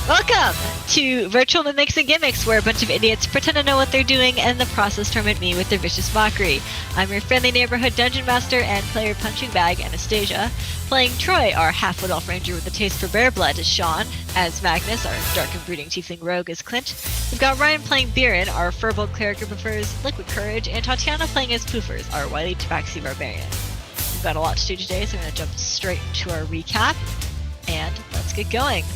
Welcome to Virtual Mimics and Gimmicks, where a bunch of idiots pretend to know what they're doing and in the process torment me with their vicious mockery. I'm your friendly neighborhood dungeon master and player punching bag, Anastasia. Playing Troy, our half-wood elf ranger with a taste for bear blood, is Sean. As Magnus, our dark and brooding tiefling rogue, is Clint. We've got Ryan playing Biren, our furbolg cleric who prefers liquid courage, and Tatiana playing as Poofers, our wily tabaxi barbarian. We've got a lot to do today, so we're going to jump straight into our recap, and let's get going.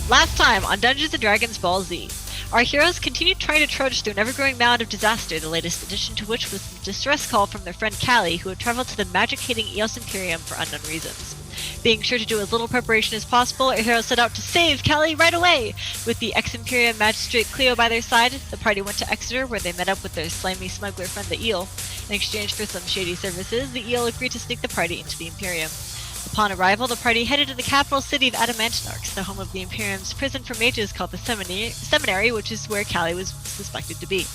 Last time on Dungeons & Dragons Ball Z, our heroes continued trying to trudge through an ever-growing mound of disaster, the latest addition to which was the distress call from their friend Callie, who had traveled to the magic-hating Eos Imperium for unknown reasons. Being sure to do as little preparation as possible, our heroes set out to save Callie right away! With the ex-Imperium magistrate Cleo by their side, the party went to Exeter, where they met up with their slimy smuggler friend the Eel. In exchange for some shady services, the Eel agreed to sneak the party into the Imperium. Upon arrival, the party headed to the capital city of Adamantinarx, the home of the Imperium's prison for mages called the Seminary, which is where Callie was suspected to be.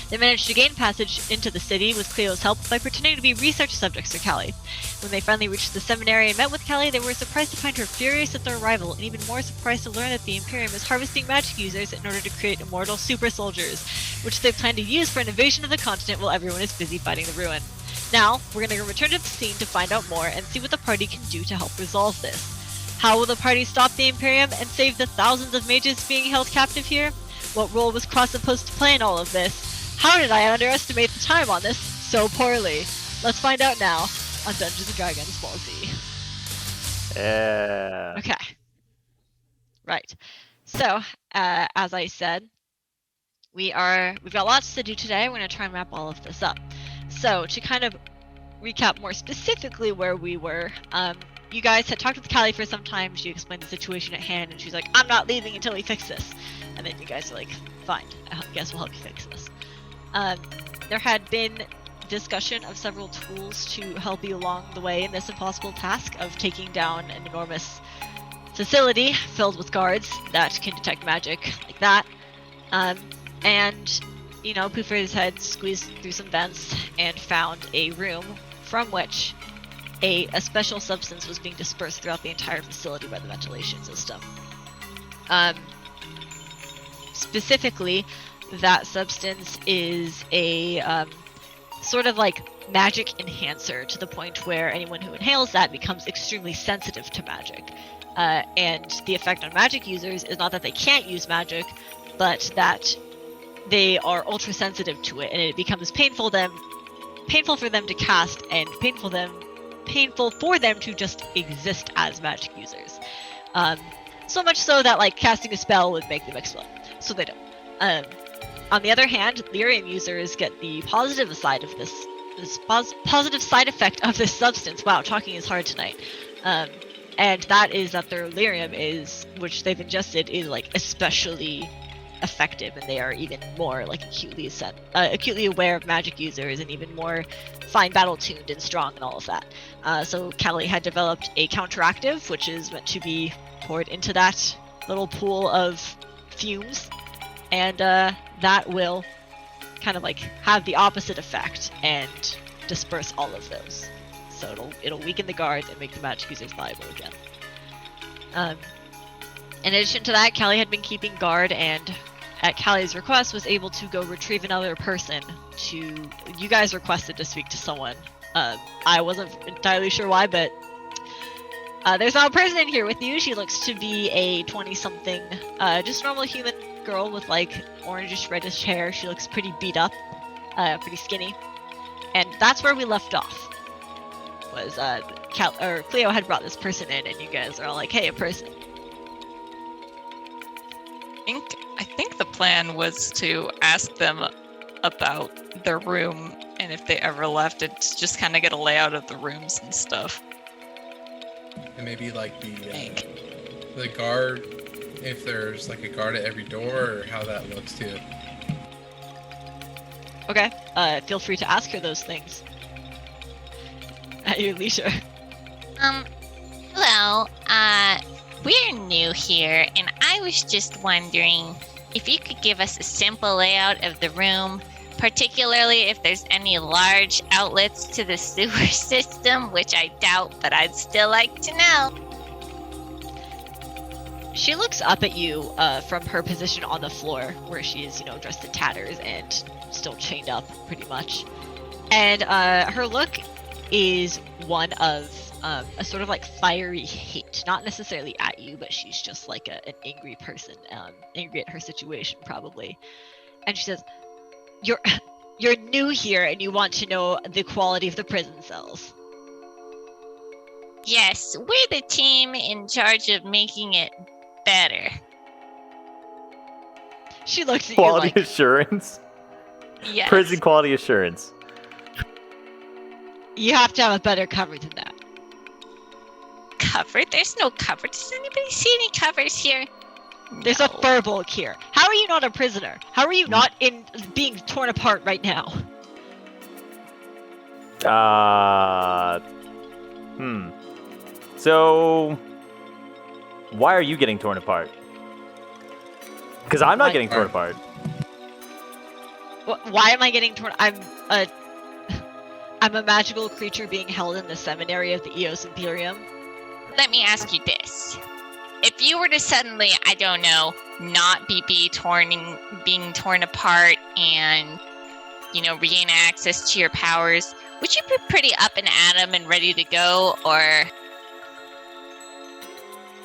They managed to gain passage into the city with Cleo's help by pretending to be research subjects for Callie. When they finally reached the seminary and met with Callie, they were surprised to find her furious at their arrival, and even more surprised to learn that the Imperium is harvesting magic users in order to create immortal super soldiers, which they plan to use for an invasion of the continent while everyone is busy fighting the ruin. Now, we're going to return to the scene to find out more and see what the party can do to help resolve this. How will the party stop the Imperium and save the thousands of mages being held captive here? What role was Cross supposed to play in all of this? How did I underestimate the time on this so poorly? Let's find out now on Dungeons & Dragons Ball Z. Okay. Right. So, as I said, we've got lots to do today. We're going to try and wrap all of this up. So, to kind of recap more specifically where we were, you guys had talked with Callie for some time. She explained the situation at hand, and she's like, I'm not leaving until we fix this. And then you guys are like, fine, I guess we'll help you fix this. There had been discussion of several tools to help you along the way in this impossible task of taking down an enormous facility filled with guards that can detect magic like that. And, you know, Poofers had squeezed through some vents and found a room from which a special substance was being dispersed throughout the entire facility by the ventilation system. Specifically, that substance is a sort of like magic enhancer, to the point where anyone who inhales that becomes extremely sensitive to magic. And the effect on magic users is not that they can't use magic, but that they are ultra sensitive to it, and it becomes painful for them to cast, and painful for them to just exist as magic users. So much so that like casting a spell would make them explode, so they don't. On the other hand, lyrium users get the positive side of this positive side effect of this substance. Wow, talking is hard tonight. And that is that their lyrium which they've ingested, is like especially effective, and they are even more like acutely aware of magic users, and even more fine battle tuned and strong and all of that. So Callie had developed a counteractive, which is meant to be poured into that little pool of fumes, and that will kind of like have the opposite effect and disperse all of those. So it'll weaken the guards and make the magic users viable again. In addition to that, Callie had been keeping guard, and at Callie's request was able to go retrieve another person. You guys requested to speak to someone. I wasn't entirely sure why, but there's now a person in here with you. She looks to be a 20-something, just normal human girl with like orangish reddish hair. She looks pretty beat up, pretty skinny, and that's where we left off. Was Cleo had brought this person in, and you guys are all like, "Hey, a person." I think the plan was to ask them about their room, and if they ever left it, to just kind of get a layout of the rooms and stuff. And maybe like the guard, if there's like a guard at every door, or how that looks too. Okay, feel free to ask her those things at your leisure. Hello, we're new here, and I was just wondering if you could give us a simple layout of the room, particularly if there's any large outlets to the sewer system, which I doubt, but I'd still like to know. She looks up at you from her position on the floor, where she is, dressed in tatters and still chained up, pretty much. And her look is one of a sort of like fiery hate, not necessarily at you, but she's just like an angry person, angry at her situation, probably. And she says, "You're new here, and you want to know the quality of the prison cells." Yes, we're the team in charge of making it better. She looks at Quality you like, assurance. Yes. Prison quality assurance. "You have to have a better cover than that." Cover? There's no cover. Does anybody see any covers here? There's No. a furbolg here. How are you not a prisoner? How are you not being torn apart right now? So, why are you getting torn apart? Because I'm not Why- getting torn apart. Why am I getting torn? I'm a magical creature being held in the seminary of the Eos Imperium. Let me ask you this. If you were to suddenly, I don't know, not being torn apart and, regain access to your powers, would you be pretty up and at 'em and ready to go, or...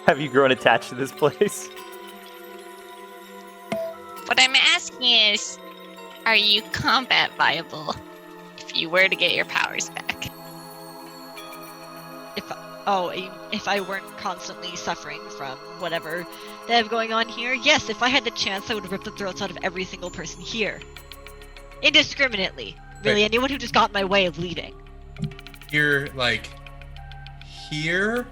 Have you grown attached to this place? What I'm asking is, are you combat viable if you were to get your powers back? If I weren't constantly suffering from whatever they have going on here, yes, if I had the chance, I would rip the throats out of every single person here. Indiscriminately. Really, Right. anyone who just got in my way of leaving. Here, like, here,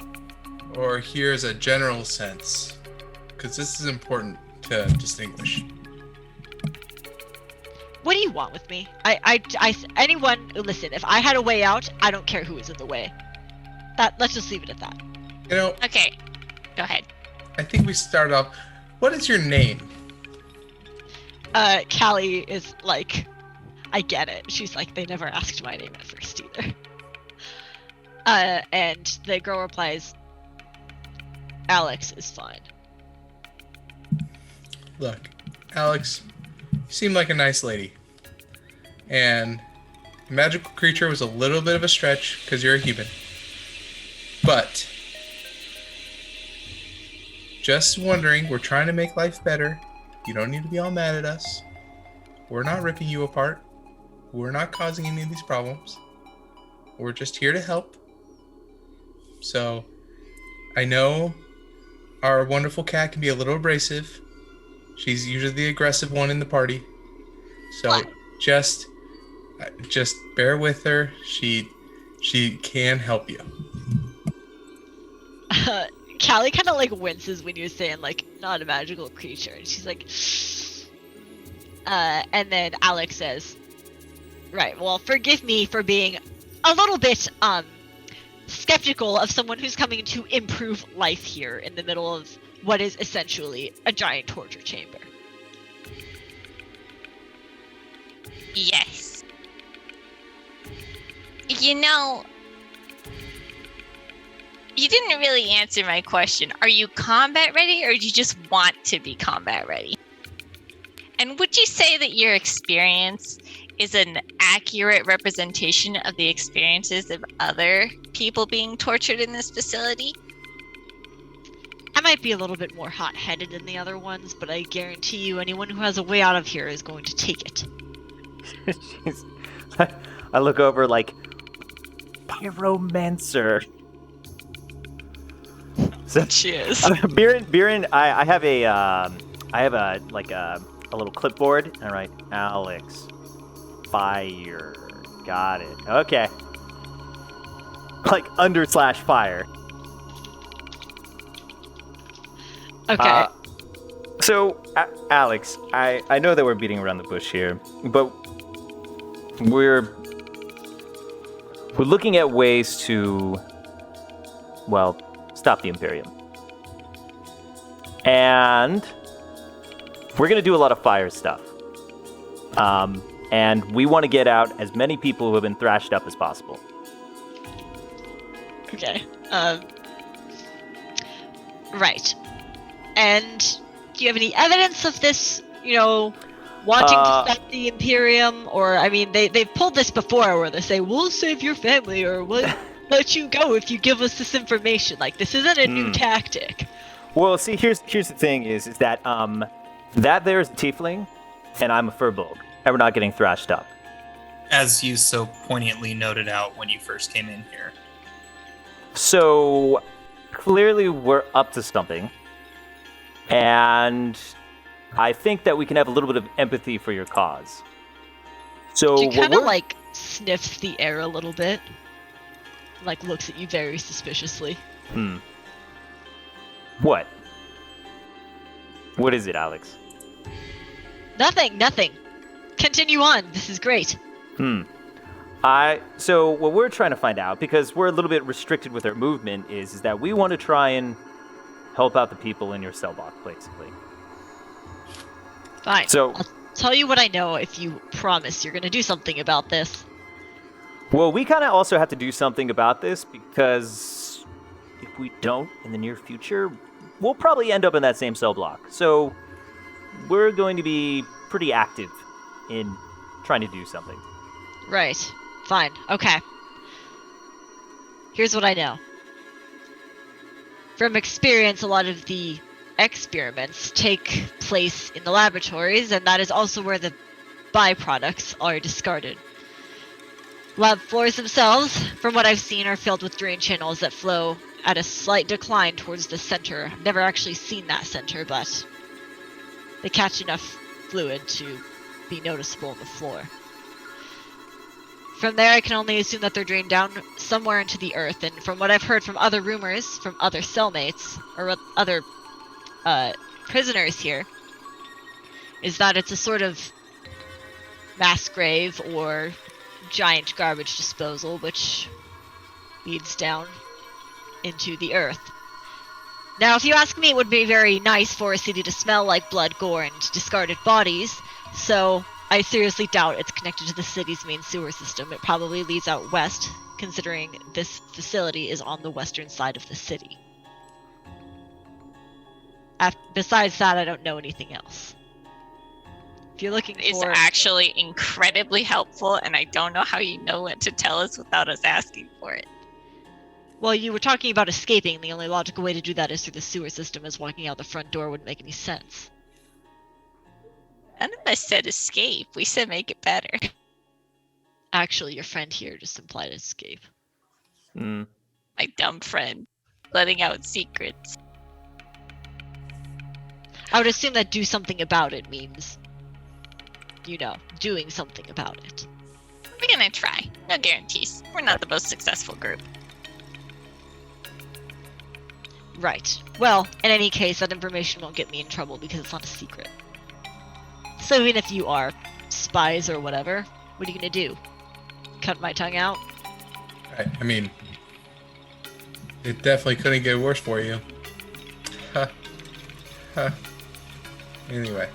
or here is a general sense? Because this is important to distinguish. What do you want with me? Anyone, listen, if I had a way out, I don't care who is in the way. Let's just leave it at that. Okay, go ahead. I think we start off. What is your name? Callie is like, I get it. She's like, they never asked my name at first either. And the girl replies, "Alex is fine." Look, Alex, you seem like a nice lady. And a magical creature was a little bit of a stretch because you're a human. But just wondering, we're trying to make life better. You don't need to be all mad at us. We're not ripping you apart. We're not causing any of these problems. We're just here to help. So, I know our wonderful cat can be a little abrasive. She's usually the aggressive one in the party. So, What? just bear with her. She can help you. Callie kind of like winces when you're saying like not a magical creature, and she's like, and then Alex says, "Right, well, forgive me for being a little bit skeptical of someone who's coming to improve life here in the middle of what is essentially a giant torture chamber." Yes. You didn't really answer my question. Are you combat ready, or do you just want to be combat ready? And would you say that your experience is an accurate representation of the experiences of other people being tortured in this facility? I might be a little bit more hot-headed than the other ones, but I guarantee you anyone who has a way out of here is going to take it. I look over like, pyromancer. So, She is. Biren, I have a little clipboard, and I write Alex, fire. Got it. Okay. Like /fire. Okay. So, Alex, I know that we're beating around the bush here, but we're looking at ways to, well, stop the Imperium. And we're going to do a lot of fire stuff. And we want to get out as many people who have been thrashed up as possible. Okay. Right. And do you have any evidence of this, wanting to stop the Imperium? Or, I mean, they've pulled this before where they say, we'll save your family, or we'll let you go if you give us this information. Like, this isn't a new tactic. Well, see, here's the thing is that that there's a tiefling, and I'm a furbolg, and we're not getting thrashed up. As you so poignantly noted out when you first came in here. So, clearly we're up to something, and I think that we can have a little bit of empathy for your cause. So She kind of, sniffs the air a little bit. Looks at you very suspiciously. What? What is it, Alex? Nothing. Continue on. This is great. So what we're trying to find out, because we're a little bit restricted with our movement, is that we want to try and help out the people in your cell block, basically. Fine. So, I'll tell you what I know if you promise you're going to do something about this. well, we kind of also have to do something about this, because if we don't in the near future, we'll probably end up in that same cell block. So we're going to be pretty active in trying to do something. Right. Fine. Okay. Here's what I know. From experience, a lot of the experiments take place in the laboratories, and that is also where the byproducts are discarded. Lab floors themselves, from what I've seen, are filled with drain channels that flow at a slight decline towards the center. I've never actually seen that center, but they catch enough fluid to be noticeable on the floor. From there, I can only assume that they're drained down somewhere into the earth, and from what I've heard from other rumors, from other cellmates, or other prisoners here, is that it's a sort of mass grave or giant garbage disposal which leads down into the earth. Now, if you ask me, it would be very nice for a city to smell like blood, gore, and discarded bodies, so I seriously doubt it's connected to the city's main sewer system. It probably leads out west, considering this facility is on the western side of the city. Besides that, I don't know anything else. If you're looking It's for... actually incredibly helpful, and I don't know how you know what to tell us without us asking for it. Well, you were talking about escaping. The only logical way to do that is through the sewer system, as walking out the front door wouldn't make any sense. None of us said escape. We said make it better. Actually, your friend here just implied escape. My dumb friend. Letting out secrets. I would assume that do something about it means, doing something about it. We're gonna try. No guarantees. We're not the most successful group. Right. Well, in any case, that information won't get me in trouble because it's not a secret. So even if you are spies or whatever, what are you gonna do? Cut my tongue out? I mean, it definitely couldn't get worse for you. Huh. Anyway.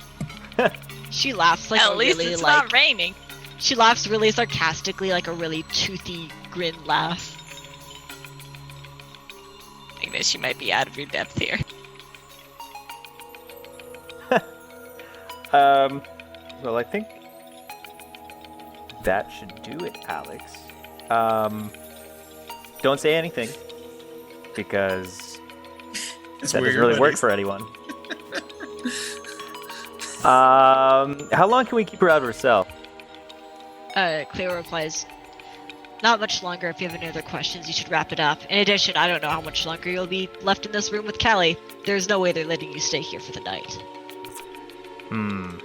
She laughs At least really it's not raining. She laughs really sarcastically, like a really toothy grin laugh. Agnes, she might be out of your depth here. Well, I think that should do it, Alex. Don't say anything, because that doesn't really work for anyone. How long can we keep her out of her cell? Cleo replies, not much longer. If you have any other questions, you should wrap it up. In addition, I don't know how much longer you'll be left in this room with Callie. There's no way they're letting you stay here for the night.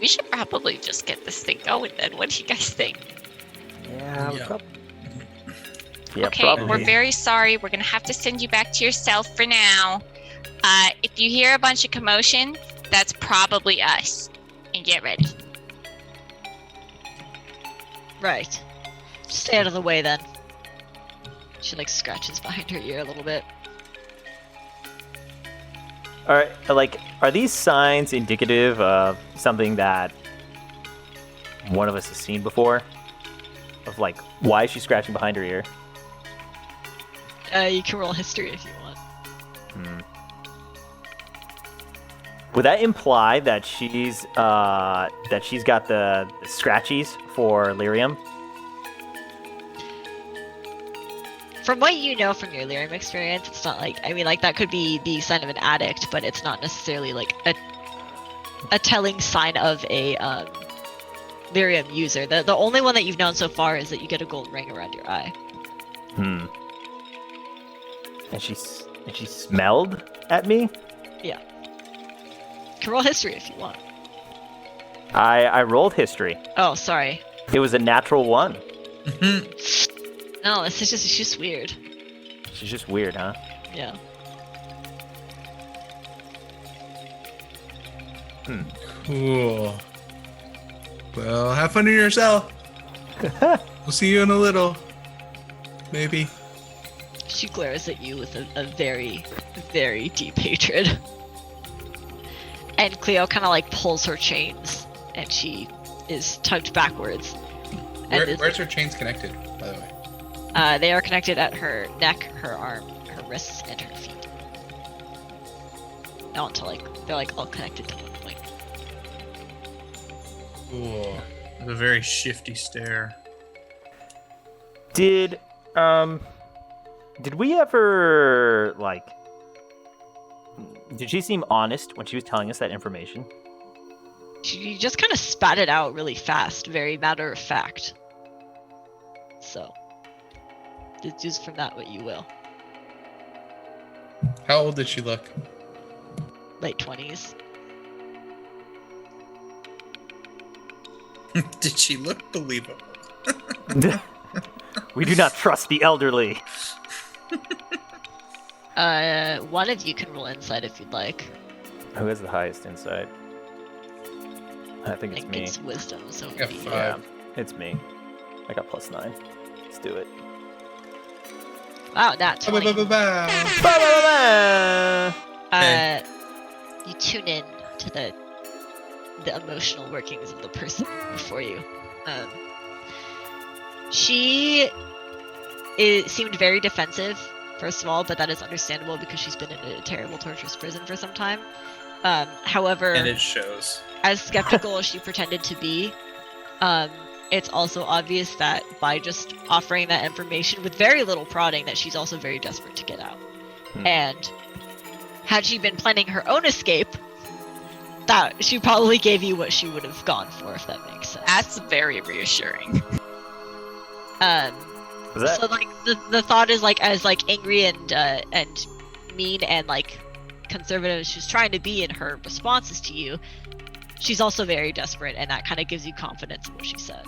We should probably just get this thing going then. What do you guys think? Yeah. Okay, probably. we're very sorry. We're gonna have to send you back to your cell for now. If you hear a bunch of commotion, that's probably us. And get ready. Right. Stay out of the way then. She scratches behind her ear a little bit. Alright, are these signs indicative of something that one of us has seen before? Of why is she scratching behind her ear? You can roll history if you want. Would that imply that she's got the scratchies for lyrium? From what you know from your lyrium experience, it's not like, I mean, like, that could be the sign of an addict, but it's not necessarily like a telling sign of a lyrium user. The only one that you've known so far is that you get a gold ring around your eye. And she smelled at me? Yeah. You can roll history if you want. I rolled history. Oh, sorry. It was a natural 1. No, it's just weird. She's just weird, huh? Yeah. Cool. Well, have fun in your cell. We'll see you in a little. Maybe. She glares at you with a very, very deep hatred. And Cleo kind of like pulls her chains, and she is tugged backwards. Where's her chains connected, by the way? They are connected at her neck, her arm, her wrists, and her feet. Not until they're like all connected to one point. Cool. It's a very shifty stare. Did we ever did she seem honest when she was telling us that information? She just kind of spat it out really fast, very matter of fact. So, deduce from that what you will. How old did she look? Late 20s. Did she look believable? We do not trust the elderly. One of you can roll insight if you'd like. Who has the highest insight? I think I it's think me. it's wisdom, so I got it'd be- 5. Yeah, it's me. I got +9. Let's do it. Wow, that 20. Ba-ba-ba-ba. You tune in to the emotional workings of the person before you. She seemed very defensive, first of all, but that is understandable because she's been in a terrible, torturous prison for some time. However, And it shows. as skeptical as she pretended to be, it's also obvious that by just offering that information with very little prodding, that she's also very desperate to get out. And had she been planning her own escape, that she probably gave you what she would have gone for, if that makes sense. That's very reassuring. Was that? So like the thought is like as like angry and mean and like conservative as she's trying to be in her responses to you, she's also very desperate, and that kind of gives you confidence in what she said.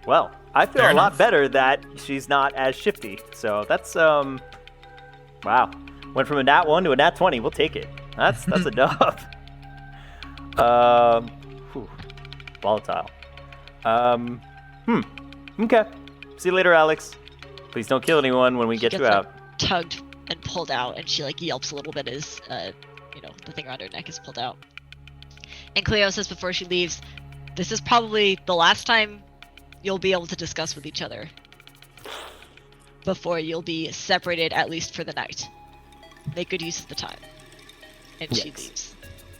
Well, I feel Fair a lot enough. better that she's not as shifty. So that's wow. Went from a nat 1 to a nat 20. We'll take it. That's a dub. Whew. Volatile. Okay. See you later, Alex. Please don't kill anyone when we get you gets, out. like, tugged and pulled out, and she like yelps a little bit as the thing around her neck is pulled out. And Cleo says before she leaves, "This is probably the last time you'll be able to discuss with each other before you'll be separated, at least for the night. Make good use of the time." And she Yes. leaves.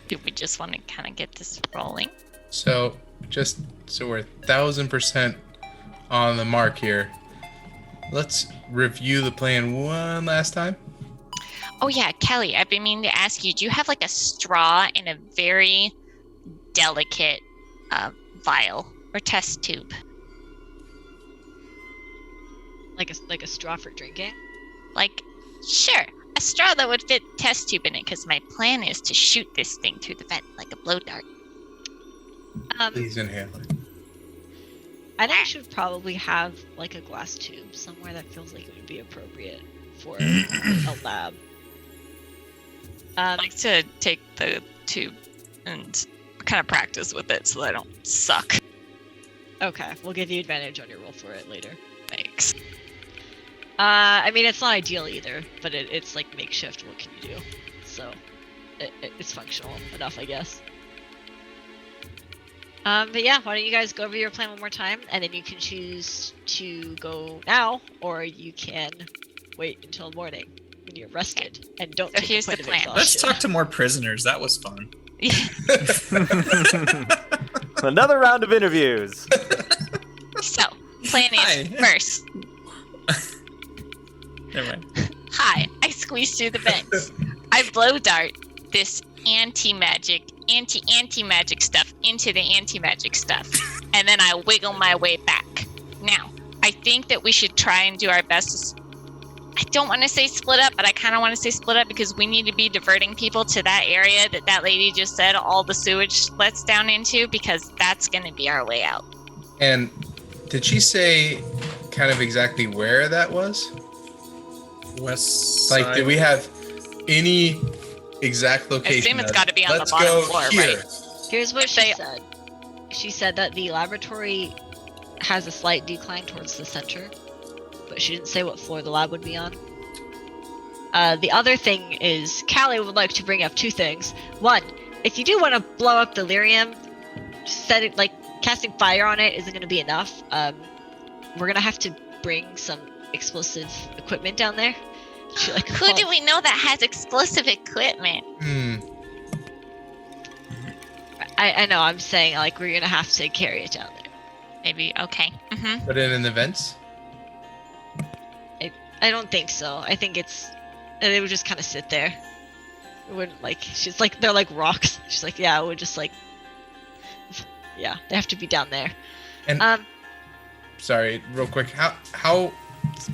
Do we just want to kind of get this rolling? So, just so we're 1000% on the mark here, let's review the plan one last time. Oh yeah, Kelly, I've been meaning to ask you, do you have like a straw in a very delicate vial or test tube? Like a straw for drinking? Like, sure, a straw that would fit test tube in it, because my plan is to shoot this thing through the vent like a blow dart. Please inhale it. I think I should probably have like a glass tube somewhere that feels like it would be appropriate for a lab. I'd like to take the tube and kind of practice with it so that I don't suck. Okay, we'll give you advantage on your roll for it later. Thanks. I mean, it's not ideal either, but it's like makeshift. What can you do? So, it's functional enough, I guess. But yeah, why don't you guys go over your plan one more time, and then you can choose to go now, or you can wait until morning. when you're rested and don't So take here's a point the of plan. exhaustion. Let's talk to more prisoners. That was fun. Another round of interviews. So, plan Hi. is first. Never mind. Hi, I squeeze through the vents. I blow dart this anti-magic stuff into the anti-magic stuff. And then I wiggle my way back. Now, I think that we should try and do our best to I don't want to say split up, but I kind of want to say split up because we need to be diverting people to that area that lady just said all the sewage lets down into, because that's going to be our way out. And did she say kind of exactly where that was? West Like, side. did we have any exact I location? assume it's of, got to be on the let's bottom go floor, here. right? Here's what They- she said. She said that the laboratory has a slight decline towards the center, but she didn't say what floor the lab would be on. The other thing is, Callie would like to bring up two things. One, if you do want to blow up delirium, set it, like, casting fire on it isn't going to be enough. We're going to have to bring some explosive equipment down there. She, like, Who do we know that has explosive equipment? I know, I'm saying, like, we're going to have to carry it down there. Maybe, okay. Mm-hmm. Put it in the vents. I don't think so. I think they would just kind of sit there. It wouldn't, like, she's like, they're like rocks. She's like, yeah, it would just, like, yeah, they have to be down there. And sorry, real quick, how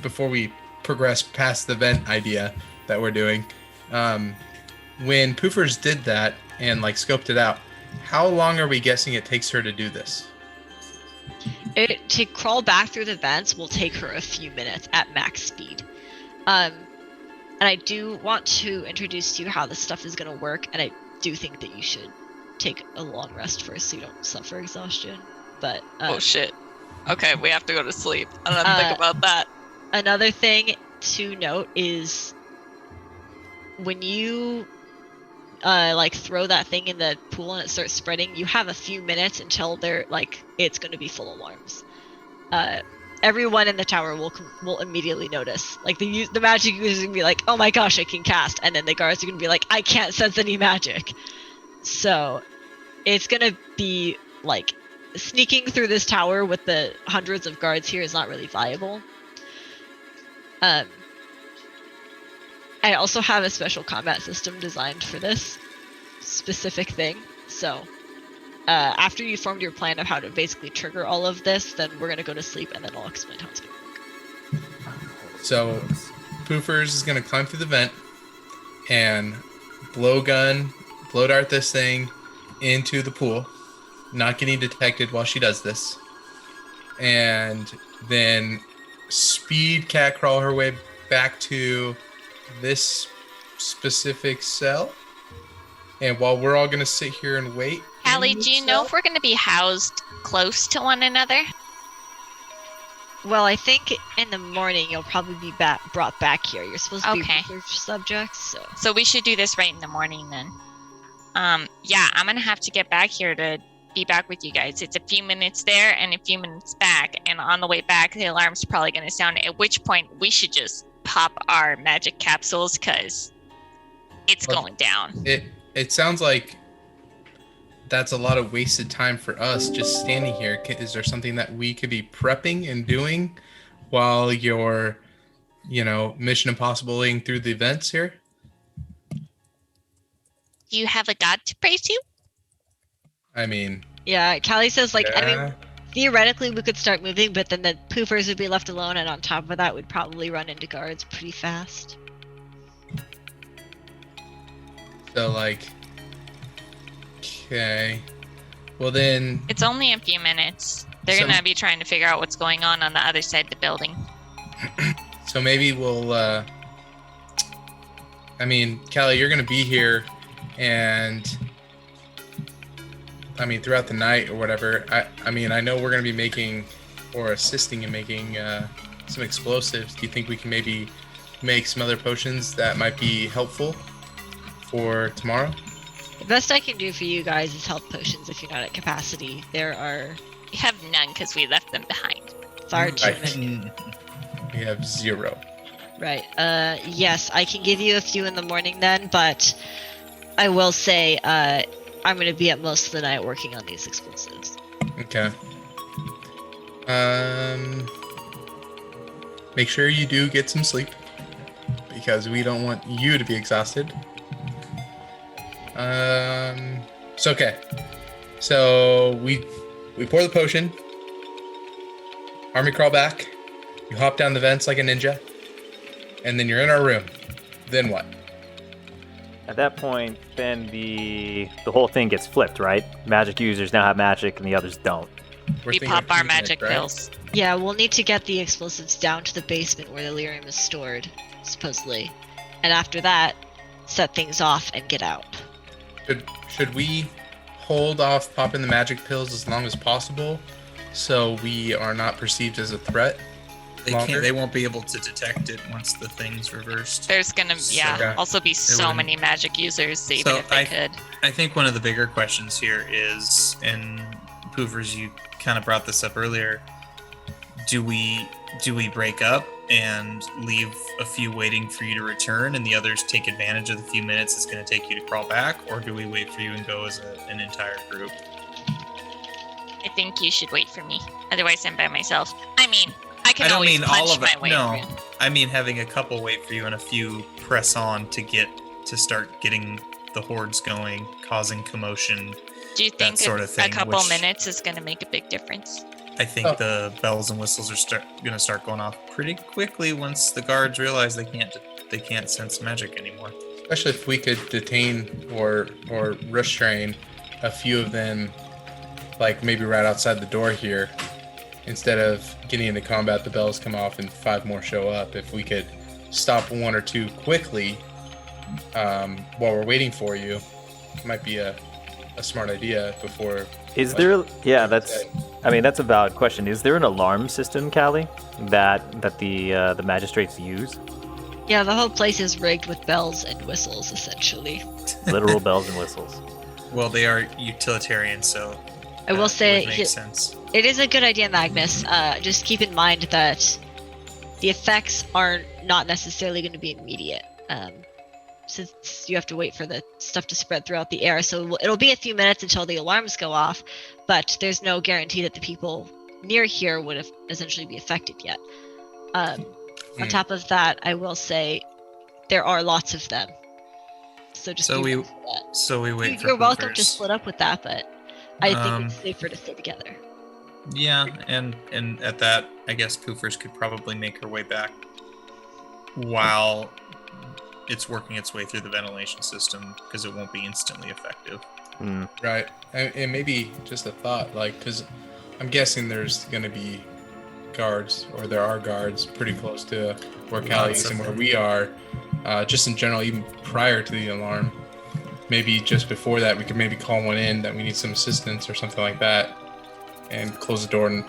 before we progress past the vent idea that we're doing, when Poofers did that and like scoped it out, how long are we guessing it takes her to do this? To crawl back through the vents will take her a few minutes at max speed. And I do want to introduce to you how this stuff is going to work, and I do think that you should take a long rest first so you don't suffer exhaustion. But Oh shit. Okay, we have to go to sleep. I don't think about that. another thing to note is when you like throw that thing in the pool and it starts spreading, you have a few minutes until they're like it's going to be full alarms. Everyone in the tower will immediately notice. Like the magic user is gonna be like, "Oh my gosh, I can cast," and then the guards are gonna be like, "I can't sense any magic." So it's gonna be like sneaking through this tower with the hundreds of guards here is not really viable. I also have a special combat system designed for this specific thing. So after you formed your plan of how to basically trigger all of this, then we're going to go to sleep and then I'll explain how it's going to work. So Poofers is gonna climb through the vent and blow dart this thing into the pool, not getting detected while she does this, and then speed cat crawl her way back to this specific cell. And while we're all gonna sit here and wait, Callie, in the do you know cell- if we're going to be housed close to one another? Well, I think in the morning you'll probably be brought back here. You're supposed to Okay. be research subjects, so So we should do this right in the morning then. Yeah, I'm going to have to get back here to be back with you guys. It's a few minutes there and a few minutes back. And on the way back, the alarm's probably going to sound, at which point we should just pop our magic capsules because it's Well, going down. It sounds like that's a lot of wasted time for us just standing here. Is there something that we could be prepping and doing while you're, Mission Impossible-ing through the events here? Do you have a god to pray to? I mean, yeah, Callie says like I mean yeah. theoretically we could start moving, but then the poofers would be left alone, and on top of that we'd probably run into guards pretty fast. So like, okay, well then, It's only a few minutes. They're So- going to be trying to figure out what's going on the other side of the building. so maybe we'll. I mean, Callie, you're gonna be here, and I mean throughout the night or whatever. I mean, I know we're gonna be making or assisting in making some explosives. Do you think we can maybe make some other potions that might be helpful for tomorrow? The best I can do for you guys is health potions if you're not at capacity. There are We have none because we left them behind. far too Right. many. We have 0. Right. Yes, I can give you a few in the morning then, but I will say I'm going to be up most of the night working on these explosives. Okay. Make sure you do get some sleep, because we don't want you to be exhausted. So okay. So we pour the potion. Army crawl back. You hop down the vents like a ninja, and then you're in our room. Then what? At that point, then the whole thing gets flipped, right? Magic users now have magic, and the others don't. We're We thinking pop of our keeping it, magic right? pills. Yeah, we'll need to get the explosives down to the basement where the lyrium is stored, supposedly. And after that, set things off and get out. Should we hold off popping the magic pills as long as possible, so we are not perceived as a threat? They Longer? can't. They won't be able to detect it once the thing's reversed. There's gonna, Okay. also be so wouldn't- many magic users, even So if they could. I think one of the bigger questions here is, and Poofers, you kind of brought this up earlier. Do we break up and leave a few waiting for you to return, and the others take advantage of the few minutes it's going to take you to crawl back, or do we wait for you and go as an entire group? I think you should wait for me. Otherwise, I'm by myself. I mean, I can I don't always mean punch all of my it. way No, through. I mean having a couple wait for you and a few press on to start getting the hordes going, causing commotion. Do you think sort of a thing, couple which- minutes is gonna make a big difference? I think Oh. the bells and whistles are going to start going off pretty quickly once the guards realize they can't sense magic anymore. Especially if we could detain or restrain a few of them, like maybe right outside the door here, instead of getting into combat. The bells come off and 5 more show up. If we could stop 1 or 2 quickly while we're waiting for you, it might be a smart idea before. Is there? Yeah, that's a valid question. Is there an alarm system, Callie, that the magistrates use? Yeah, the whole place is rigged with bells and whistles, essentially. Literal bells and whistles. Well, they are utilitarian, so I will that say would make sense. it is a good idea, Magnus. Just keep in mind that the effects are not necessarily going to be immediate, since you have to wait for the stuff to spread throughout the air. So it'll be a few minutes until the alarms go off, but there's no guarantee that the people near here would have essentially be affected yet. On top of that, I will say there are lots of them. So just So be we ready for that. So we wait for You're welcome to Poofers. split up with that, but I think it's Um, safer to stay together. Yeah, and at that, I guess Poofers could probably make her way back while it's working its way through the ventilation system, because it won't be instantly effective. Hmm. Right. And maybe just a thought, like, because I'm guessing there's going to be guards, or there are guards pretty close to where Callie Lots is of and where them. we are, just in general, even prior to the alarm. Maybe just before that, we could maybe call one in that we need some assistance or something like that, and close the door and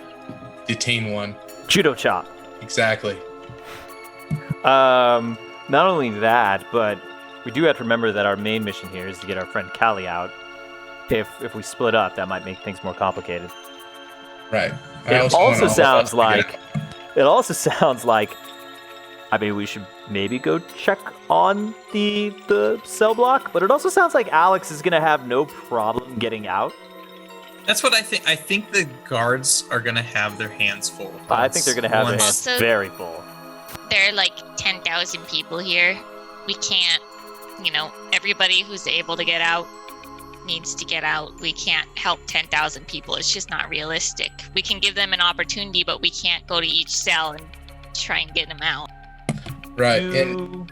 detain one. Judo chop. Exactly. Not only that, but we do have to remember that our main mission here is to get our friend Callie out. If we split up, that might make things more complicated. Right. It want also all of us sounds to get like I mean, we should maybe go check on the cell block, but it also sounds like Alex is gonna have no problem getting out. That's what I think. I think the guards are going to have their hands full. I think they're gonna have their Once- hands Also- very full. There are like 10,000 people here. We can't, everybody who's able to get out needs to get out. We can't help 10,000 people. It's just not realistic. We can give them an opportunity, but we can't go to each cell and try and get them out. Right. And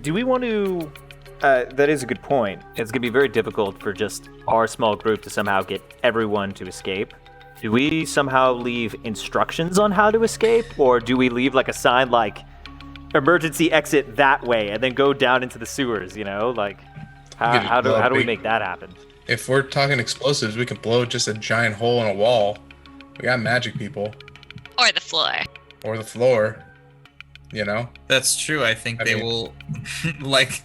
Do we want to? That is a good point. It's gonna be very difficult for just our small group to somehow get everyone to escape. Do we somehow leave instructions on how to escape, or do we leave like a sign like emergency exit that way and then go down into the sewers? Like how do we make that happen? if we're talking explosives, we could blow just a giant hole in a wall. We got magic people. Or the floor. Or the floor. That's true. I think I they mean- will, like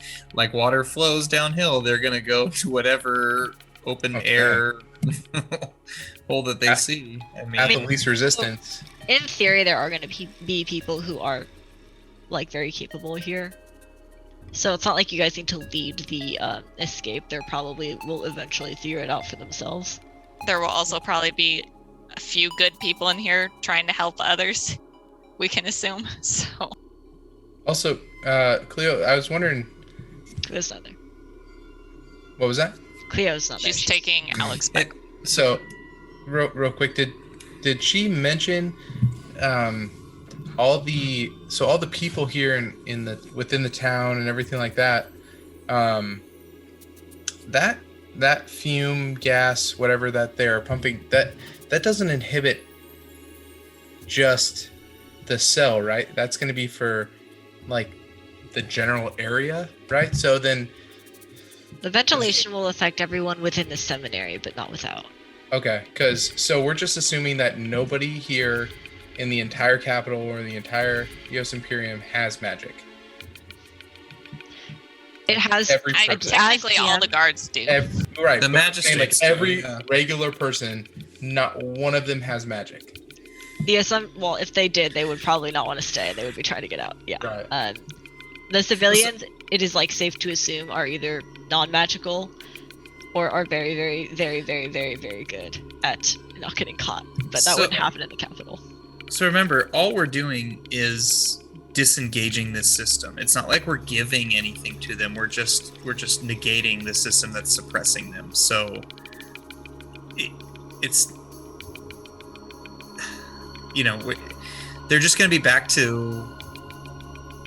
water flows downhill. They're gonna go to whatever open Okay. air hole that they At- see. I At mean, the least resistance. In theory, there are going to be people who are like very capable here. So it's not like you guys need to lead the escape. They probably will eventually figure it out for themselves. There will also probably be a few good people in here trying to help others. We can assume. So Also, Cleo, I was wondering, Cleo's not there. what was that? Cleo's not there. she's taking Alex back. So, real quick, did she mention all the people here in the within the town and everything like that? That fume gas, whatever that they're pumping, that doesn't inhibit just the cell, right? That's going to be for like the general area, right? So then The ventilation will affect everyone within the seminary, but not without. okay, so we're just assuming that nobody here in the entire capital or the entire Eos Imperium has magic. It has. Every I, person. technically, all DM. the guards do. Right. The but I'm saying, like magistrates do, every yeah. regular person, not one of them has magic. Well, if they did, they would probably not want to stay. They would be trying to get out. Yeah. Right. The civilians, it is like safe to assume, are either non-magical or are very, very, very, very, very, very good at not getting caught. But that So- wouldn't happen in the capital. So remember, all we're doing is disengaging this system. It's not like we're giving anything to them. We're just negating the system that's suppressing them. So it's they're just going to be back to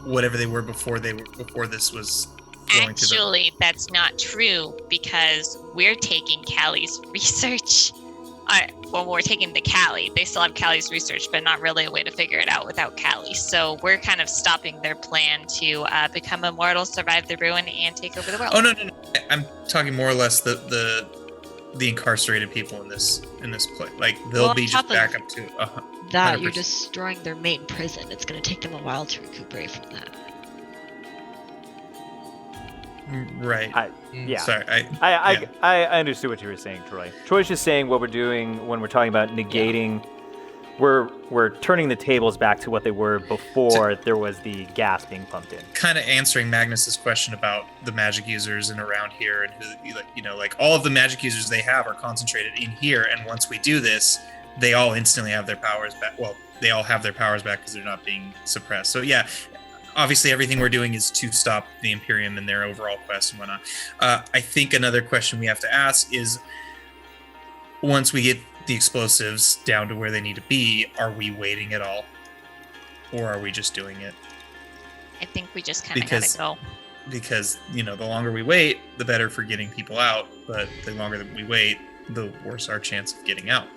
whatever they were before this was going to them. Actually, that's not true because we're taking Callie's research. Well, we're taking the Callie. They still have Callie's research, but not really a way to figure it out without Callie. So we're kind of stopping their plan to become immortal, survive the ruin, and take over the world. Oh no. I'm talking more or less the incarcerated people in this place. Like they'll Well, be on just top of back up to That, you're 100%. destroying their main prison. It's going to take them a while to recuperate from that. right. Yeah. Sorry. I understood what you were saying, Troy. Troy's just saying what we're doing when we're talking about negating. We're turning the tables back to what they were before there was the gas being pumped in. Kind of answering Magnus's question about the magic users and around here, and who, like all of the magic users they have are concentrated in here. And once we do this, they all instantly have their powers back. Well, they all have their powers back because they're not being suppressed. So yeah, obviously everything we're doing is to stop the Imperium and their overall quest and whatnot. I think another question we have to ask is, once we get the explosives down to where they need to be, are we waiting at all, or are we just doing it? I think we just kind of gotta go. Because the longer we wait, the better for getting people out, but the longer that we wait, the worse our chance of getting out.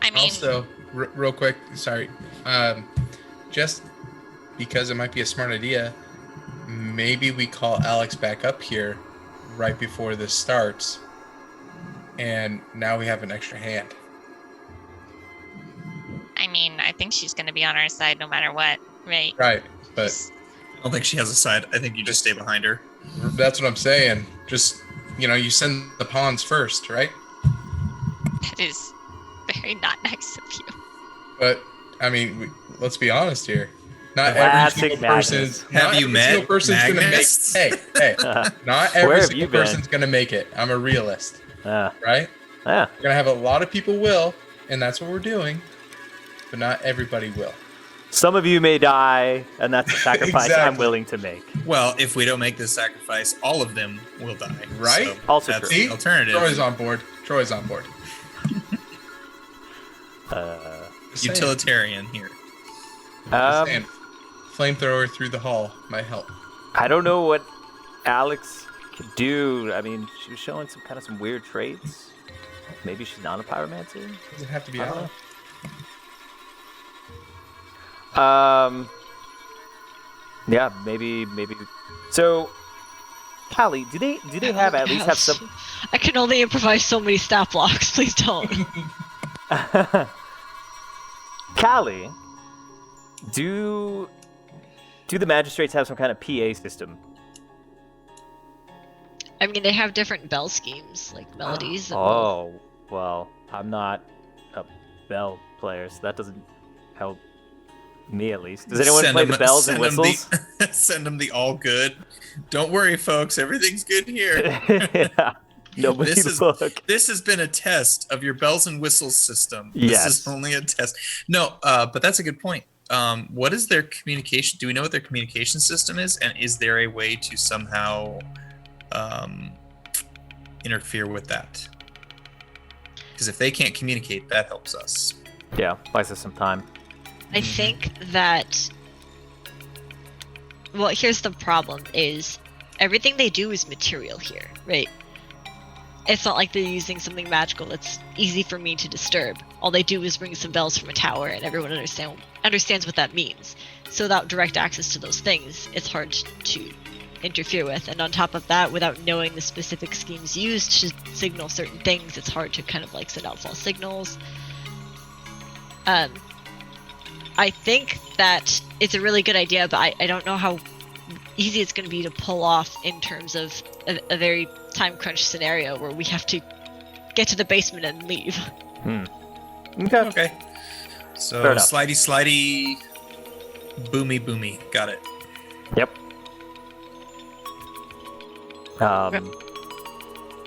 I mean, Also, real quick, sorry, just because it might be a smart idea, maybe we call Alex back up here right before this starts, and now we have an extra hand. I think she's gonna be on our side no matter what, right? Right, but I don't think she has a side. I think you just stay behind her. that's what I'm saying. Just, you send the pawns first, right? That is very not nice of you. But, I mean, let's be honest here. Not Classic every single person Magnus. not Have you every met single person's gonna make Magnus? Hey, not Where every have single you been? person's gonna make it. I'm a realist, Yeah. right? Yeah. We're gonna have a lot of people will, and that's what we're doing, but not everybody will. Some of you may die, and that's a sacrifice I'm Exactly. willing to make. Well, if we don't make this sacrifice, all of them will die. Right? So Also that's true. the alternative. Troy's on board. Troy's on board. Just saying. Utilitarian here. Just saying. Flamethrower through the hall might help. I don't know what Alex could do. I mean, she was showing some weird traits. Maybe she's not a pyromancer. Doesn't have to be I don't Alex. know. Yeah, maybe. So, Callie, do they have at least have some? I can only improvise so many stat blocks. Please don't. Callie, do the magistrates have some kind of PA system? I mean, they have different bell schemes, like melodies. that will- Oh, well, I'm not a bell player, so that doesn't help Me at least. Does anyone Send play them- the bells and send them whistles? Send them the all good. Don't worry, folks. Everything's good here. Yeah. Nobody look. This has been a test of your bells and whistles system. Yes. This is only a test. No, but that's a good point. What is their communication? Do we know what their communication system is? And is there a way to somehow interfere with that? Because if they can't communicate, that helps us. Yeah, buys us some time. I think that. Well, here's the problem: is everything they do is material here, right? It's not like they're using something magical that's easy for me to disturb. All they do is ring some bells from a tower, and everyone understands what that means. So without direct access to those things, it's hard to interfere with. And on top of that, without knowing the specific schemes used to signal certain things, it's hard to kind of like send out false signals. I think that it's a really good idea, but I don't know how easy it's going to be to pull off in terms of a very time crunch scenario where we have to get to the basement and leave. Okay. Okay. So Fair enough. slidey, boomy. Got it. Yep.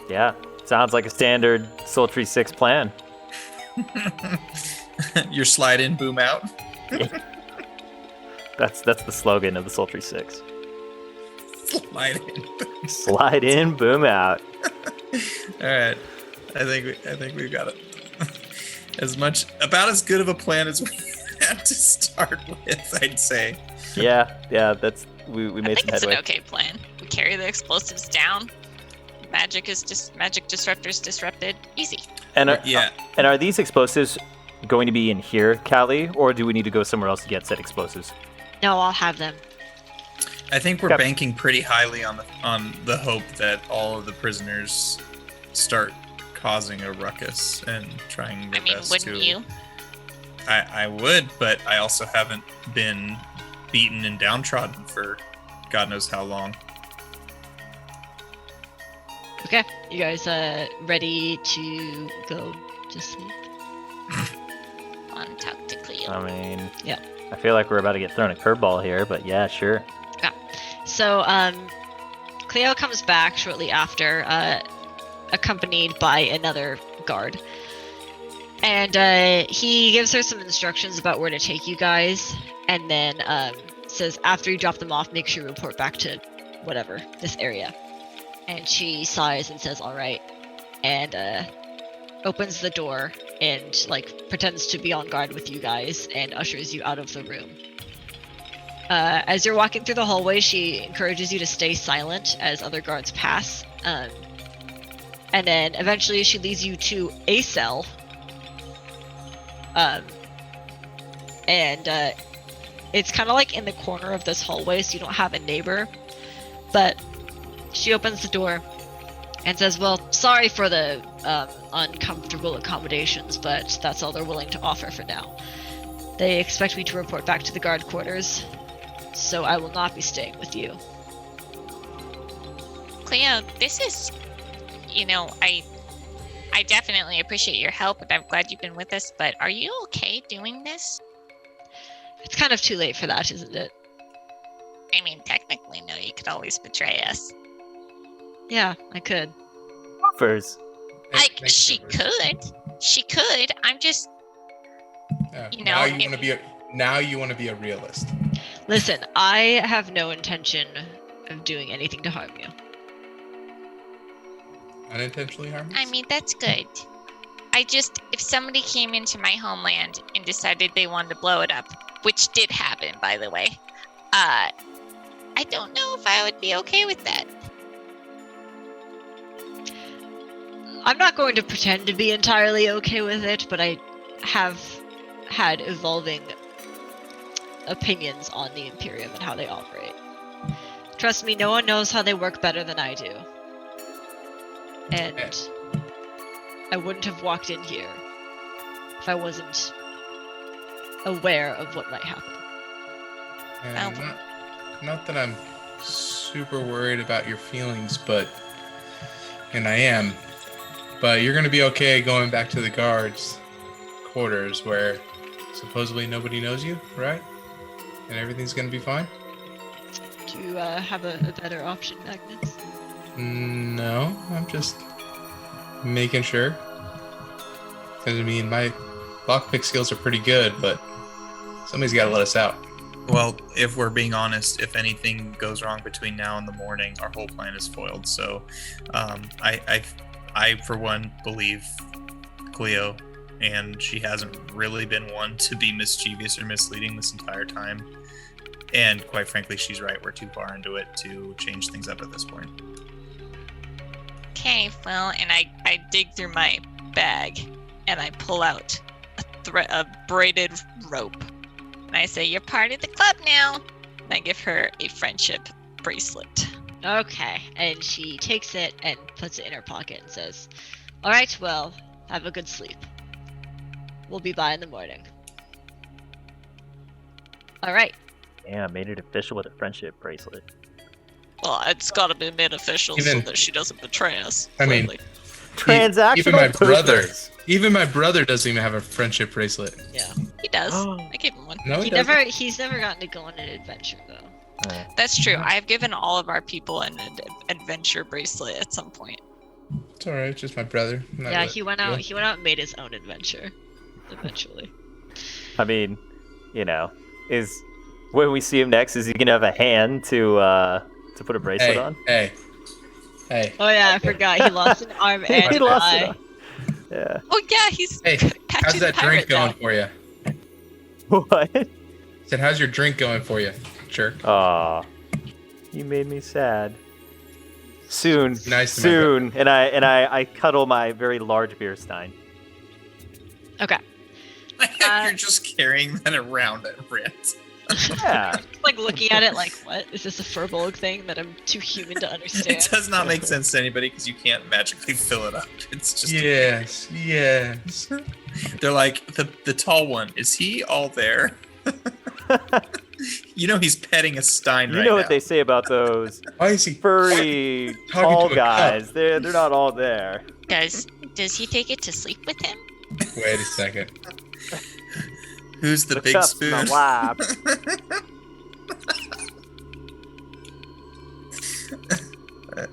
Yeah. Sounds like a standard Sultry 6 plan. Your slide in, boom out. That's the slogan of the Sultry 6. Slide in. Slide in, boom out. All right. I think we've got it. About as good of a plan as we had to start with, I'd say. Yeah. That's we I made think some it's headway. an okay plan. We carry the explosives down. Magic disruptors disrupted. Easy. And Yeah. And are these explosives going to be in here, Callie, or do we need to go somewhere else to get said explosives? No, I'll have them. I think we're Okay. banking pretty highly on the hope that all of the prisoners start causing a ruckus and trying their I mean, best wouldn't to. you? I would, but I also haven't been beaten and downtrodden for God knows how long. Okay, you guys ready to go to sleep? On talk to Cleo. I mean, Yeah. I feel like we're about to get thrown a curveball here, but yeah, sure. So, Cleo comes back shortly after, accompanied by another guard. And he gives her some instructions about where to take you guys, and then says after you drop them off, make sure you report back to whatever, this area. And she sighs and says, all right, and opens the door and like pretends to be on guard with you guys and ushers you out of the room. As you're walking through the hallway, she encourages you to stay silent as other guards pass. And then eventually she leads you to a cell. And it's kind of like in the corner of this hallway, so you don't have a neighbor. But she opens the door and says, well, sorry for the uncomfortable accommodations, but that's all they're willing to offer for now. They expect me to report back to the guard quarters, so I will not be staying with you. Cleo, this is, I definitely appreciate your help, and I'm glad you've been with us, but are you okay doing this? It's kind of too late for that, isn't it? I mean, technically, no, you could always betray us. Yeah, I could. First. She could. I'm just, Now you want to be a realist. Listen, I have no intention of doing anything to harm you. Unintentionally harmless? I mean, that's good. If somebody came into my homeland and decided they wanted to blow it up, which did happen, by the way, I don't know if I would be okay with that. I'm not going to pretend to be entirely okay with it, but I have had evolving opinions on the Imperium and how they operate. Trust me, no one knows how they work better than I do. And I wouldn't have walked in here if I wasn't aware of what might happen. And not that I'm super worried about your feelings, and I am, but you're going to be okay going back to the guards' quarters where supposedly nobody knows you, right? and everything's gonna be fine? Do you have a better option, Magnus? No, I'm just making sure. Because, I mean, my lockpick skills are pretty good, but somebody's got to let us out. Well, if we're being honest, if anything goes wrong between now and the morning, our whole plan is foiled. So, I for one believe Cleo, and she hasn't really been one to be mischievous or misleading this entire time. And quite frankly, she's right. We're too far into it to change things up at this point. Okay, well, and I dig through my bag and I pull out a braided rope. And I say, "You're part of the club now." And I give her a friendship bracelet. Okay, and she takes it and puts it in her pocket and says, "All right, well, have a good sleep. We'll be by in the morning." All right. Yeah, made it official with a friendship bracelet. Well, it's got to be made official so Even- that she doesn't betray us. I mean- clearly. Transactional Even my brother. poopers. Even my brother doesn't even have a friendship bracelet. Yeah. He does. Oh. I gave him one. No, he doesn't. He's never gotten to go on an adventure though. That's true. I have given all of our people an adventure bracelet at some point. It's alright, it's just my brother. I'm not Yeah, really- he went out and made his own adventure. Eventually. I mean, is when we see him next, is he gonna have a hand to put a bracelet on? Hey. Oh yeah, I forgot. He lost an arm and He an lost eye. it. Yeah. Oh yeah, he's Hey, patching how's that drink pirate going now. for you? What? Said, how's your drink going for you, jerk? Aw, you made me sad. Soon, Nice to my soon, and I cuddle my very large beer stein. Okay. You're just carrying that around at Rent. Yeah. Like looking at it like, what? Is this a Furbolg thing that I'm too human to It understand? does not make sense to anybody because you can't magically fill it up. It's just Yes. they're like the tall one. Is he all there? He's petting a stein You right know now. what they say about those Why is he furry Talking tall to a guys? They're not all there. Does he take it to sleep with him? Wait a second. Who's the big cup's in my spoon? lap.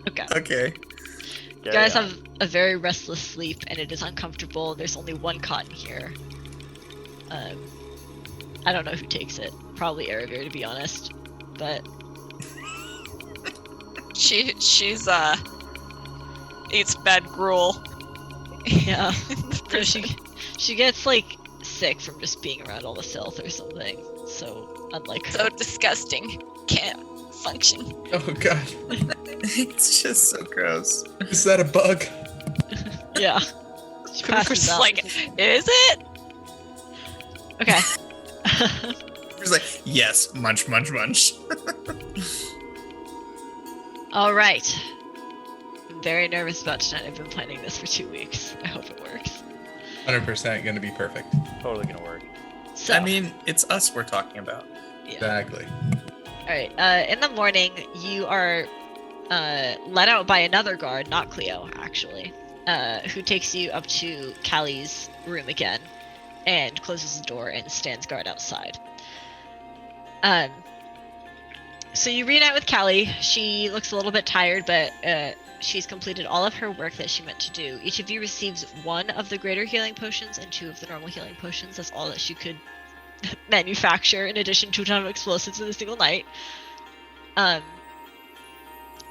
Okay. Okay. You guys have a very restless sleep and it is uncomfortable. There's only one cot in here. I don't know who takes it. Probably Erebir, to be honest. But She's eats bad gruel. yeah. So she gets like sick from just being around all the filth or something. So unlike her. So disgusting. Can't function. Oh god. It's just so gross. Is that a bug? Yeah. She passes Just out. like, is it? Okay. It's like, yes, munch, munch, munch. All right. I'm very nervous about tonight. I've been planning this for 2 weeks. I hope it works. 100% gonna be perfect. Totally gonna work. So, I mean, it's us we're talking about. yeah. Exactly. All right. In the morning, you are let out by another guard, not Cleo, actually, who takes you up to Callie's room again, and closes the door and stands guard outside. So you reunite with Callie. She looks a little bit tired, but she's completed all of her work that she meant to do. Each of you receives 1 of the greater healing potions and 2 of the normal healing potions. That's all that she could manufacture, in addition to a ton of explosives in a single night.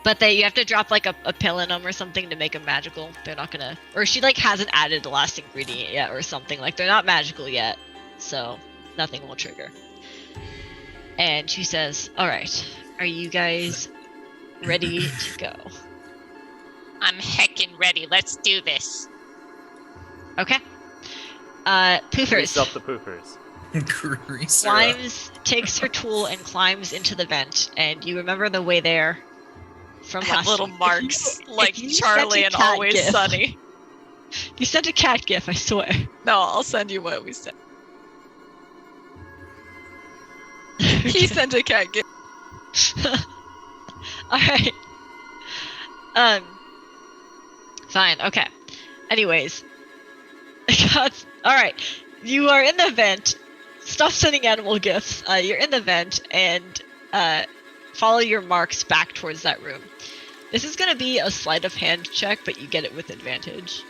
But you have to drop like a pill in them or something to make them magical. They're not gonna, or she like hasn't added the last ingredient yet or something. Like they're not magical yet, so nothing will trigger. And she says, "All right, are you guys ready to go?" I'm heckin' ready. Let's do this. Okay. Grease Poofers. up the poofers. Grease her up. Climbs, takes her tool and climbs into the vent, and you remember the way there from I have last little week. marks If like you Charlie sent and a cat Always gif- Sunny. You sent a cat gif, I swear. No, I'll send you what we said. He sent a cat gift. Alright. Fine, okay. Anyways. God, alright. You are in the vent. stop sending animal gifts. You're in the vent, and follow your marks back towards that room. This is going to be a sleight of hand check, but you get it with advantage.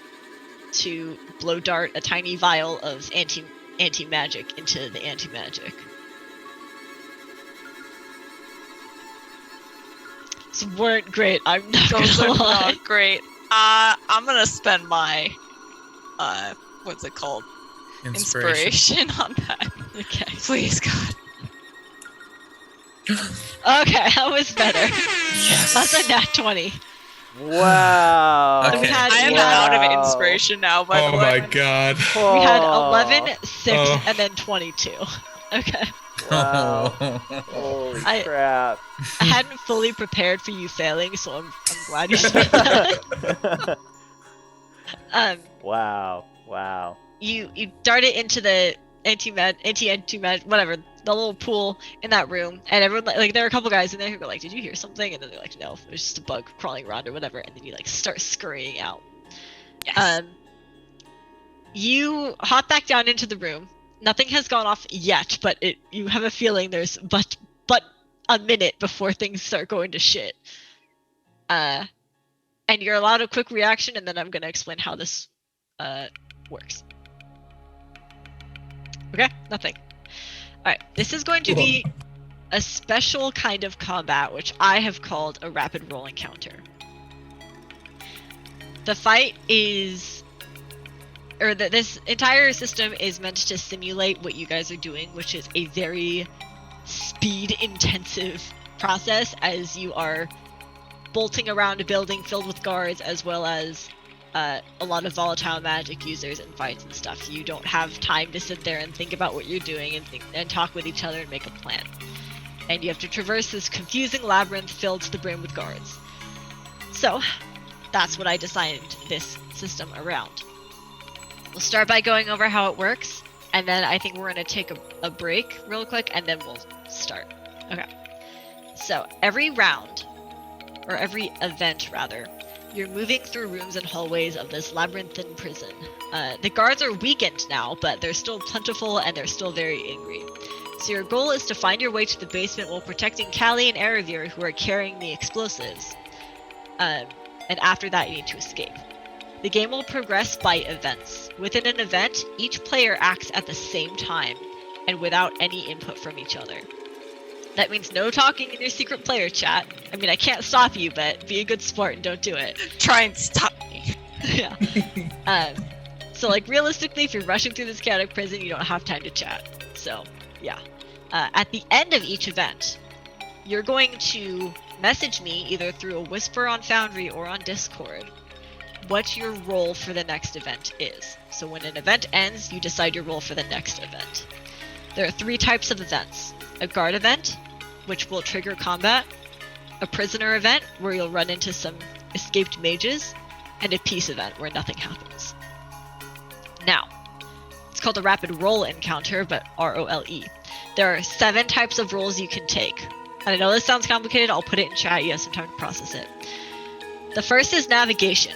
To blow dart a tiny vial of anti-magic into the anti-magic. These weren't great, I'm not Those are gonna lie. not great. I'm gonna spend my what's it called? Inspiration on that. Okay. Please, God. Okay, that was better. Yes. That's a nat 20. Wow. Okay. We had, I am we had, out of inspiration now, by Oh the way. my god. we had 11, 6, Oh. and then 22. Okay. Wow. Oh. Holy I- crap. I hadn't fully prepared for you failing, so I'm glad you spent that. Wow. Wow. You dart it into the anti-mag, whatever, the little pool in that room, and everyone, like, there were a couple guys in there who were like, "Did you hear something?" And then they're like, "No, it was just a bug crawling around or whatever." And then you like start scurrying out. Yes. You hop back down into the room. Nothing has gone off yet, but you have a feeling there's but a minute before things start going to shit. And you're allowed a quick reaction, and then I'm gonna explain how this works. Okay, nothing. Alright, this is going to be a special kind of combat, which I have called a rapid roll encounter. The fight is, this entire system is meant to simulate what you guys are doing, which is a very speed-intensive process, as you are bolting around a building filled with guards, as well as a lot of volatile magic users and fights and stuff. You don't have time to sit there and think about what you're doing and talk with each other and make a plan. And you have to traverse this confusing labyrinth filled to the brim with guards. So, that's what I designed this system around. We'll start by going over how it works, and then I think we're going to take a break real quick, and then we'll start. Okay. So, every round, or every event rather, you're moving through rooms and hallways of this labyrinthine prison. The guards are weakened now, but they're still plentiful and they're still very angry. So your goal is to find your way to the basement while protecting Callie and Aravir, who are carrying the explosives. And after that, you need to escape. The game will progress by events. Within an event, each player acts at the same time and without any input from each other. That means no talking in your secret player chat. I mean, I can't stop you, but be a good sport and don't do it. Try and stop me. Yeah. So, like, realistically, if you're rushing through this chaotic prison, you don't have time to chat. So, yeah. At the end of each event, you're going to message me either through a whisper on Foundry or on Discord what your role for the next event is. So when an event ends, you decide your role for the next event. There are 3 types of events. A guard event, which will trigger combat, a prisoner event, where you'll run into some escaped mages, and a peace event, where nothing happens. Now, it's called a rapid roll encounter, but R-O-L-E. There are 7 types of rolls you can take. And I know this sounds complicated, I'll put it in chat, you have some time to process it. The first is navigation.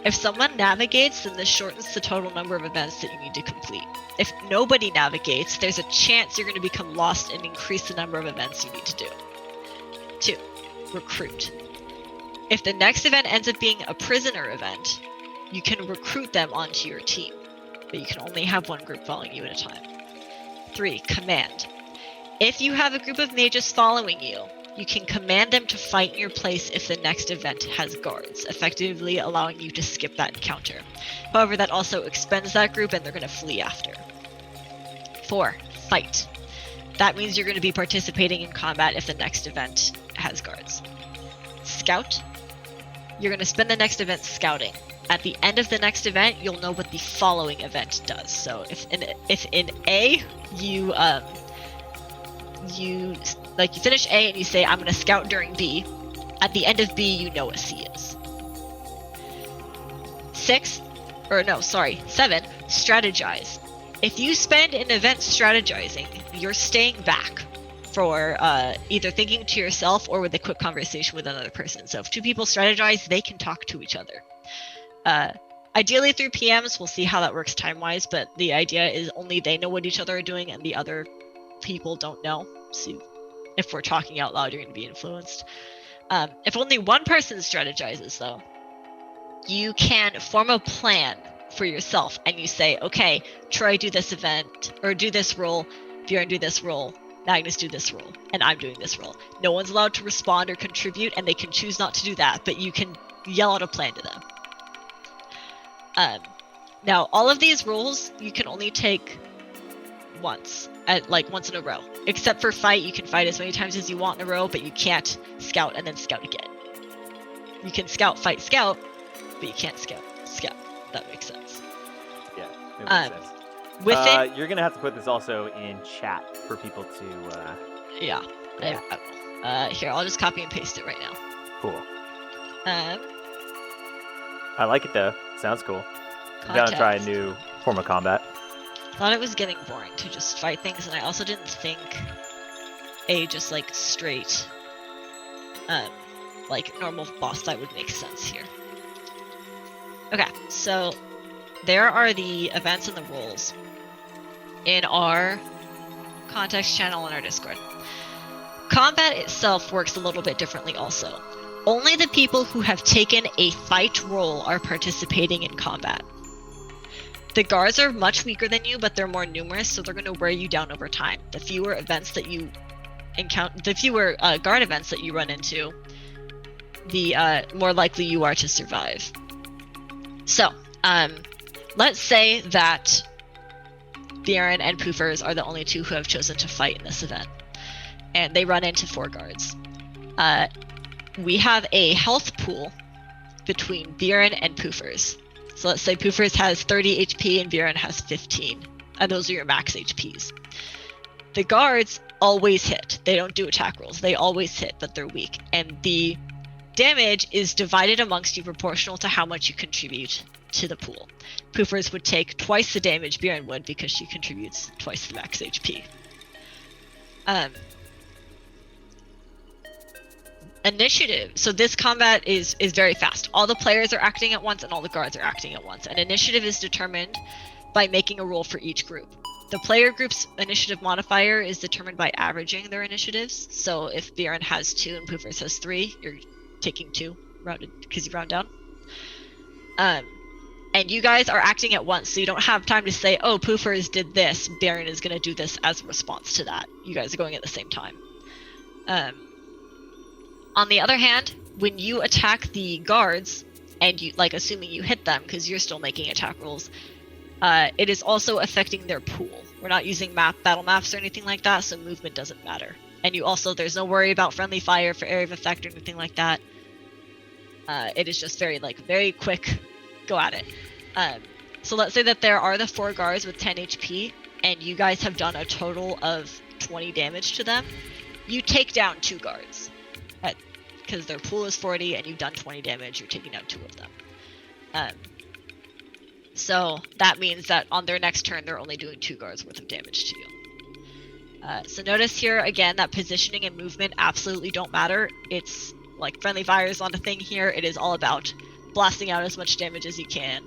If someone navigates, then this shortens the total number of events that you need to complete. If nobody navigates, there's a chance you're going to become lost and increase the number of events you need to do. 2. Recruit. If the next event ends up being a prisoner event, you can recruit them onto your team, but you can only have one group following you at a time. 3. Command. If you have a group of mages following you, you can command them to fight in your place if the next event has guards, effectively allowing you to skip that encounter. However, that also expends that group and they're going to flee after. 4. Fight. That means you're going to be participating in combat if the next event has guards. Scout. You're going to spend the next event scouting. At the end of the next event, you'll know what the following event does. So if in A, you finish A and you say, I'm going to scout during B, at the end of B, you know what C is. 7, strategize. If you spend an event strategizing, you're staying back for either thinking to yourself or with a quick conversation with another person. So if 2 people strategize, they can talk to each other. Ideally through PMs, we'll see how that works time-wise, but the idea is only they know what each other are doing and the other people don't know. So if we're talking out loud, you're going to be influenced. If only one person strategizes, though, you can form a plan for yourself, and you say, okay, Troy, do this event, or do this role, Bjorn, do this role, Magnus, do this role, and I'm doing this role. No one's allowed to respond or contribute, and they can choose not to do that, but you can yell out a plan to them. Now, all of these roles you can only take once in a row. Except for fight, you can fight as many times as you want in a row, but you can't scout and then scout again. You can scout, fight, scout, but you can't scout. That makes sense. Yeah, it makes sense. Within, you're gonna have to put this also in chat for people to. yeah. Here, I'll just copy and paste it right now. Cool. I like it though. Sounds cool. I'm gonna try a new form of combat. Thought it was getting boring to just fight things, and I also didn't think just like straight, like normal boss fight would make sense here. Okay, so there are the events and the roles in our context channel in our Discord. Combat itself works a little bit differently also. Only the people who have taken a fight role are participating in combat. The guards are much weaker than you, but they're more numerous, so they're going to wear you down over time. The fewer events that you encounter, the fewer guard events that you run into, the more likely you are to survive. So, let's say that Bjorn and Poofers are the only two who have chosen to fight in this event, and they run into 4 guards. We have a health pool between Bjorn and Poofers. So let's say Poofers has 30 HP and Bjorn has 15. And those are your max HPs. The guards always hit. They don't do attack rolls. They always hit, but they're weak. And the damage is divided amongst you proportional to how much you contribute to the pool. Poofers would take twice the damage Bjorn would because she contributes twice the max HP. Initiative. So this combat is very fast. All the players are acting at once and all the guards are acting at once. And initiative is determined by making a roll for each group. The player group's initiative modifier is determined by averaging their initiatives. So if Bjorn has 2 and Poofers has 3, you're taking 2 rounded because you round down. And you guys are acting at once, so you don't have time to say, oh, Poofers did this, Bjorn is going to do this as a response to that. You guys are going at the same time. On the other hand, when you attack the guards, and you, like, assuming you hit them because you're still making attack rolls, it is also affecting their pool. We're not using battle maps or anything like that, so movement doesn't matter. And you also, there's no worry about friendly fire for area of effect or anything like that. It is just very quick, go at it. So let's say that there are the 4 guards with 10 HP, and you guys have done a total of 20 damage to them. You take down 2 guards. Because their pool is 40 and you've done 20 damage, you're taking out 2 of them. So that means that on their next turn, they're only doing 2 guards worth of damage to you. So notice here, again, that positioning and movement absolutely don't matter. It's like friendly fire is not a thing here. It is all about blasting out as much damage as you can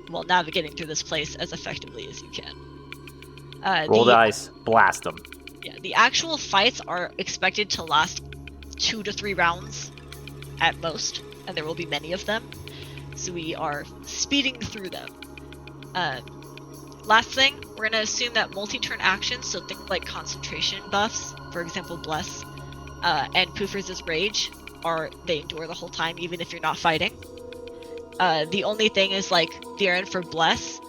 while navigating through this place as effectively as you can. Roll dice, blast them. Yeah, the actual fights are expected to last 2 to 3 rounds at most, and there will be many of them, so we are speeding through them. Last thing, we're going to assume that multi-turn actions, so things like concentration buffs, for example Bless, and Poofers' Rage, they endure the whole time even if you're not fighting. The only thing is, like, Bjorn for Bless,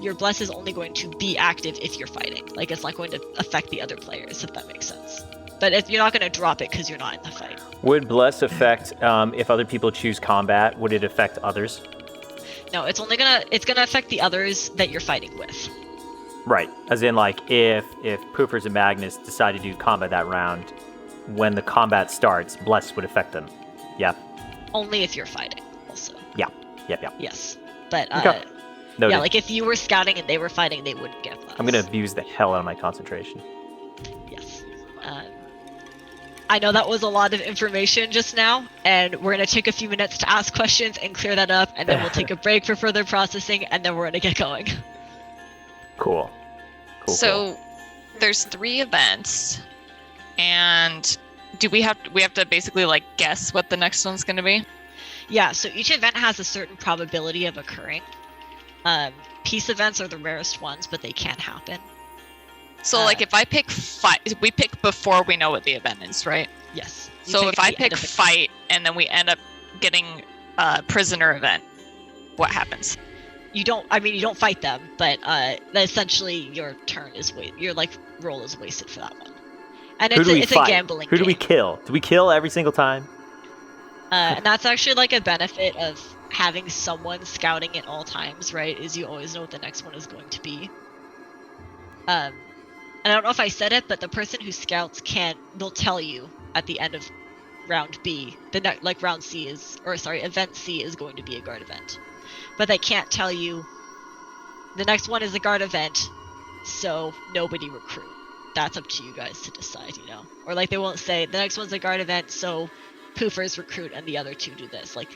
your Bless is only going to be active if you're fighting. Like, it's not going to affect the other players, if that makes sense. But if you're not going to drop it because you're not in the fight. Would Bless affect if other people choose combat? Would it affect others? No, it's gonna affect the others that you're fighting with. Right. As in, like, if Poofers and Magnus decide to do combat that round, when the combat starts, Bless would affect them. Yeah. Only if you're fighting, also. Yeah. Yep. Yes, but Okay. yeah, like if you were scouting and they were fighting, they wouldn't get Bless. I'm gonna abuse the hell out of my concentration. Yes. I know that was a lot of information just now, and we're going to take a few minutes to ask questions and clear that up, and then we'll take a break for further processing, and then we're going to get going. Cool. So there's 3 events, and we have to basically like guess what the next one's going to be? Yeah, so each event has a certain probability of occurring. Peace events are the rarest ones, but they can happen. So like if I pick fight, we pick before we know what the event is, right? Yes. So if I pick fight and then we end up getting a prisoner event, what happens? You don't fight them, but essentially your turn is your like roll is wasted for that one. And it's a gambling Who do we game. kill? Do we kill every single time? And that's actually like a benefit of having someone scouting at all times, right? Is you always know what the next one is going to be. And I don't know if I said it, but the person who scouts they'll tell you at the end of round B, round C event C is going to be a guard event. But they can't tell you the next one is a guard event, so nobody recruit. That's up to you guys to decide, you know? Or like they won't say the next one's a guard event, so poofers recruit and the other 2 do this. Like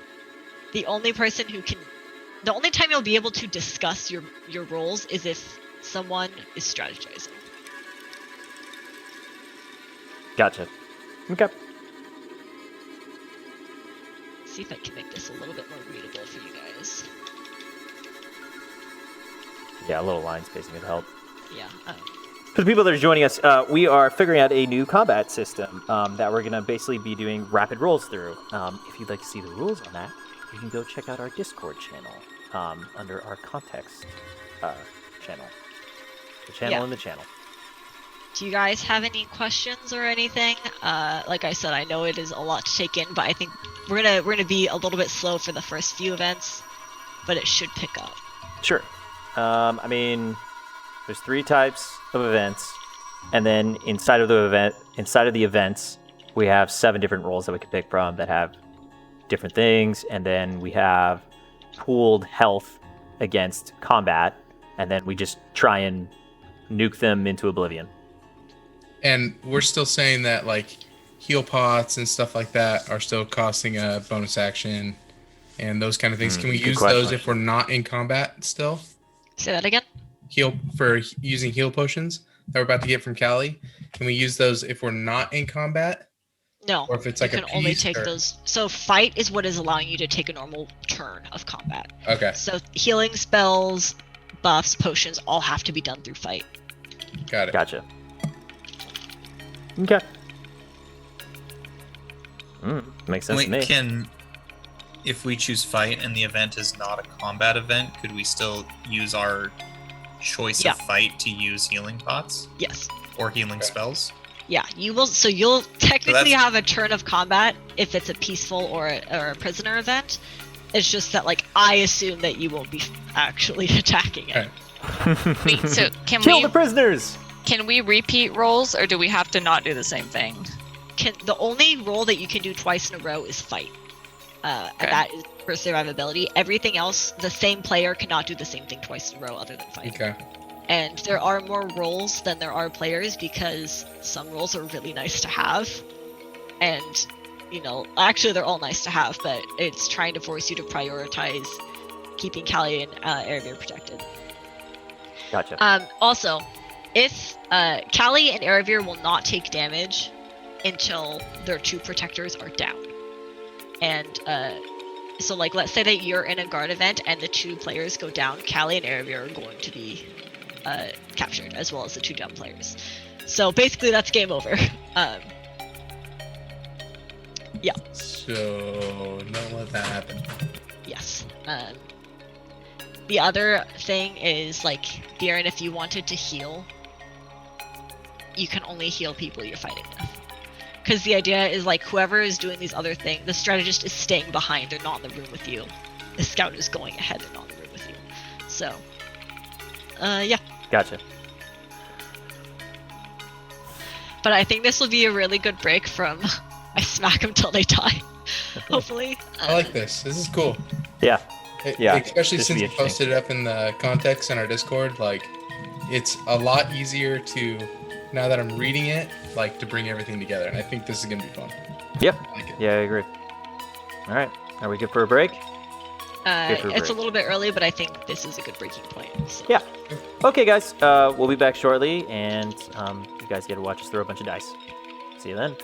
the only time you'll be able to discuss your roles is if someone is strategizing. Gotcha. Okay. See if I can make this a little bit more readable for you guys. Yeah, a little line spacing would help. Yeah. For the people that are joining us, we are figuring out a new combat system that we're going to basically be doing rapid rolls through. If you'd like to see the rules on that, you can go check out our Discord channel under our context channel. The channel in the channel. Do you guys have any questions or anything? Like I said, I know it is a lot to take in, but I think we're gonna be a little bit slow for the first few events, but it should pick up. Sure. There's 3 types of events, and then inside of the events, we have 7 different roles that we can pick from that have different things, and then we have pooled health against combat, and then we just try and nuke them into oblivion. And we're still saying that like heal pots and stuff like that are still costing a bonus action and those kind of things. Can we use those if we're not in combat still? Say that again? Using heal potions that we're about to get from Callie. Can we use those if we're not in combat? No. Or if it's like you can only take those. So fight is what is allowing you to take a normal turn of combat. Okay. So healing spells, buffs, potions all have to be done through fight. Got it. Gotcha. Okay. Makes sense to me. If we choose fight and the event is not a combat event, could we still use our choice of fight to use healing pots? Yes. Or healing spells? Yeah, you will. So you'll technically have a turn of combat if it's a peaceful or a prisoner event. It's just that, like, I assume that you won't be actually attacking it. Okay. Wait, so can Kill the prisoners! Can we repeat rolls, or do we have to not do the same thing? The only roll that you can do twice in a row is fight. And that is for survivability. Everything else, the same player cannot do the same thing twice in a row other than fight. Okay. And there are more roles than there are players because some roles are really nice to have. And, you know, actually they're all nice to have, but it's trying to force you to prioritize keeping Callie and Erebir protected. Gotcha. Also, if Callie and Erebir will not take damage until their 2 protectors are down. And so, like, let's say that you're in a guard event and the 2 players go down, Callie and Erebir are going to be captured, as well as the 2 down players. So basically, that's game over. Yeah. So don't let that happen. Yes. The other thing is, like, Bjorn, if you wanted to heal, you can only heal people you're fighting with. Because the idea is, like, whoever is doing these other things, the strategist is staying behind. They're not in the room with you. The scout is going ahead. They're not in the room with you. So, yeah. Gotcha. But I think this will be a really good break from I smack them till they die. Hopefully. I like this. This is cool. Yeah. Yeah, Especially this would since be you posted it up in the context in our Discord, like, it's a lot easier to now that I'm reading it, like to bring everything together. And I think this is gonna be fun. Yep. I like it. Yeah, I agree. All right. Are we good for a break? Good for a It's a break. little bit early, but I think this is a good breaking point. So. Yeah. Okay, guys. We'll be back shortly, and you guys get to watch us throw a bunch of dice. See you then.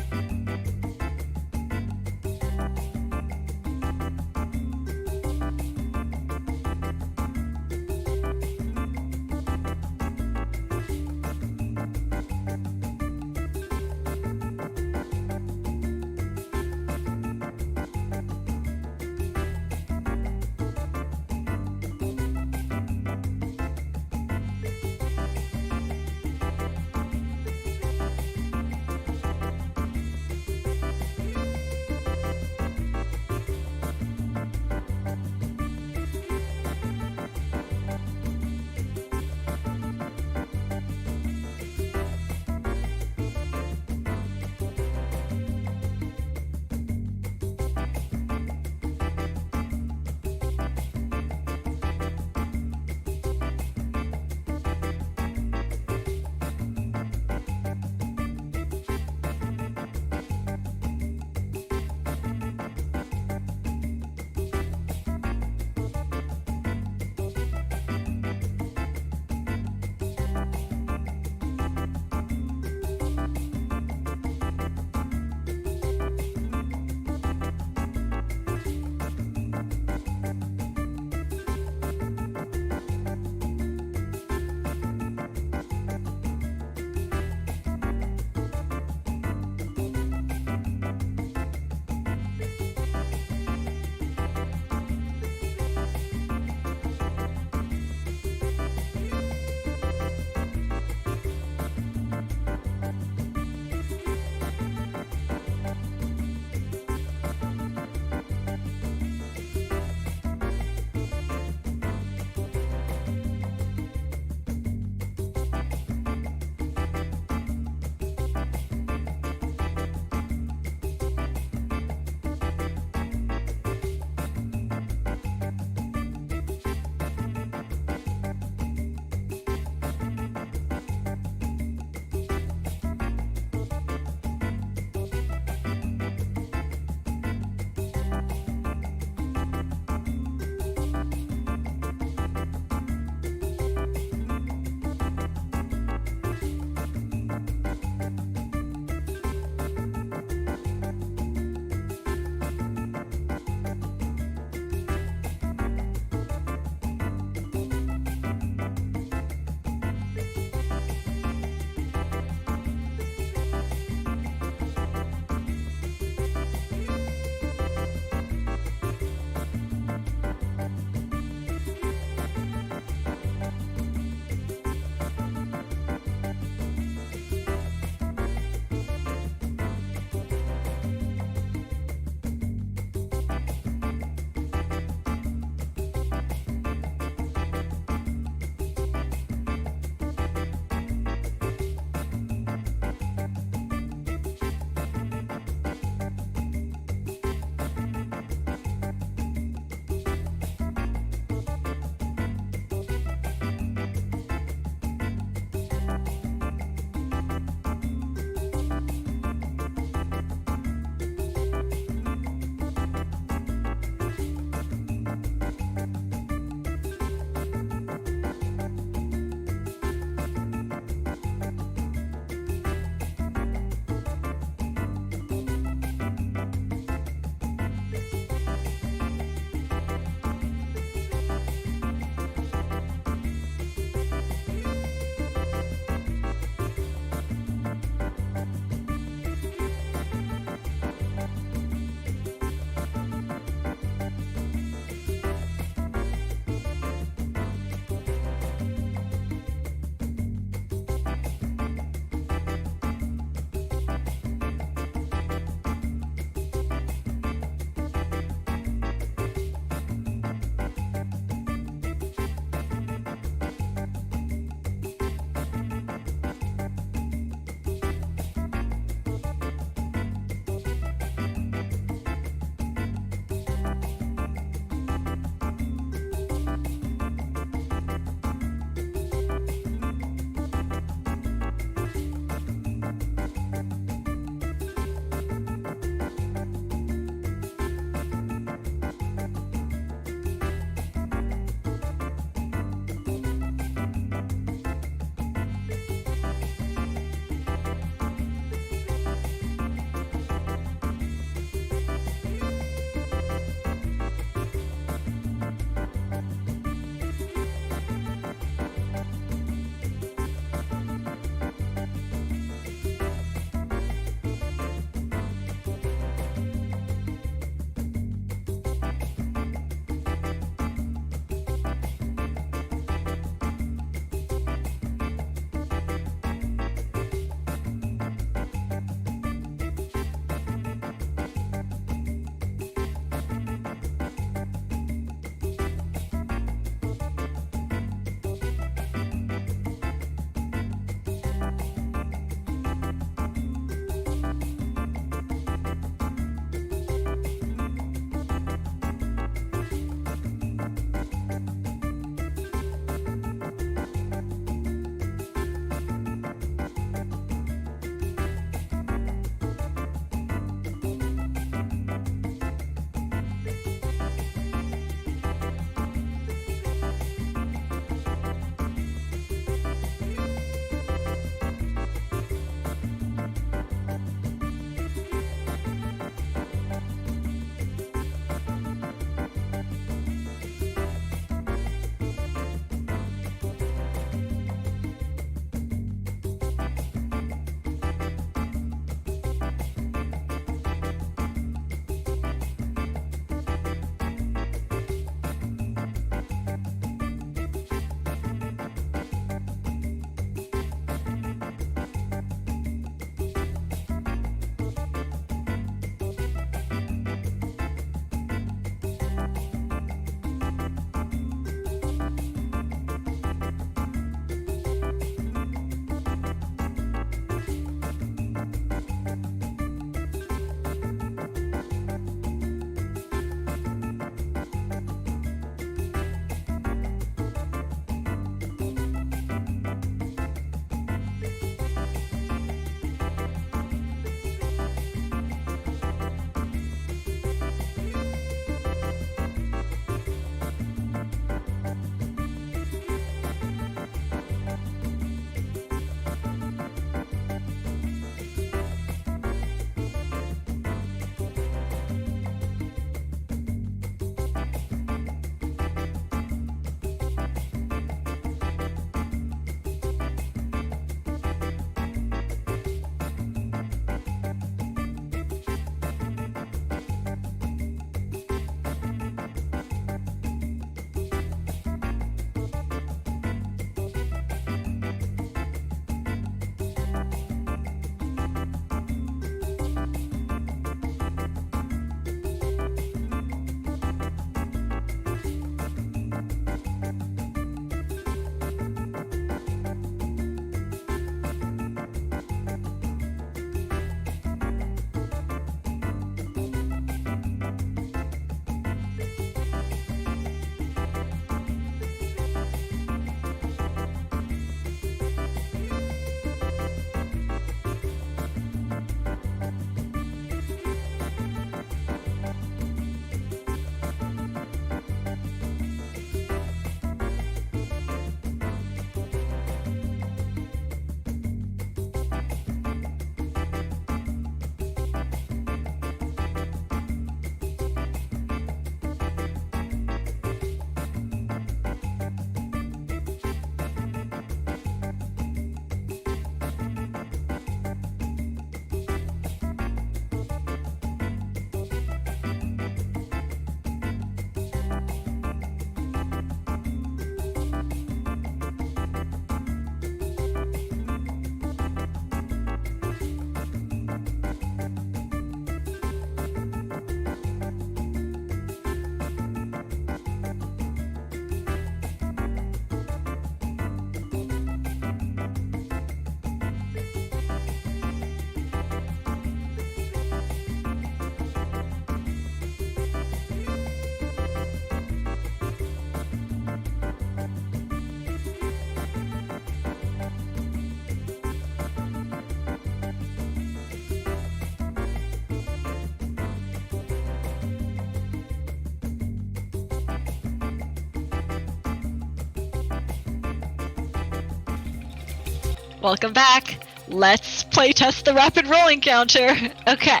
Welcome back. Let's playtest the rapid rolling counter. Okay.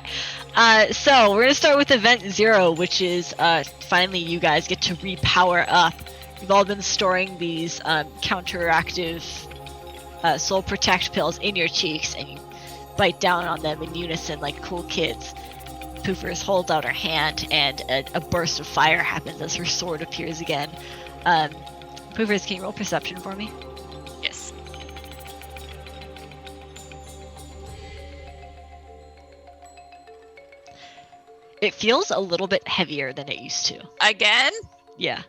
So we're gonna start with event 0, which is finally you guys get to repower up. You've all been storing these counteractive soul protect pills in your cheeks, and you bite down on them in unison like cool kids. Poofers holds out her hand, and a burst of fire happens as her sword appears again. Poofers, can you roll perception for me? Yes. It feels a little bit heavier than it used to. Again? Yeah.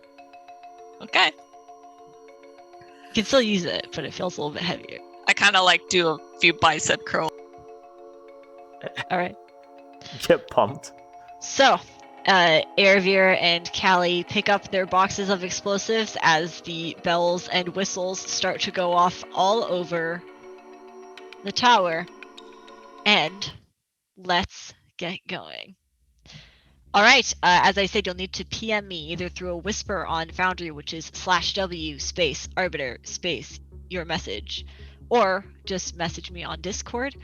Okay. You can still use it, but it feels a little bit heavier. I kind of like do a few bicep curls. Alright. Get pumped. So, Airveer and Callie pick up their boxes of explosives as the bells and whistles start to go off all over the tower. And let's get going. Alright, as I said, you'll need to PM me either through a whisper on Foundry, which is /W space arbiter space your message, or just message me on Discord.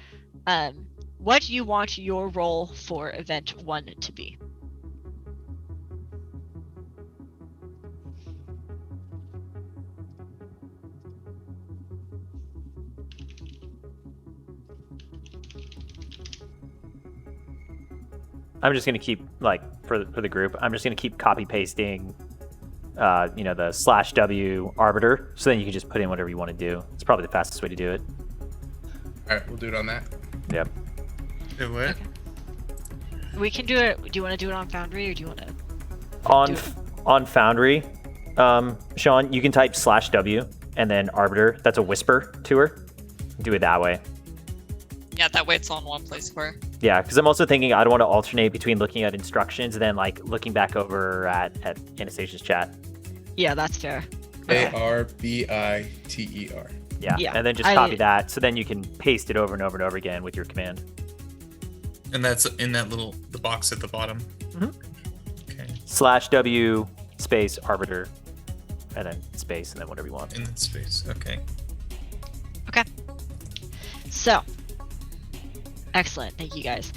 What you want your role for event 1 to be. I'm just gonna keep for the group. I'm just gonna keep copy pasting, the /W arbiter, so then you can just put in whatever you want to do. It's probably the fastest way to do it. All right, we'll do it on that. Yep. Do what? Okay. We can do it. Do you want to do it on Foundry, or do you want to? On Foundry, Sean, you can type /W and then arbiter. That's a whisper to her. Do it that way. Yeah, that way it's all in one place for her. Yeah, because I'm also thinking I don't want to alternate between looking at instructions and then looking back over at Anastasia's chat. Yeah, that's fair. ARBITER. Yeah. Yeah, And then just copy that, so then you can paste it over and over and over again with your command. And that's in the box at the bottom. Mhm. Okay. /W space arbiter, and then space, and then whatever you want. In that space. Okay. So, excellent. Thank you guys.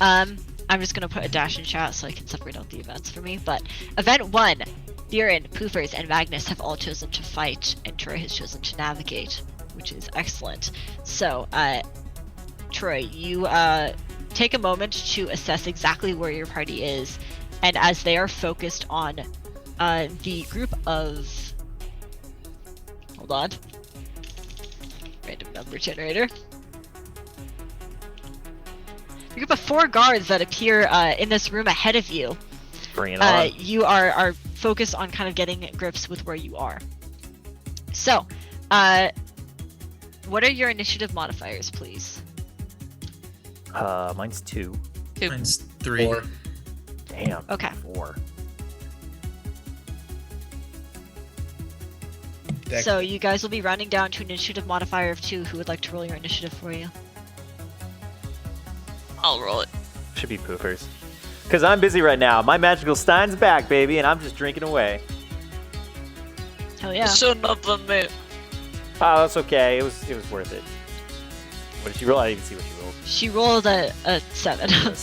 I'm just gonna put a dash in chat so I can separate out the events for me. But event 1, Theron, Poofers, and Magnus have all chosen to fight, and Troy has chosen to navigate, which is excellent. So, Troy, you take a moment to assess exactly where your party is, and as they are focused on the group of... Hold on. Random number generator. The group of 4 guards that appear in this room ahead of you. Bring it on. You are focused on kind of getting grips with where you are. So, what are your initiative modifiers, please? Mine's 2. Mine's 3. 4. Damn. Okay. 4. So you guys will be rounding down to an initiative modifier of 2. Who would like to roll your initiative for you? I'll roll it. Should be Poofers. Because I'm busy right now. My magical Stein's back, baby, and I'm just drinking away. Hell yeah. Shouldn't have done it. Oh, that's okay. It was worth it. What did she roll? I didn't even see what she rolled. She rolled a 7. Not-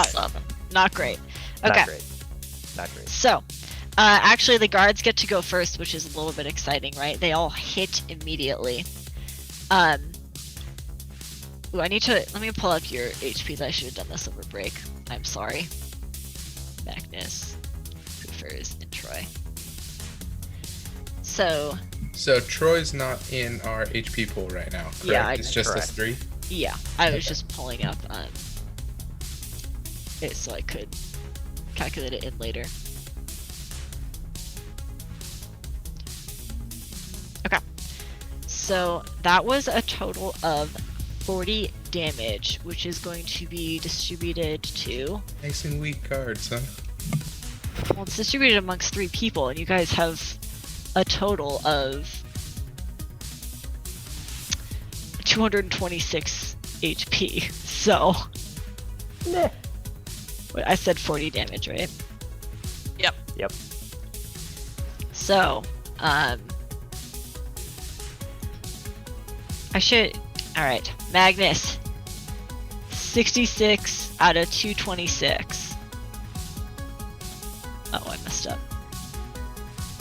7. Not great. Okay. Not great. So, actually, the guards get to go first, which is a little bit exciting, right? They all hit immediately. Ooh, let me pull up your HPs. I should have done this over break. I'm sorry. Magnus, Poofers, and Troy. So Troy's not in our HP pool right now, correct? Yeah, it's just correct. us 3. yeah, I was just pulling up it so I could calculate it in later. Okay, so that was a total of 40 damage, which is going to be distributed to... Nice and weak cards, huh? Well, it's distributed amongst 3 people, and you guys have a total of 226 HP. So... Meh. Wait, I said 40 damage, right? Yep. So, I I should. Alright, Magnus. 66 out of 226. Oh, I messed up.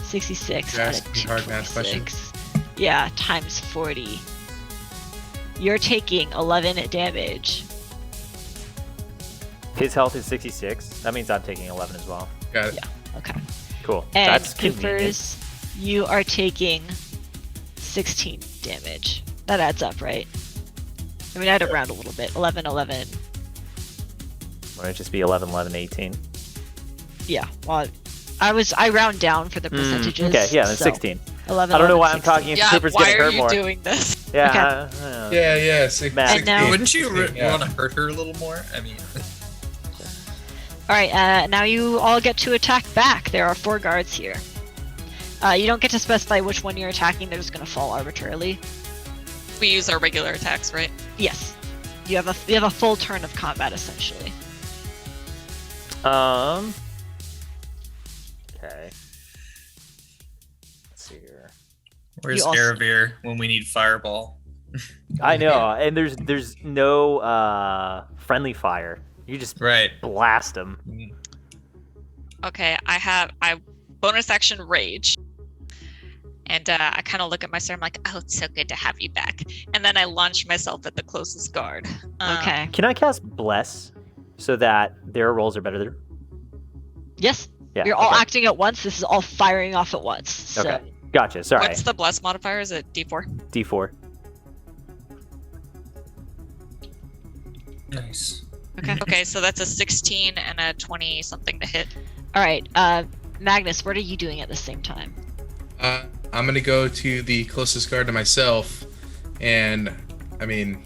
66 You're out of asking me hard math question? 226. Yeah, times 40. You're taking 11 damage. His health is 66. That means I'm taking 11 as well. Got it. Yeah. Okay. Cool. And That's convenient. Poofers, you are taking 16 damage. That adds up, right? I mean, I'd round a little bit. 11, 11. Might just be 11, 11, 18. Yeah. Well, I round down for the percentages. Okay, yeah, then so 16. 11. I don't know 11, why I'm 16. talking if Yeah, Cooper's why getting are hurt you more. doing this? Yeah. Okay. I don't know. Yeah, Math. 16. now- Wouldn't you 16, yeah. want to hurt her a little more? I mean, All right. Now you all get to attack back. There are 4 guards here. You don't get to specify which one you're attacking. They're just going to fall arbitrarily. We use our regular attacks, right? Yes. You have a full turn of combat essentially. Okay. Let's see here. where's You also- Aravir when we need Fireball? I know, and there's no friendly fire. You just Right. blast them. Okay, I bonus action rage. And I kind of look at my sir. I'm like, oh, it's so good to have you back. And then I launch myself at the closest guard. Okay. Can I cast Bless so that their rolls are better? Yes. Yeah. You're all okay. acting at once. This is all firing off at once. So Okay. Gotcha. Sorry. What's the bless modifier? Is it D4? D4. Nice. Okay, so that's a 16 and a 20 something to hit. all right. Magnus, what are you doing at the same time? I'm gonna go to the closest guard to myself, and I mean,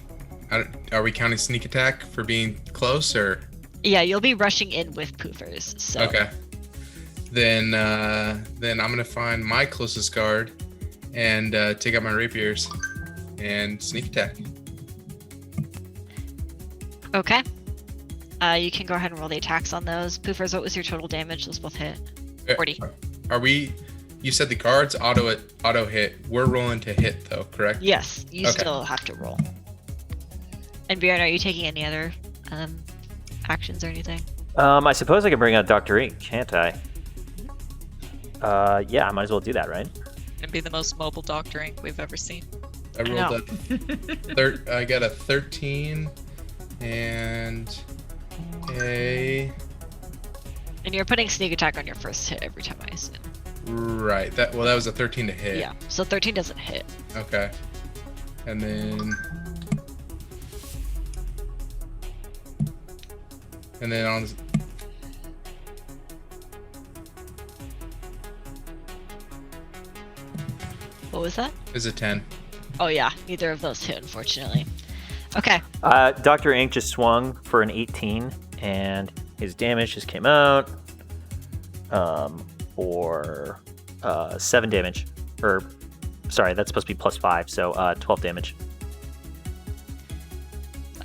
are we counting sneak attack for being close, or? Yeah, you'll be rushing in with poofers. So Okay. Then I'm gonna find my closest guard, and take out my rapiers, and sneak attack. Okay. You can go ahead and roll the attacks on those. Poofers, what was your total damage? Those both hit. 40. Are we? You said the guards auto hit. We're rolling to hit though, correct? Yes, you Okay. still have to roll. And Bjorn, are you taking any other actions or anything? I suppose I can bring out Dr. Ink, can't I? Yeah, I might as well do that, right? And be the most mobile doctoring we've ever seen. I know. rolled I got a 13 and a And you're putting sneak attack on your first hit every time, I assume. right. That was a 13 to hit. Yeah. So 13 doesn't hit. Okay. And then on What was that? is a 10. Oh yeah, neither of those hit, unfortunately. Okay. Dr. Ink just swung for an 18, and his damage just came out for 7 damage. Or, sorry, that's supposed to be plus 5, so 12 damage.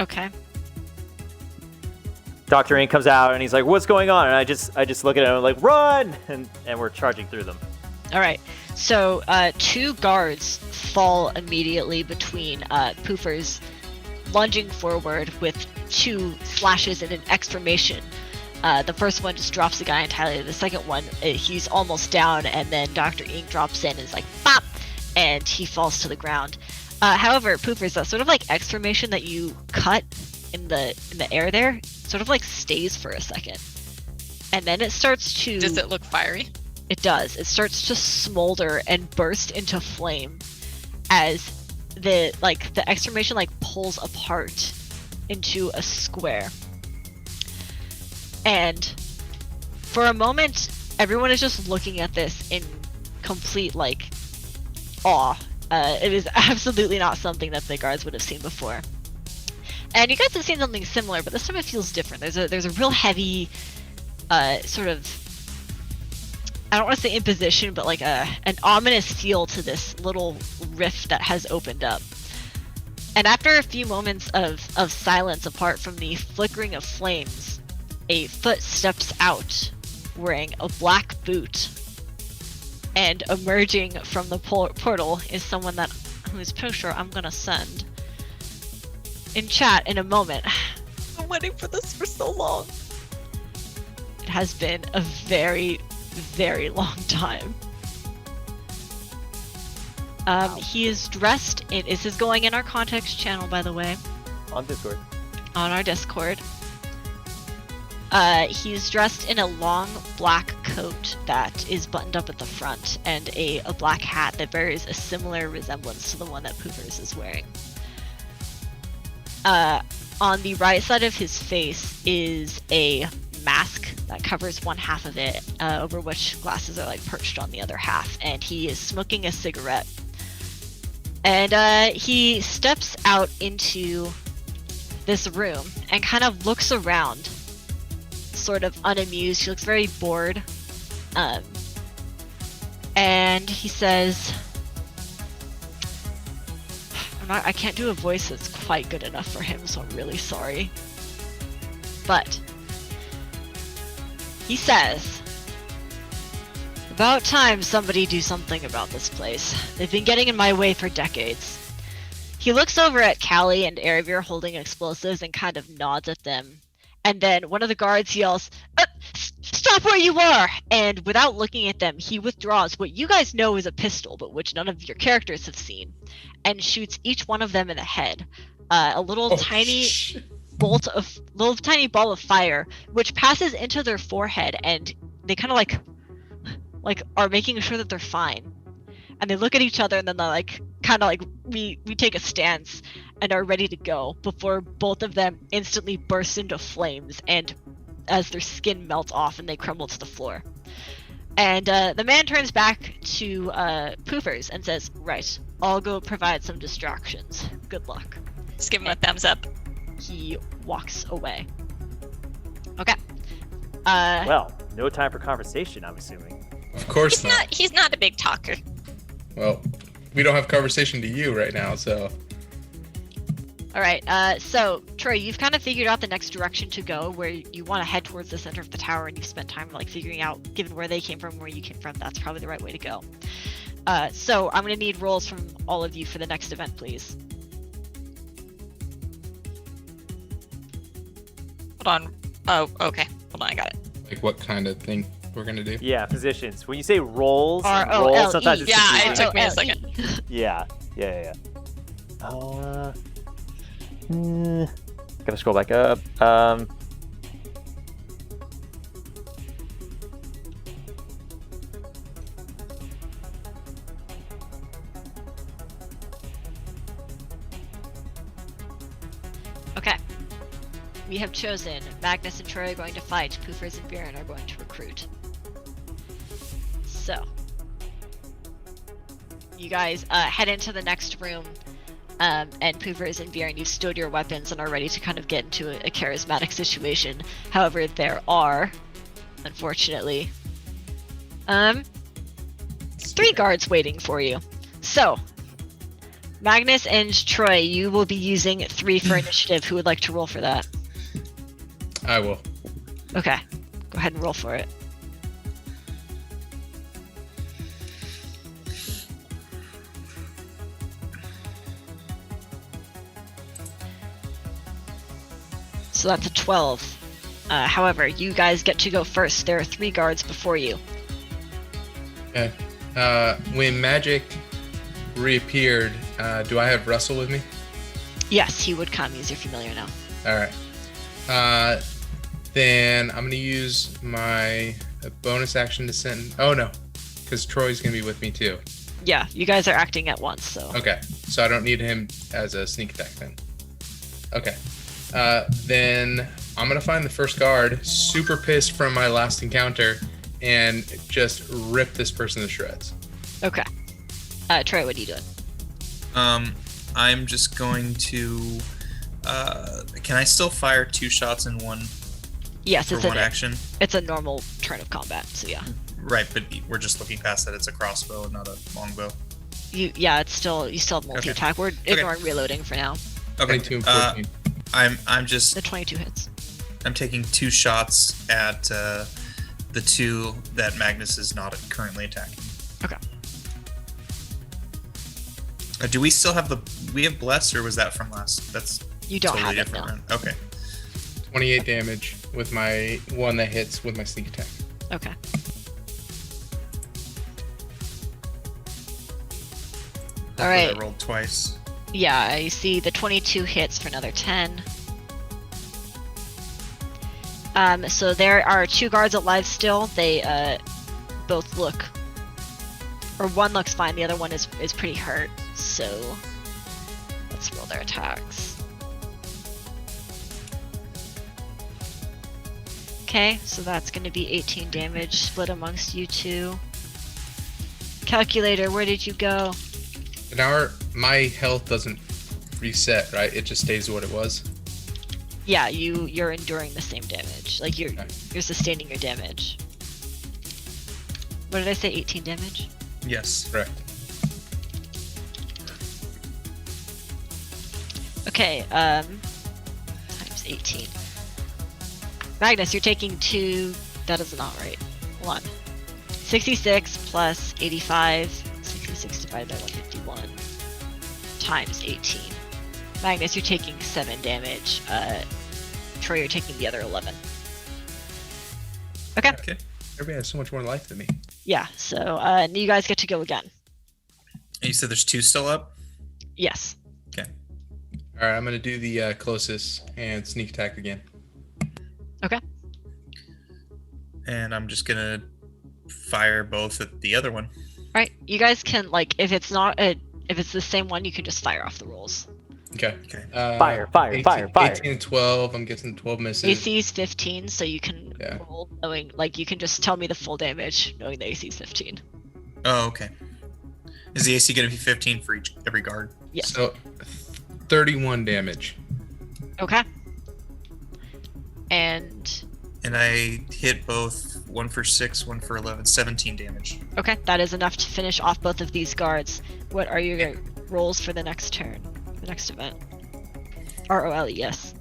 Okay. Dr. Ink comes out, and he's like, what's going on? And I just look at him, like, run! And we're charging through them. All right. So 2 guards fall immediately between poofers, lunging forward with 2 slashes and an exclamation. The first one just drops the guy entirely. The second one, he's almost down, and then Dr. Ink drops in and is like, bop! And he falls to the ground. However, poofers, that sort of like exclamation that you cut in the air there, sort of like stays for a second. And then it starts to... Does it look fiery? It does. It starts to smolder and burst into flame as the exclamation pulls apart into a square. And for a moment, everyone is just looking at this in complete awe. It is absolutely not something that the guards would have seen before. And you guys have seen something similar, but this time it feels different. There's a real heavy sort of, I don't want to say imposition, but an ominous feel to this little rift that has opened up. And after a few moments of silence apart from the flickering of flames, a foot steps out wearing a black boot. And emerging from the portal is someone that whose picture I'm gonna send in chat in a moment. I'm waiting for this for so long. It has been a very, very long time. He is dressed in. This is going in our context channel, by the way, On Discord. on our Discord. He's dressed in a long black coat that is buttoned up at the front, and a black hat that bears a similar resemblance to the one that Poofers is wearing. On the right side of his face is a mask that covers one half of it, over which glasses are like perched on the other half, and he is smoking a cigarette. And he steps out into this room and kind of looks around, sort of unamused. He looks very bored. And he says, I can't do a voice that's quite good enough for him, so I'm really sorry. But he says, about time somebody do something about this place. They've been getting in my way for decades. He looks over at Callie and Erebir holding explosives and kind of nods at them. And then one of the guards yells, "Stop where you are!" And without looking at them, he withdraws what you guys know is a pistol, but which none of your characters have seen, and shoots each one of them in the head. A little tiny ball of fire, which passes into their forehead, and they kind of like are making sure that they're fine. And they look at each other, and then they're like, kind of like, we take a stance and are ready to go before both of them instantly burst into flames, and as their skin melts off and they crumble to the floor. And the man turns back to Poofers and says, "Right, I'll go provide some distractions. Good luck." Just give him a thumbs up. He walks away. Okay. Well, no time for conversation, I'm assuming. Of course not. He's not a big talker. Well, we don't have conversation to you right now, so. All right. So Troy, you've kind of figured out the next direction to go, where you want to head towards the center of the tower, and you've spent time like figuring out, given where they came from, where you came from, that's probably the right way to go. So I'm gonna need rolls from all of you for the next event, please. Hold on. Oh, okay. Hold on, I got it. Like what kind of thing we're gonna do? Yeah, positions. When you say rolls, R-O-L-E. sometimes it's Yeah, confusing. it took me a second. Yeah. Gotta scroll back up. Okay. We have chosen Magnus and Troy are going to fight. Poofers and Viren are going to recruit. So, you guys head into the next room, and Poofers and Viren, you've stowed your weapons and are ready to kind of get into a charismatic situation. However, there are, unfortunately, 3 guards waiting for you. So, Magnus and Troy, you will be using 3 for initiative. Who would like to roll for that? I will. Okay, go ahead and roll for it. So that's a 12. However, you guys get to go first. There are 3 guards before you. Okay. When magic reappeared, do I have Russell with me? Yes, he would come. He's your familiar now. All right. Then I'm gonna use my bonus action to send. Oh no, because Troy's gonna be with me too. Yeah, you guys are acting at once, so. Okay, so I don't need him as a sneak attack then. Okay. Then I'm gonna find the first guard, super pissed from my last encounter, and just rip this person to shreds. Okay. Troy, what are you doing? I'm just going to. Can I still fire 2 shots in one Yes, for one action? It's a normal turn of combat, so yeah. Right, but we're just looking past that. It's a crossbow, not a longbow. You still have multi-attack. We're ignoring reloading for now. Okay. 22 and 14. I'm just. The 22 hits. I'm taking 2 shots at the 2 that Magnus is not currently attacking. Okay. Do we still have we have bless, or was that from last? That's You don't totally have it different. now. Round. Okay. 28 damage with my one that hits with my sneak attack. Okay. All Hopefully right. I rolled twice. Yeah, I see the 22 hits for another 10. So there are 2 guards alive still. They both look, or one looks fine. The other one is pretty hurt. So let's roll their attacks. Okay, so that's going to be 18 damage split amongst you two. Calculator, where did you go? Now my health doesn't reset, right? It just stays what it was. Yeah, you're enduring the same damage. Like you're sustaining your damage. What did I say? 18 damage? Yes. Correct. Okay, times 18. Magnus, you're taking 2. That is not right. Hold on. 66 plus 85. 66 divided by 151 times 18. Magnus, you're taking 7 damage. Troy, you're taking the other 11. Okay. Okay. Everybody has so much more life than me. Yeah, so you guys get to go again. And you said there's 2 still up? Yes. Okay. All right, I'm gonna do the closest and sneak attack again. Okay. And I'm just gonna fire both at the other one. Right. You guys can, like, if it's the same one, you can just fire off the rolls. Okay. Okay. Fire. 18 and 12. I'm guessing 12 misses. AC is 15, so you can Yeah. roll knowing, like, you can just tell me the full damage knowing the AC is 15. Oh, okay. Is the AC gonna be 15 for every guard? Yes. So 31 damage. Okay. And And I hit both, one for 6, one for 11, 17 damage. okay, that is enough to finish off both of these guards. What are your rolls for the next turn? The next event? ROLE, yes.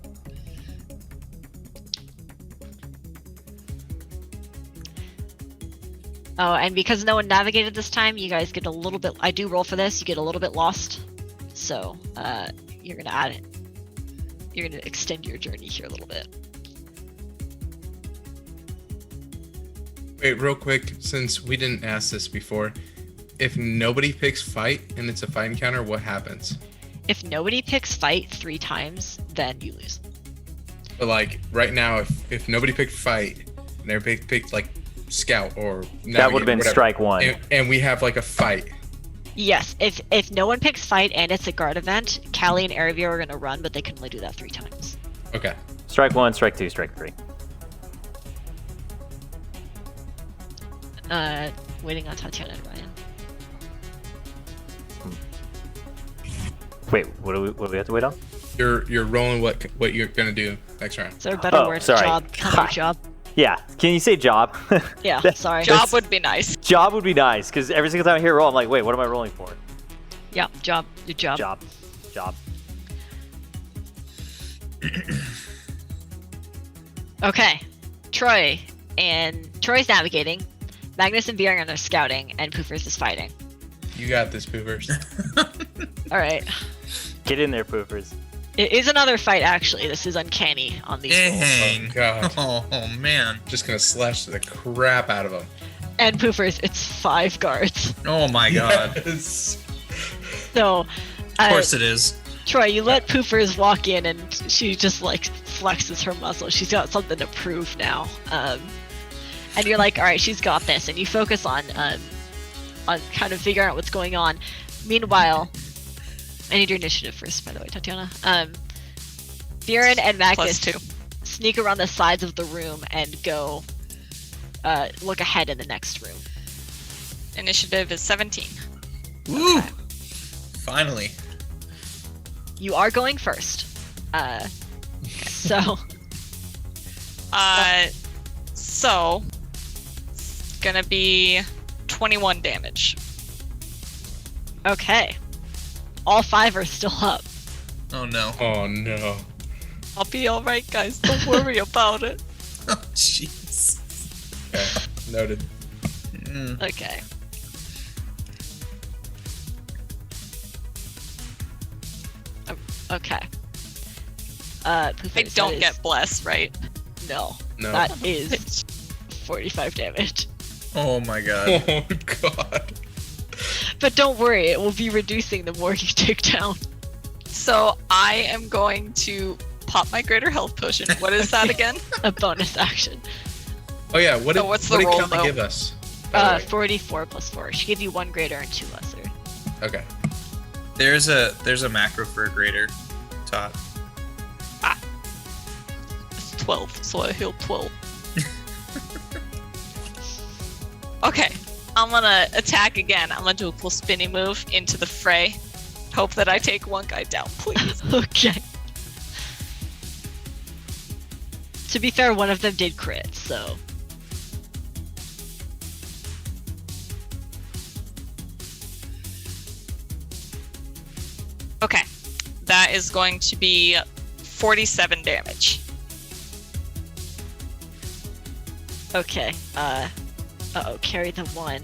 Oh, and because no one navigated this time, you guys get a little bit. I do roll for this. You get a little bit lost, so you're gonna add it. You're gonna extend your journey here a little bit. Wait, real quick, since we didn't ask this before, if nobody picks fight and it's a fight encounter, what happens? If nobody picks fight 3 times, then you lose. But like right now, if nobody picked fight and everybody picked like scout or That would have been whatever, strike 1. and we have like a fight. Yes, if no one picks fight and it's a guard event, Callie and Aravir are gonna run, but they can only do that 3 times. Okay. Strike 1, strike 2, strike 3. Waiting on Tatiana and Ryan. Wait, what do we have to wait on? You're rolling what you're gonna do next round. Is there a better Oh, word? sorry. Job. God. Job. Yeah, can you say job? Yeah, sorry. Job would be nice. Job would be nice, because every single time I hear roll, I'm like, wait, what am I rolling for? Yeah, job. Your job. Job. Okay. Troy. And Troy's navigating. Magnus and Bjorn are scouting, and Poofers is fighting. You got this, Poofers. Alright. Get in there, poofers. It is another fight, actually. This is uncanny on these rolls. Dang. Oh, God. Oh, man. Just gonna slash the crap out of them. And Poofers, it's 5 guards. Oh my god. Yes. So, Of course it is. Troy, you let Poofers walk in, and she just, like, flexes her muscle. She's got something to prove now. And you're like, alright, she's got this. And you focus on kind of figuring out what's going on. Meanwhile, I need your initiative first, by the way, Tatiana. Bjorn and Magnus +2. sneak around the sides of the room and go look ahead in the next room. Initiative is 17. Woo! Finally. You are going first. So, So it's gonna be 21 damage. okay. All 5 are still up. Oh no. Oh no. I'll be alright, guys. Don't worry about it. Oh jeez. Okay. Noted. Mm. Okay. Okay. I Poofers, don't that get is- blessed, right? No. No. That is 45 damage. Oh my god. Oh god. But don't worry, it will be reducing the more you take down. So I am going to pop my greater health potion. What is that again? A bonus action. Oh yeah, what did, So what's what the did roll, Kelly though? give us? by the way? 44 plus 4. She gave you 1 greater and 2 lesser. Okay. There's a macro for a greater, Todd. It's 12, so I healed 12. Okay, I'm gonna attack again. I'm gonna do a cool spinny move into the fray. Hope that I take one guy down, please. Okay. To be fair, one of them did crit, so. Okay, that is going to be 47 damage. Okay, uh-oh, carry the 1.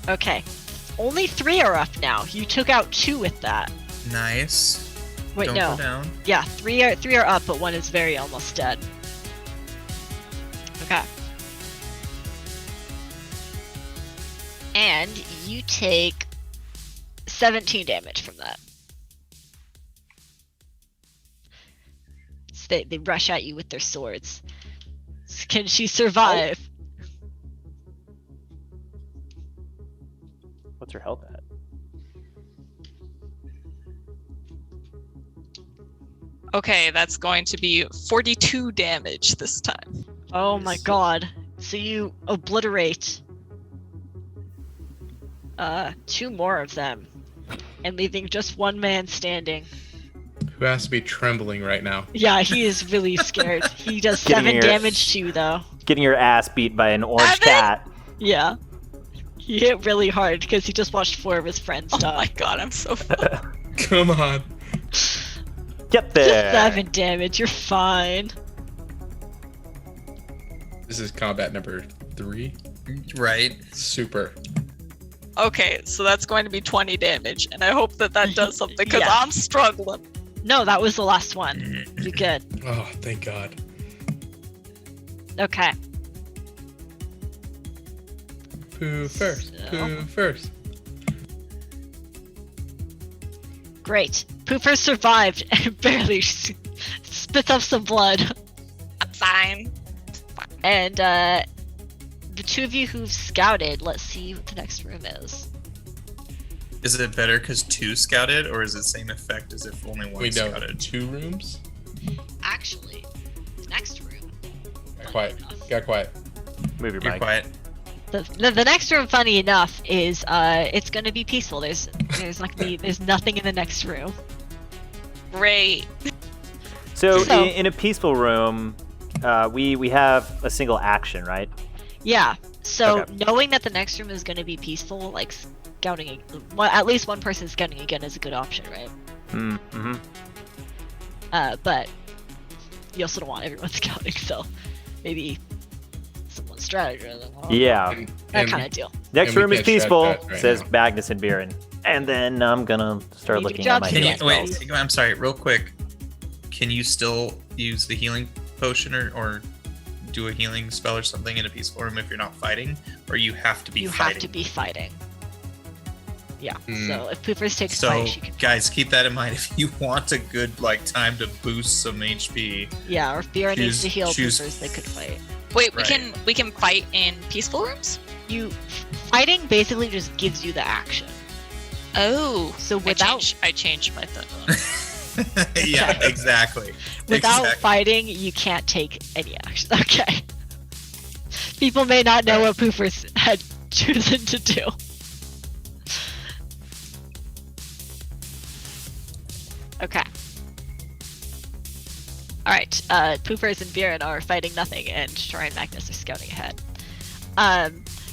Okay, only 3 are up now. You took out 2 with that. Nice. Wait, Don't no. go down. Yeah, 3 are up, but 1 is very almost dead. Okay. And you take 17 damage from that. So they rush at you with their swords. Can she survive? What's her health at? Okay, that's going to be 42 damage this time. Oh my god. So you obliterate 2 more of them. And leaving just 1 man standing. Who has to be trembling right now? Yeah, he is really scared. He does Getting 7 your- damage to you, though. Getting your ass beat by an orange 7? cat. Yeah. He hit really hard because he just watched 4 of his friends Oh die. my god, I'm so fucked. Come on. Get Just there. 7 damage, you're fine. This is combat number 3. Right. Super. Okay, so that's going to be 20 damage, and I hope that that does something because Yeah. I'm struggling. No, that was the last one. You're good. Oh, thank God. Okay. Pooh first. Pooh first. Great. Pooper survived and barely spits up some blood. I'm fine. And the 2 of you who've scouted, let's see what the next room is. Is it better because 2 scouted, or is it same effect as if only 1 We know scouted? 2 rooms? Actually, the next room. Got quiet. Got quiet. Move your You're mic. quiet. The next room, funny enough, is it's gonna be peaceful. There's there's nothing in the next room. Great. So, So- in a peaceful room, we have a single action, right? Yeah. So Okay. knowing that the next room is gonna be peaceful, like scouting, well, at least one person scouting again is a good option, right? Mm-hmm. But you also don't want everyone scouting, so maybe someone strategizing. Yeah. And, That and kind of deal. Next And we room is can't shred peaceful, that right says now. Magnus and Viren. And then I'm gonna start Need looking your at my job Can you healing Yeah. wait? spells. I'm sorry. Real quick. Can you still use the healing potion or do a healing spell or something in a peaceful room if you're not fighting, or you have to be You fighting? have to be fighting. Yeah. Hmm. So if Poopers takes So, fight, she can. guys, keep that in mind. If you want a good time to boost some HP, Yeah, or if Vera needs choose- to heal choose- Poopers, they could fight. Wait, Right. we can fight in peaceful rooms? You fighting basically just gives you the action. Oh, So without I changed my thing. yeah, exactly. without Exactly. fighting, you can't take any action. Okay. People may not know what Poopers had chosen to do. Okay. Alright, Poopers and Viren are fighting nothing, and Shara and Magnus are scouting ahead.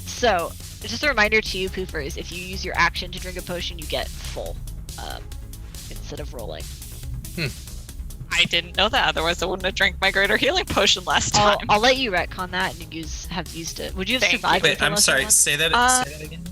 So, just a reminder to you, Poopers, if you use your action to drink a potion, you get full, instead of rolling. I didn't know that. Otherwise, I wouldn't have drank my greater healing potion last time. I'll let you retcon that and have used it. Would you have Thank you. survived? Wait, with the I'm lesser sorry. one? Say that. Uh, Say that again.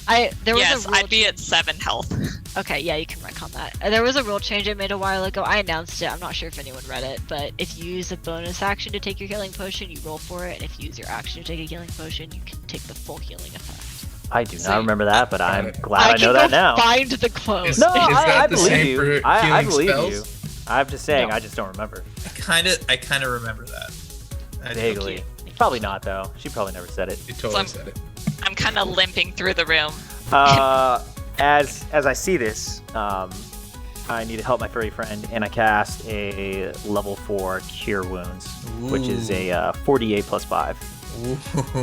There was Yes, a rule I'd be at 7 health. Okay, yeah, you can recon that. There was a rule change I made a while ago. I announced it. I'm not sure if anyone read it, but if you use a bonus action to take your healing potion, you roll for it, and if you use your action to take a healing potion, you can take the full healing effect. I do So not remember that, but I'm glad I can know go that now. Find the quote. Is- No, that I the believe same you. for I healing believe spells? you. I'm just saying, No. I just don't remember. I kind of remember that. I do. Vaguely. Probably not, though. She probably never said it. You totally Some- said it. I'm kind of limping through the room. As I see this, I need to help my furry friend, and I cast a level 4 Cure Wounds, which is a 48 plus 5. Ooh,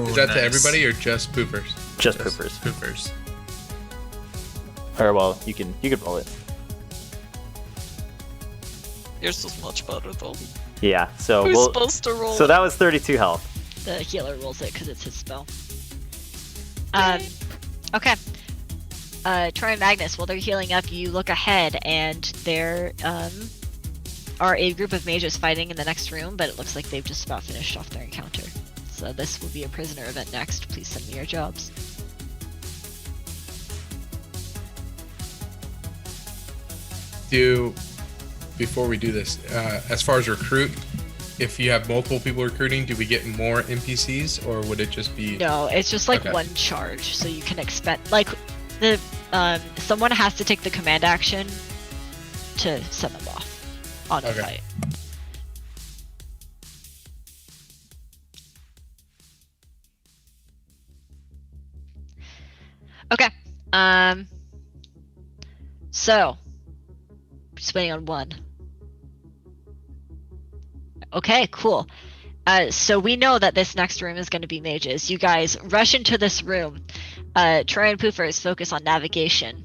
Is that nice. to everybody or just poopers? Just poopers. Poopers. Or well, you can roll it. Yours was much better though. Yeah. So Who's we'll. supposed to roll? So that was 32 health. The healer rolls it because it's his spell. Okay. Troy and Magnus, while they're healing up, you look ahead, and there are a group of mages fighting in the next room, but it looks like they've just about finished off their encounter. So this will be a prisoner event next. Please send me your jobs. Before we do this, as far as recruit, if you have multiple people recruiting, do we get more NPCs or would it just be? No, it's just like Okay. one charge, so you can expect like the someone has to take the command action to send them off on a Okay. fight. Okay. So just waiting on one. Okay, cool. So we know that this next room is going to be mages. You guys rush into this room. Troy and Poofers focus on navigation.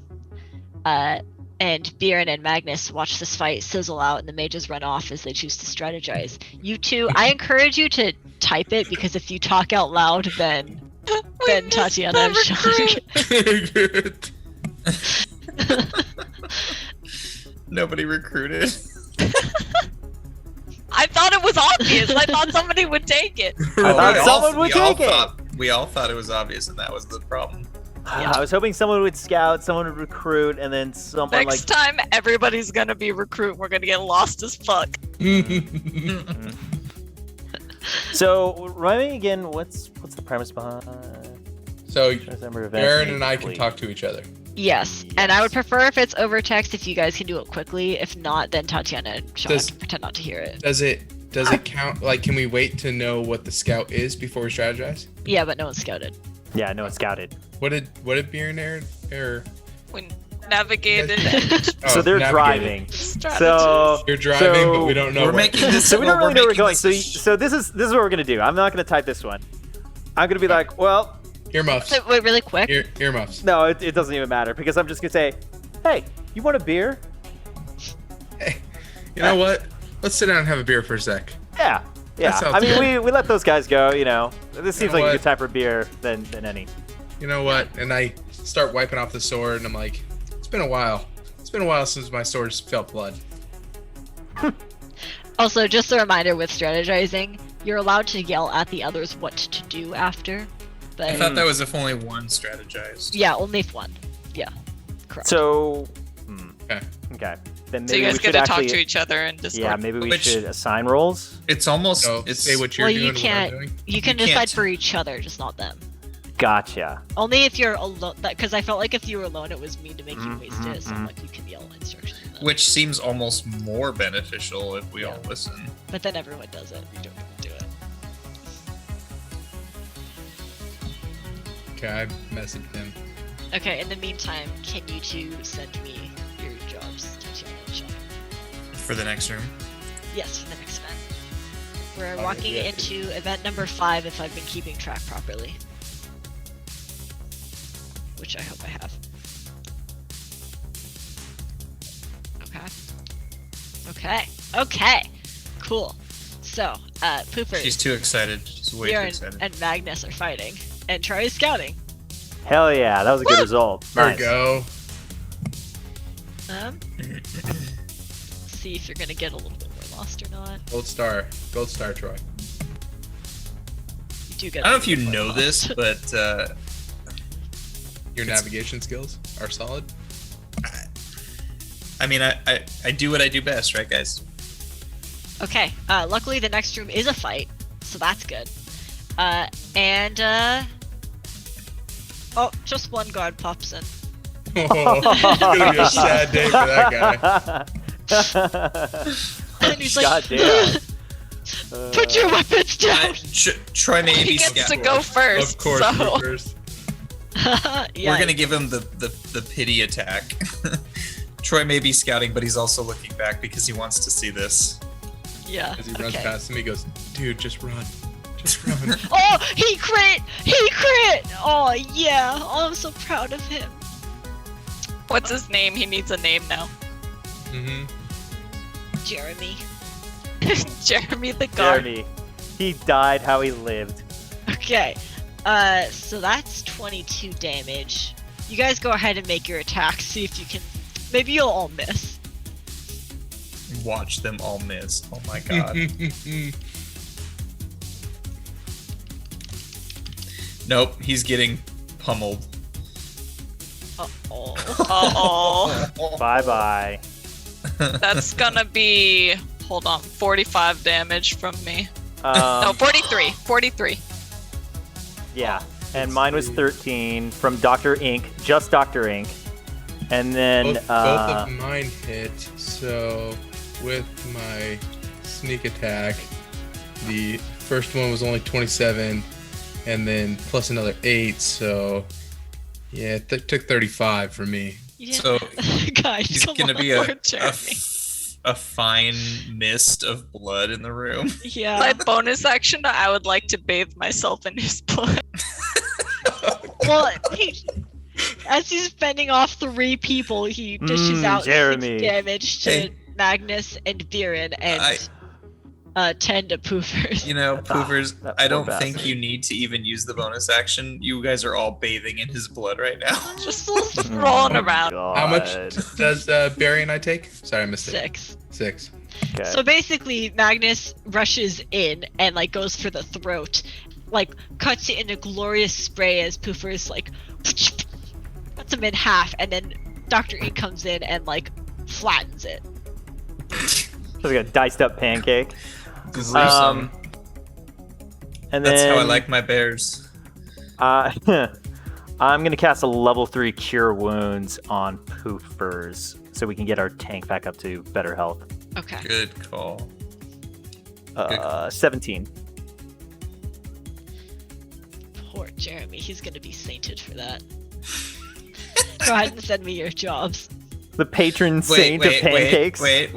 And Bjorn and Magnus watch this fight sizzle out, and the mages run off as they choose to strategize. You two, I encourage you to type it, because if you talk out loud, then Tatiana and Sean. Nobody recruited. I thought it was obvious. I thought somebody would take it. I thought someone would take it. We all thought it was obvious, and that was the problem. I was hoping someone would scout, someone would recruit, and then someone Next time, everybody's gonna be recruit. We're gonna get lost as fuck. So, remind me again, what's the premise behind? So Aaron Aaron and I can talk to each other. Yes, and I would prefer if it's over text if you guys can do it quickly. If not, then Tatiana and Sean Does- can pretend not to hear it. Does it count? Like, can we wait to know what the scout is before we strategize? Yeah, but no one's scouted. Yeah, no, it's scouted. What did Bjorn Aaron or We navigated So they're navigated. driving. strategies. So You're driving, but we don't know. We're making this. So we don't well, really know where we're making going. this So this is what we're gonna do. I'm not gonna type this one. I'm gonna be like, well, Earmuffs. So, wait, really quick. Earmuffs. no, it doesn't even matter because I'm just gonna say, hey, you want a beer? Hey, you know what? Let's sit down and have a beer for a sec. Yeah. Yeah. sounds I mean, good. we let those guys go. You know, this seems know like a what? good time for beer than any. You know what? And I start wiping off the sword, and I'm like, it's been a while. It's been a while since my sword's felt blood. Also, just a reminder with strategizing, you're allowed to yell at the others what to do after. But I thought that was if only one strategized. yeah, only if one. Yeah, correct. So. Okay. Okay. Then So maybe you guys we get should to actually. talk to each other and Discord. Yeah, maybe we Which- should assign roles. It's almost. So it's say what you're Well, doing. you and can't- What I'm doing. you can you decide can't- for each other, just not them. Gotcha. Only if you're alone. Because I felt like if you were alone, it was mean to make you waste it. So mhm. like you can yell instructions at them. which seems almost more beneficial if we all listen. But then everyone does it. You don't do it. Okay, I messaged him. Okay. In the meantime, can you two send me your jobs, Tatiana and Sean? For the next room. Yes, for the next event. We're Okay, walking yeah. into event number 5 if I've been keeping track properly. Which I hope I have. Okay. Okay. Cool. So, Poopers, She's too excited. She's way too Bjorn, excited. and Magnus are fighting. And Troy is scouting. Hell yeah, that was a good result. There Nice. we go. See if you're gonna get a little bit more lost or not. Gold star, Troy. You do get. I don't know a if you little bit know more this, lost. but Your navigation skills are solid. I mean, I do what I do best, right, guys? Okay. Luckily, the next room is a fight, so that's good. Oh, just one guard pops in. Oh, it's gonna be a sad day for that guy. And he's like, God damn. put your weapons down! Troy may He be gets to scared. go first. Of course, so. first. We're gonna give him the pity attack. Troy may be scouting, but he's also looking back because he wants to see this. Yeah. As he runs okay. past him, he goes, "Dude, just run, just run." Oh, he crit! He crit! Oh, yeah. Oh, I'm so proud of him. What's his name? He needs a name now. Mm-hmm. Jeremy. Jeremy the guard. Jeremy. He died how he lived. Okay. So that's 22 damage. You guys go ahead and make your attacks. See if you can. Maybe you'll all miss. Watch them all miss. Oh my god. Nope, he's getting pummeled. Uh-oh. Uh-oh. Bye-bye. That's gonna be, hold on, 45 damage from me. Um, No, 43. 43. Yeah, and mine was 13 from Dr. Ink, just Dr. Ink. And then, both of mine hit, so with my sneak attack, the first one was only 27, and then plus another 8, so yeah, it took 35 for me. Yeah. So guys, he's come gonna on. be Poor Jeremy. a fine mist of blood in the room. Yeah. My bonus action, I would like to bathe myself in his blood. Well, as he's fending off 3 people, he dishes out 6 Jeremy. damage to Hey. Magnus and Viren and 10 to Poofers. You know, Poofers, that I poor don't think bastard. you need to even use the bonus action. You guys are all bathing in his blood right now. Just rolling around. How much does Barry and I take? Sorry, I missed it. 6. 6. Okay. So basically, Magnus rushes in and like goes for the throat, like cuts it in a glorious spray as Poofers like cuts him in half, and then Dr. E comes in and like flattens it. It's like a diced up pancake. Gruesome. And That's then, how I like my bears. I'm gonna cast a level 3 Cure Wounds on Poofers, so we can get our tank back up to better health. Okay. Good call. 17. Poor Jeremy, he's gonna be sainted for that. Go ahead and send me your jobs. The patron saint of pancakes. Wait.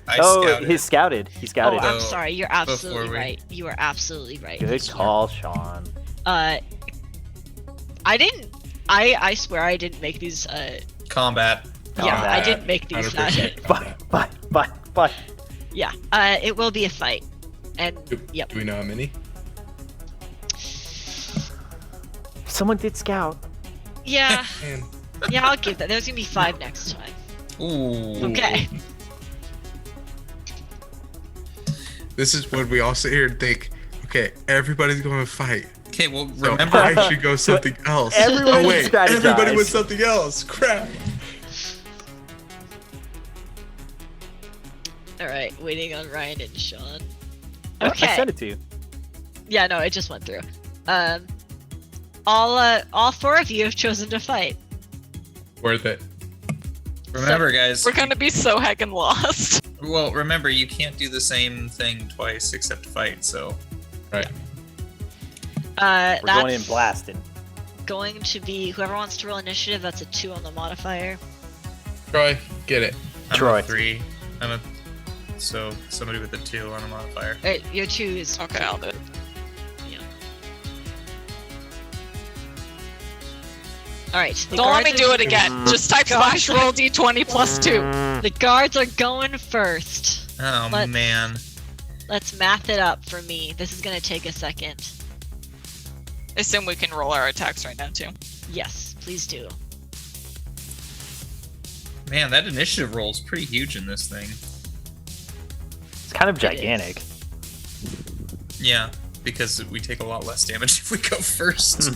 I scouted. He scouted. He scouted. Oh, I'm So, sorry. You're absolutely before we- right. You are absolutely right. Good call, Sean. I didn't. I swear I didn't make these. Combat. Yeah, I Combat. didn't make these. 100%. Bye. Yeah. It will be a fight, and yep. Do we know how many? Someone did scout. Yeah. Man. Yeah, I'll give that. There's gonna be 5 next time. Ooh. Okay. This is when we all sit here and think, okay, everybody's going to fight. Okay, well, So remember, I should go something else. Everyone oh wait, strategize. everybody went something else. Crap. All right. Waiting on Ryan and Sean. I Okay. sent it to you. Yeah. No, it just went through. All 4 of you have chosen to fight. Worth it. remember, guys. We're gonna be so heckin' lost. Well, remember, you can't do the same thing twice except fight. So, Right. We're That's going in blasting. going to be whoever wants to roll initiative. That's a 2 on the modifier. Troy, get it. I'm Troy. a 3. So somebody with a 2 on a modifier. Your 2 is Okay, I'll do it. All right. the Don't let me guards do are- it again. Just type slash roll d20 plus 2. The guards are going first. Oh Let's- man. Let's math it up for me. This is gonna take a second. Assume we can roll our attacks right now too. Yes, please do. Man, that initiative roll is pretty huge in this thing. It's kind of gigantic. Yeah, because we take a lot less damage if we go first.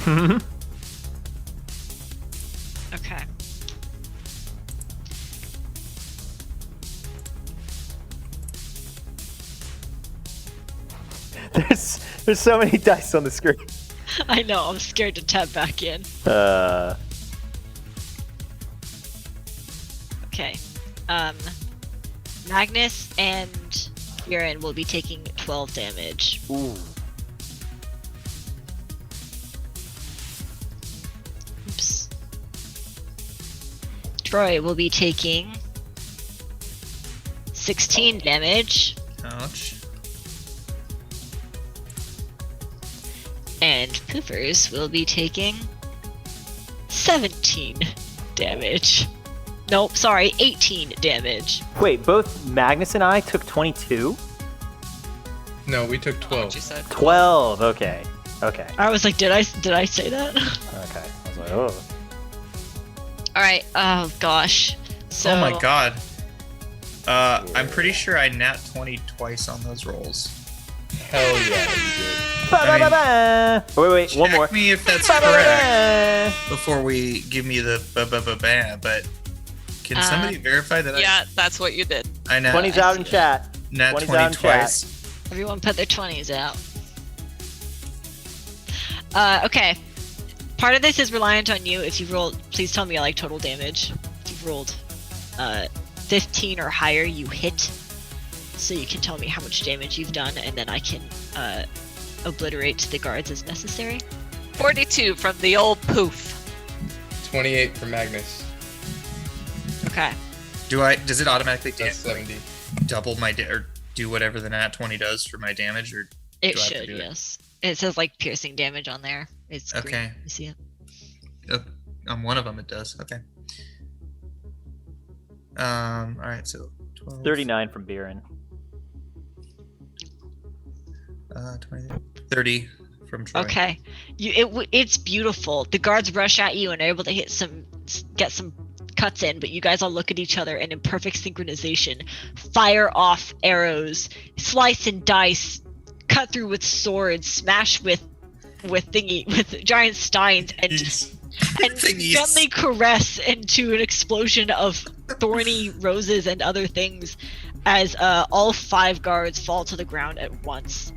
Okay. There's so many dice on the screen. I know, I'm scared to tap back in. Okay. Magnus and Buren will be taking 12 damage. Ooh. Oops. Troy will be taking 16 damage. Ouch. And Poopers will be taking 17 damage. Nope, sorry, 18 damage. Wait, both Magnus and I took 22? No, we took What 12. you said. 12. Okay. Okay. I was like, did I say that? Okay. I was like, oh. Alright, oh gosh. So, Oh my god. I'm pretty sure I nat 20 twice on those rolls. Hell yeah, you did. Ba-ba-ba-ba. Wait, one more. Check me if that's correct Ba-ba-ba-ba. before we give me the ba-ba-ba-ba, but can somebody verify that Yeah, that's what you did. I nat 20's out in chat. nat 20's 20 out in twice? everyone put their 20s out. Okay. Part of this is reliant on you. If you rolled, please tell me like total damage. If you've rolled 15 or higher, you hit. So you can tell me how much damage you've done, and then I can obliterate the guards as necessary. 42 from the old poof. 28 for Magnus. Okay. Does it automatically That's 70. double my or do whatever the nat 20 does for my damage, or It Do I have to should, do it? yes. It says like piercing damage on there. It's green. Okay. You see it? on one of them it does? Okay. All right, so 12, 39 from Buren. 20, 30 from Troy. Okay. It's beautiful. The guards rush at you and are able to get some cuts in, but you guys all look at each other and in perfect synchronization fire off arrows, slice and dice, cut through with swords, smash with giant steins, and Thingies. gently caress into an explosion of thorny roses and other things as all 5 guards fall to the ground at once.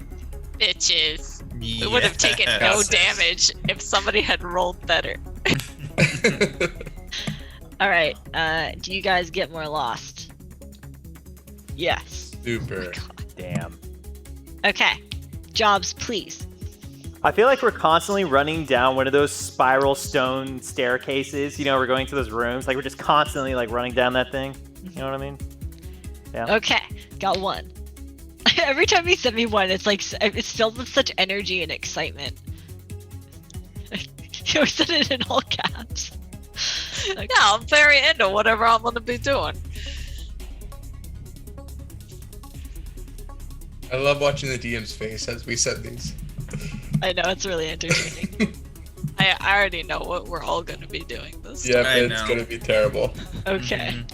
Bitches. We would have taken no Yes. damage if somebody had rolled better. All right. Do you guys get more lost? Yes. Super. Damn. Okay. Jobs, please. I feel like we're constantly running down one of those spiral stone staircases. You know, we're going to those rooms. Like, we're just constantly, like, running down that thing. You know what I mean? Yeah. Okay. Got one. Every time you send me one, it's like it's filled with such energy and excitement. You always said it in all caps. Yeah, I'm very into whatever I'm gonna be doing. I love watching the DM's face as we said these. I know, it's really entertaining. I already know what we're all gonna be doing this. Yep, I it's know. gonna be terrible. Okay. Mhm.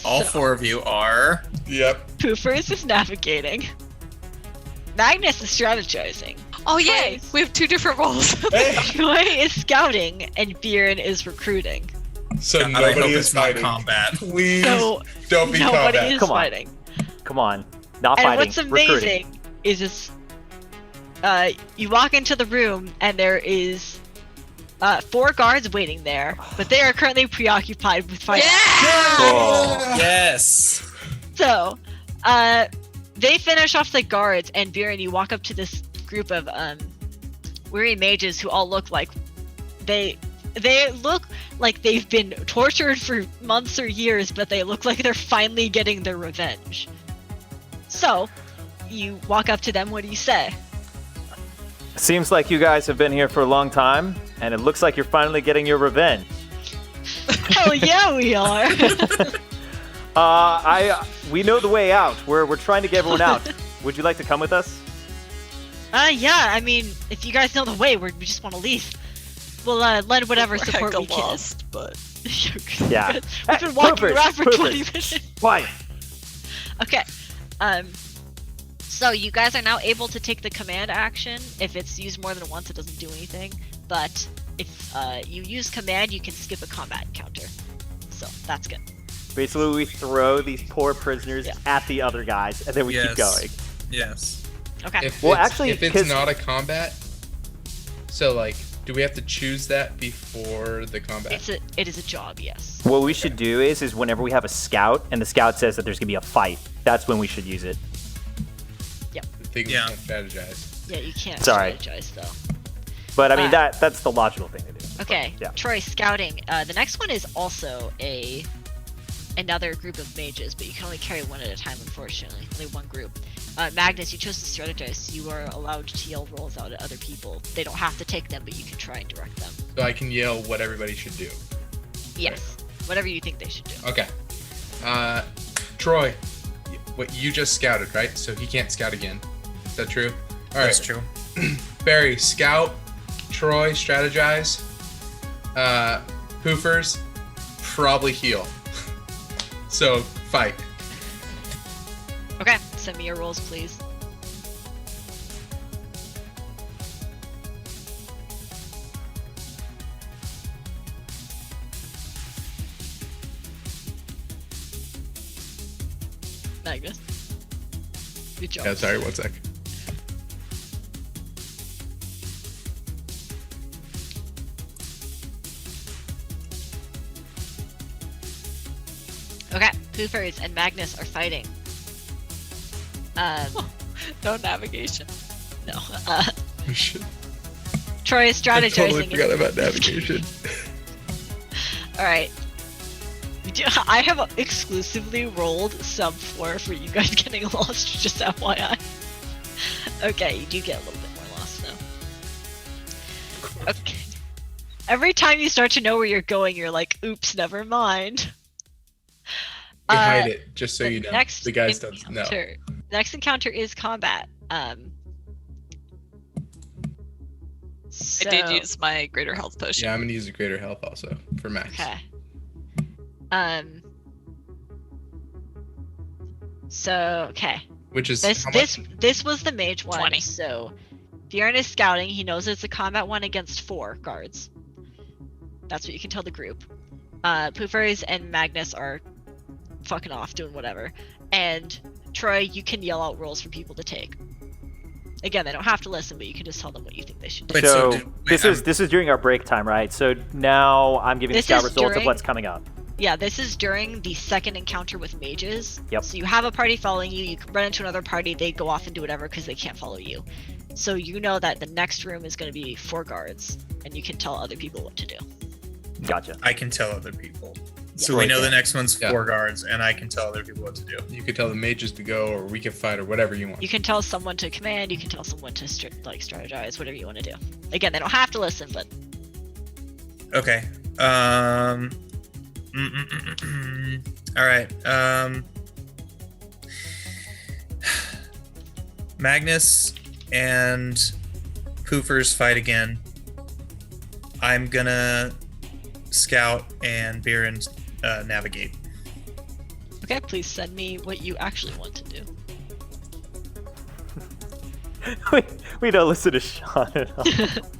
All So, 4 of you are. Yep. Poofers is navigating. Magnus is strategizing. Oh yay! Nice. We have 2 different roles. Hey! Troy is scouting, and Buren is recruiting. So God, I hope nobody is it's not fighting. combat. Please So don't be nobody combat. is Come on. fighting. Come on. Not And fighting. what's Recruiting. amazing is this: you walk into the room and there is 4 guards waiting there, but they are currently preoccupied with fighting. Oh. Yes. So, they finish off the guards, and Buren, you walk up to this group of weary mages who all look like they look like they've been tortured for months or years, but they look like they're finally getting their revenge. So, you walk up to them. What do you say? Seems like you guys have been here for a long time, and it looks like you're finally getting your revenge. Hell yeah, we are. We know the way out. We're trying to get everyone out. Would you like to come with us? Yeah. I mean, if you guys know the way, we just want to leave. We'll lend whatever We're support we hecka can. lost, but Yeah. We've been walking Poopers, around for poopers. 20 minutes. Quiet. Okay. So you guys are now able to take the command action. If it's used more than once, it doesn't do anything. But if you use command, you can skip a combat encounter. So that's good. Basically, we throw these poor prisoners Yeah. at the other guys, and then we keep going. Yes. Okay. If Well, it's, actually, if it's 'cause- not a combat, so like, do we have to choose that before the combat? It is a job, yes. What we should do is whenever we have a scout, and the scout says that there's gonna be a fight, that's when we should use it. The thing we Yeah. can't strategize. Yeah, you can't Sorry. strategize though. But I mean, Uh, that's the logical thing to do. Okay, Yeah. Troy, scouting. The next one is also another group of mages, but you can only carry one at a time, unfortunately. Only one group. Magnus, you chose to strategize, so you are allowed to yell rolls out at other people. They don't have to take them, but you can try and direct them. So I can yell what everybody should do. Yes, whatever you think they should do. Okay. Troy, what you just scouted, right? So he can't scout again. Is that true? All right. That's true. Barry, scout. Troy, strategize. Poofers, probably heal. So fight. Okay, send me your rolls, please. Magnus. Good job. Yeah, sorry, one sec. Okay, Poofers and Magnus are fighting. No navigation. No. Oh, shit. Troy is I strategizing. totally forgot about navigation. Alright. I have exclusively rolled sub 4 for you guys getting lost, just FYI. Okay, you do get a little bit more lost now. Okay. Every time you start to know where you're going, you're like, oops, never mind. We hide it, just so The you know. next The guys don't know. encounter- Next encounter is combat. I So, did use my greater health potion. Yeah, I'm gonna use a greater health also for Max. Okay. So okay. Which is This how much? this was the mage one. 20. So Bjorn is scouting. He knows it's a combat one against 4 guards. That's what you can tell the group. Poofers and Magnus are fucking off doing whatever. And Troy, you can yell out rolls for people to take. Again, they don't have to listen, but you can just tell them what you think they should do. Wait, So wait, this is during our break time, right? So now I'm giving the This scout is results of during- what's coming up. Yeah, this is during the second encounter with mages. Yep. So you have a party following you. You can run into another party. They go off and do whatever because they can't follow you. So you know that the next room is going to be 4 guards, and you can tell other people what to do. Gotcha. I can tell other people. So Right we know there. the next one's Yeah. 4 guards, and I can tell other people what to do. You could tell the mages to go, or we can fight, or whatever you want. You can tell someone to command. You can tell someone to strategize. Whatever you want to do. Again, they don't have to listen, but Okay. All right. Magnus and Poofers fight again. I'm gonna scout and Biren navigate. okay. Please send me what you actually want to do. we don't listen to Sean at all.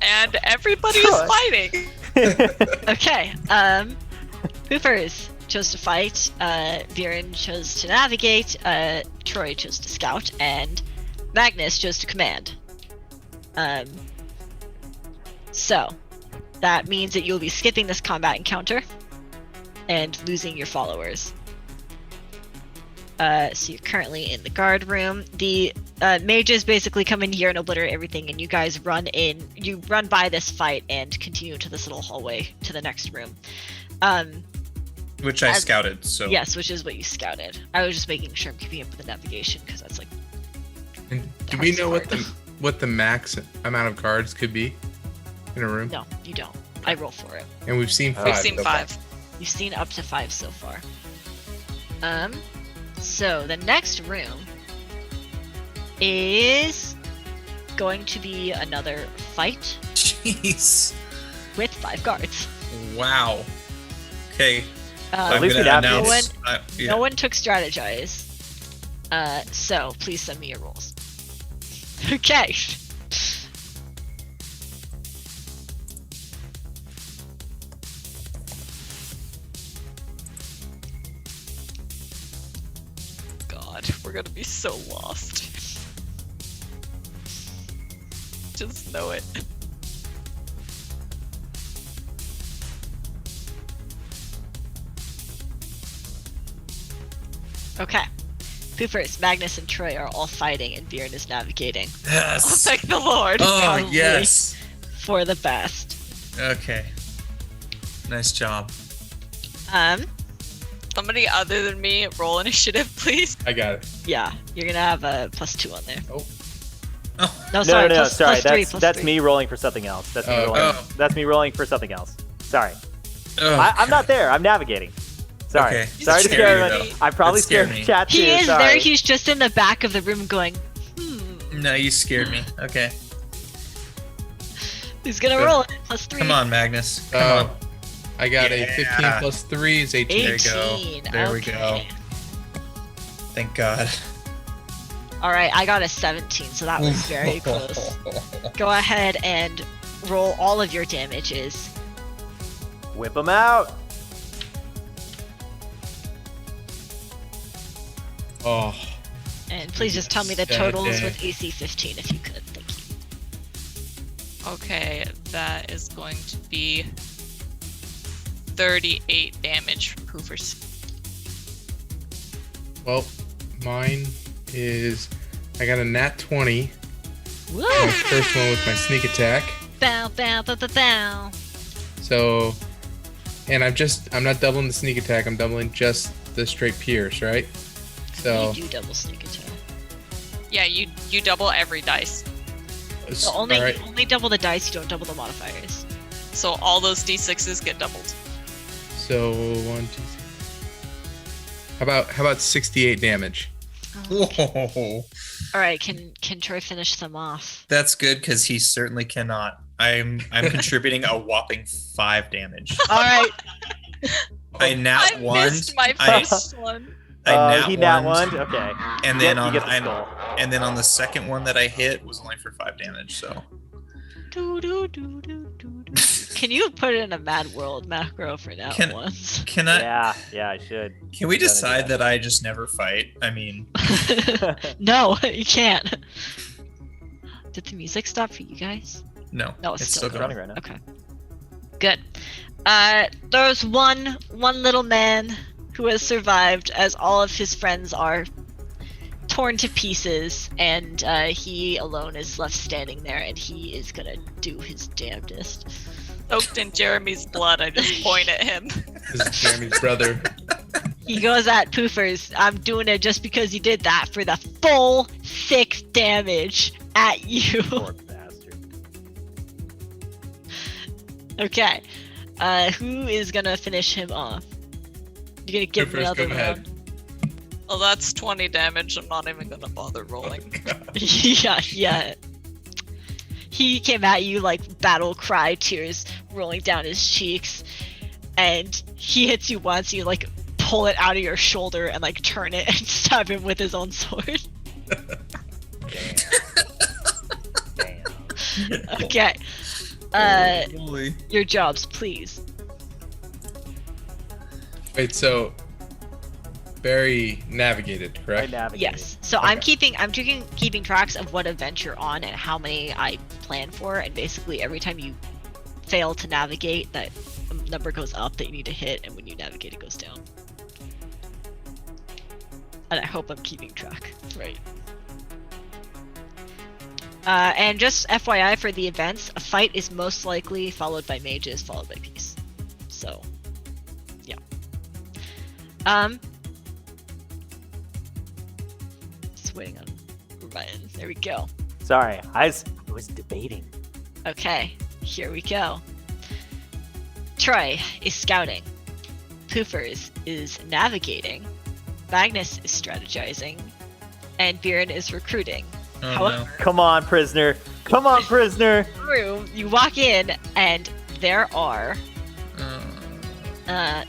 And everybody is Troy. fighting. Okay. Poofers chose to fight. Viren chose to navigate. Troy chose to scout, and Magnus chose to command. So that means that you'll be skipping this combat encounter and losing your followers. So you're currently in the guard room. The mages basically come in here and obliterate everything, and you guys run in. You run by this fight and continue to this little hallway to the next room. Which I As- scouted, so Yes, which is what you scouted. I was just making sure I'm keeping up with the navigation because that's like. And do the we hardest know part. what the max amount of guards could be in a room? No, you don't. I roll for it. And we've seen 5. We've seen so far. 5. You've seen up to 5 so far. So the next room is going to be another fight jeez, with 5 guards. wow. Okay, At least we navigated. yeah. No one took strategize. So please send me your rolls. Okay. God, we're gonna be so lost. Just know it. Okay. Poofers, Magnus, and Troy are all fighting, and Bjorn is navigating Oh, Yes. thank the Lord. Oh Probably. yes. for the best. Okay. Nice job. Somebody other than me roll initiative, please. I got it. Yeah, you're gonna have a +2 on there. Oh. Oh. No, sorry, no, plus- sorry. plus three, That's plus that's three. me rolling for something else. That's me Oh, rolling. oh. That's me rolling for something else. Sorry. Oh, I'm not there. I'm navigating. Sorry. Okay. Sorry to That scare scared everyone. me, I probably That scared scared me. chat too. He is sorry. there. He's just in the back of the room going, No, you scared me. Okay. who's gonna Good. roll it? +3. Come on, Magnus. Come on. I got a Yeah. 15 plus 3 is 18. There you go. 18. There we okay. go. Thank God. All right, I got a 17, so that was very close. Go ahead and roll all of your damages. Whip them out. Oh, And please just tell me the Sad totals day. with AC 15 if you could. Thank you. Okay, that is going to be 38 damage from Poofers. well, mine is. I got a nat 20. Woo! My first one with my sneak attack. Bow, bow, bow, bow, bow. So, and I'm not doubling the sneak attack. I'm doubling just the straight pierce, right? So, You do double sneak attack. Yeah, you double every dice. So only all right. only double the dice, you don't double the modifiers. So all those d6s get doubled. So 1, 2, 3. How about 68 damage? Whoa. All right, can Troy finish them off? That's good because he certainly cannot. I'm contributing a whopping 5 damage. All right. I nat I one. missed my I, first one. He nat one. one. Okay. And then Yep, on you get the skull. and then on the second one that I hit was only for 5 damage. So Do, do, do, do, do, do. Can you put it in a Mad World macro for now Can- once? can I? Yeah, I should. Can we I'm gonna do decide that. that I just never fight? I mean, No, you can't. Did the music stop for you guys? no. No, it's still It's going. running right now. Okay. Good. There's one little man who has survived as all of his friends are torn to pieces, and he alone is left standing there, and he is gonna do his damnedest. Soaked in Jeremy's blood, I just point at him. This is Jeremy's brother. He goes at Poofers. I'm doing it just because you did that for the full 6 damage at you. Poor bastard. Okay. Who is gonna finish him off? You gonna give me Poofers, another go round? ahead. Well, that's 20 damage. I'm not even gonna bother rolling. Yeah. He came at you like battle cry, tears rolling down his cheeks, and he hits you once. You like pull it out of your shoulder and like turn it and stab him with his own sword. Damn. Okay. Holy. Your jobs, please. Wait, so Barry navigated, I correct? navigated. Yes. So I'm Okay. keeping tracks of what event you're on and how many I plan for, and basically every time you fail to navigate, that number goes up that you need to hit, and when you navigate, it goes down. And I hope I'm keeping track. Right. And just FYI for the events, a fight is most likely followed by mages, followed by peace. So, yeah. Just waiting on Ryan. There we go. Sorry, I was debating. Okay, here we go. Troy is scouting. Poofers is navigating. Magnus is strategizing. And Bjorn is recruiting. Oh, However, Come on, prisoner. Come on, prisoner. room, you walk in and there are no.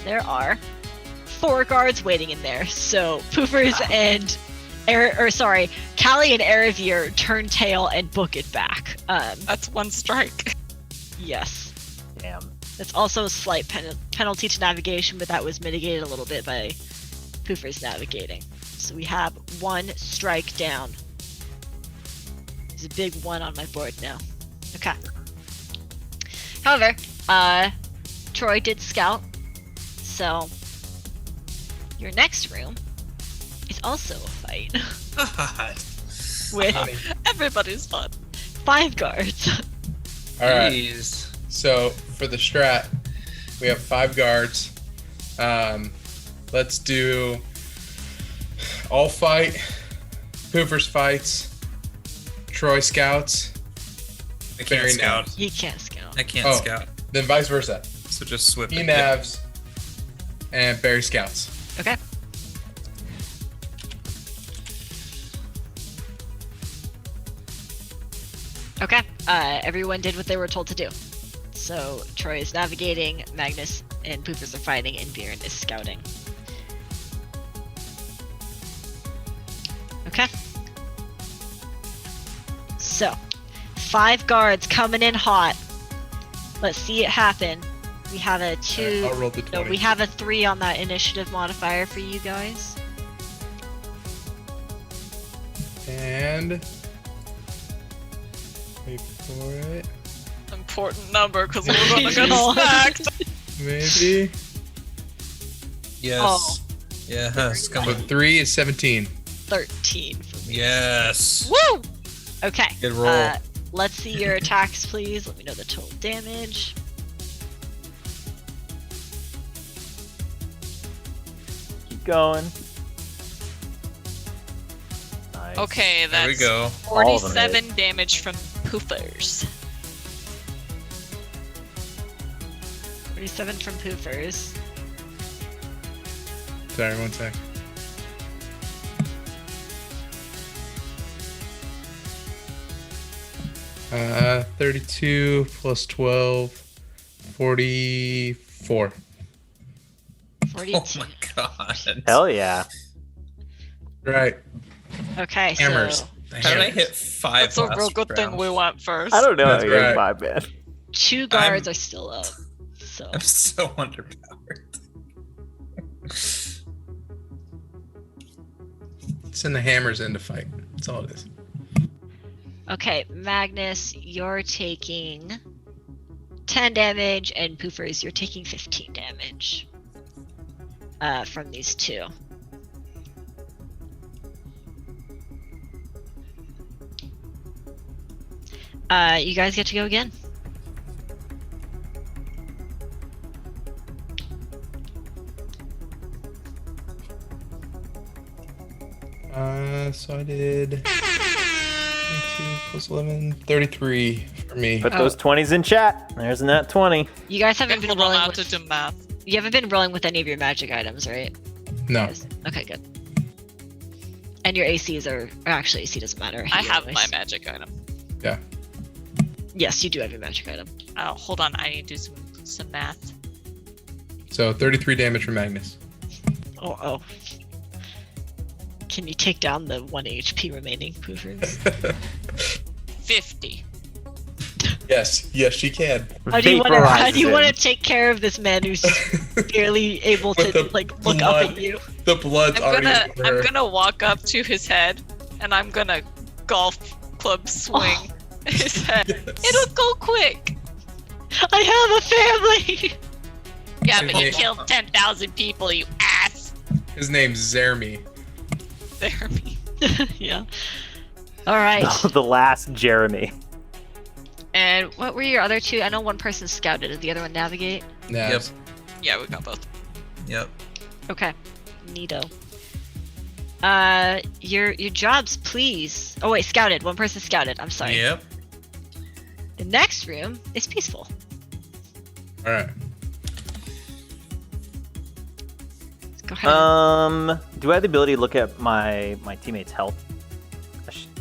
there are 4 guards waiting in there. So Poofers and Callie and Erevier turn tail and book it back. That's one strike. Yes. Damn. It's also a slight penalty to navigation, but that was mitigated a little bit by Poofer's navigating. So we have 1 strike down. There's a big 1 on my board now. Okay. However, Troy did scout, so your next room is also a fight with Everybody's fun. 5 guards. All right. Jeez. So for the strat, we have 5 guards. Let's do all fight, Poofers fights, Troy scouts. I can't Barry scout. navs. He can't scout. I can't Oh. scout. Then vice versa. So just swip He it. navs and Barry scouts. Okay. Okay. Everyone did what they were told to do. So Troy is navigating, Magnus and Poofers are fighting, and Viren is scouting. Okay. So, 5 guards coming in hot. Let's see it happen. We have a 2. I'll roll the 20. No, we have a 3 on that initiative modifier for you guys. And wait for it. Important number because we're gonna get No. stacked. Maybe. Yes. Oh. Yes. Come So on. 3 is 17. 13 for me. Yes. Woo! Okay. Good roll. Let's see your attacks, please. Let me know the total damage. Keep going. Nice. Okay, There we that's go. All of them 47 damage from Poofers. 47 from Poofers. Sorry, 1 sec. Uh, 32 plus 12, 44. 42. Oh my god. Hell yeah. Right. Okay, Hammers. so The How did I hammers. hit 5 That's a real last good thing round? we went first. I don't know. That's You're right. my man. 2 guards are still up. So I'm so underpowered. Send the hammers in to fight. That's all it is. okay, Magnus, you're taking 10 damage, and Poofers, you're taking 15 damage. From these 2. You guys get to go again. So I did 22 plus 11, 33 for me. Put Oh. those 20s in chat. There's a nat 20. You guys haven't been Hold on rolling out to do with, math. you haven't been rolling with any of your magic items, right? No. Okay, good. And your ACs are, or actually AC doesn't matter. I have anyways. my magic item. Yeah. Yes, you do have your magic item. Oh, hold on. I need to do some math. So 33 damage from Magnus. Oh. Can you take down the 1 HP remaining, Poofers? 50. Yes, she can. How do you want to Vaporizes take care of this man who's barely able With to the like look up blood. at you? The blood's already over her. I'm gonna walk up to his head and I'm gonna golf club swing his head. Yes. It'll go quick. I have a family. Yeah, but you Okay. killed 10,000 people, you ass. His name's Zermi. There. Yeah. All right. The last Jeremy. And what were your other 2? I know one person scouted. Did the other one navigate? Navs. Yeah, we got both. Yep. Okay. Neato. Your jobs, please. Oh wait, scouted. One person scouted. I'm sorry. Yep. The next room is peaceful. All right. Let's go ahead. Do I have the ability to look at my teammates' health?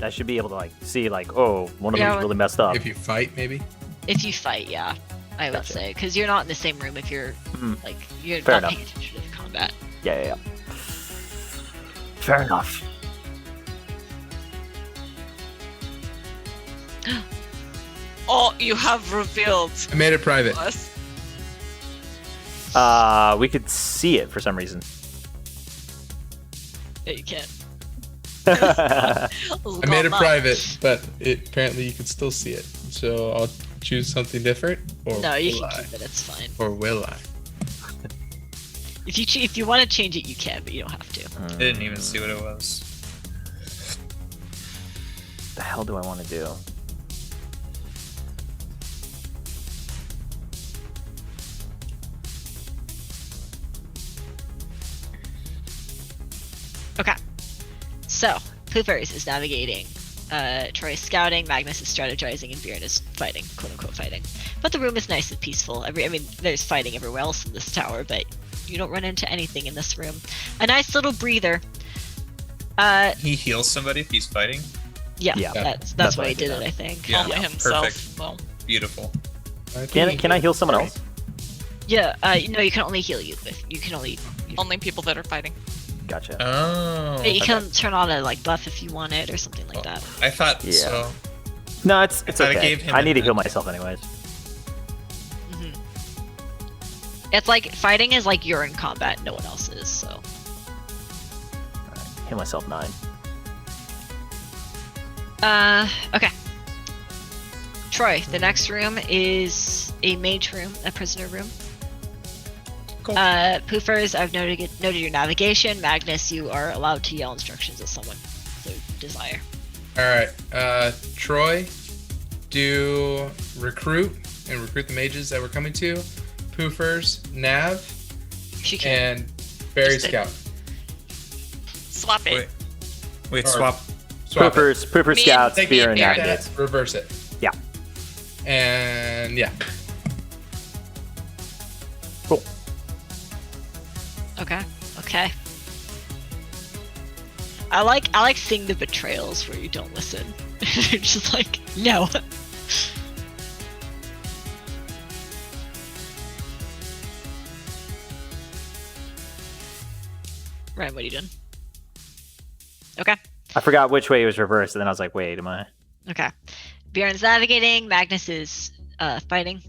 I should be able to like see like, oh, one of Yeah, them's really messed up. If you fight, maybe. If you fight, yeah, I would Gotcha. say, because you're not in the same room. If you're Mhm. like you're Fair not enough. paying attention to the combat. Yeah. Fair enough. Oh, you have revealed I made it private. us. We could see it for some reason. Yeah, you can't. I made it private, but apparently you can still see it. So I'll choose something different, or No, you will can I? keep it. It's fine. Or will I? If you want to change it, you can, but you don't have to. I didn't even see what it was. The hell do I want to do? Okay. So, Poopers is navigating. Troy is scouting, Magnus is strategizing, and Viren is fighting, quote unquote fighting. But the room is nice and peaceful. I mean, there's fighting everywhere else in this tower, but you don't run into anything in this room. A nice little breather. He heals somebody if he's fighting. Yeah, Yeah. that's why what he I did did. it, I think. Yeah. Only himself. perfect. Well, Beautiful. Can I heal someone else? Yeah, no, you can only heal you. You can only. only people that are fighting. Gotcha. Oh. You can turn on a buff if you want it or something like that. I thought Yeah. so. No, it's thought I okay. gave him I need to an heal advantage. myself anyways. hmm It's like fighting is like you're in combat, no one else is. So Alright, heal myself 9. okay. Troy, the next room is a mage room, a prisoner room. Cool. Poofers, I've noted your navigation. Magnus, you are allowed to yell instructions at someone. So desire. All right. Troy, do recruit and recruit the mages that we're coming to. Poofers, nav, She can. and Fairy Just Scout. Swap it. Wait, Or- swap. Swap it. Pooper Me Scouts, Take Spear, and Spear. Navigates. Reverse it. Yeah. And yeah. Cool. Okay. Okay. I like seeing the betrayals where you don't listen. You're just like, no. Ryan, what are you doing? Okay. I forgot which way it was reversed, and then I was like, wait, am I? Okay. Bjorn's navigating, Magnus is fighting.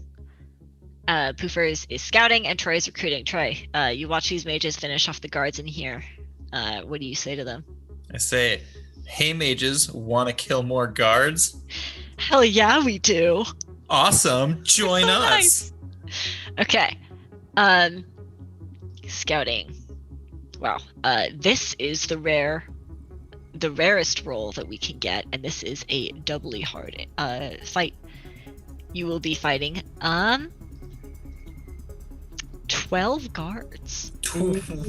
Poofer is scouting, and Troy is recruiting. Troy, you watch these mages finish off the guards in here. What do you say to them? I say, hey mages, want to kill more guards? Hell yeah, we do. Awesome, join So us. nice. Okay. Scouting. Wow. This is the rarest roll that we can get, and this is a doubly hard fight. You will be fighting 12 guards.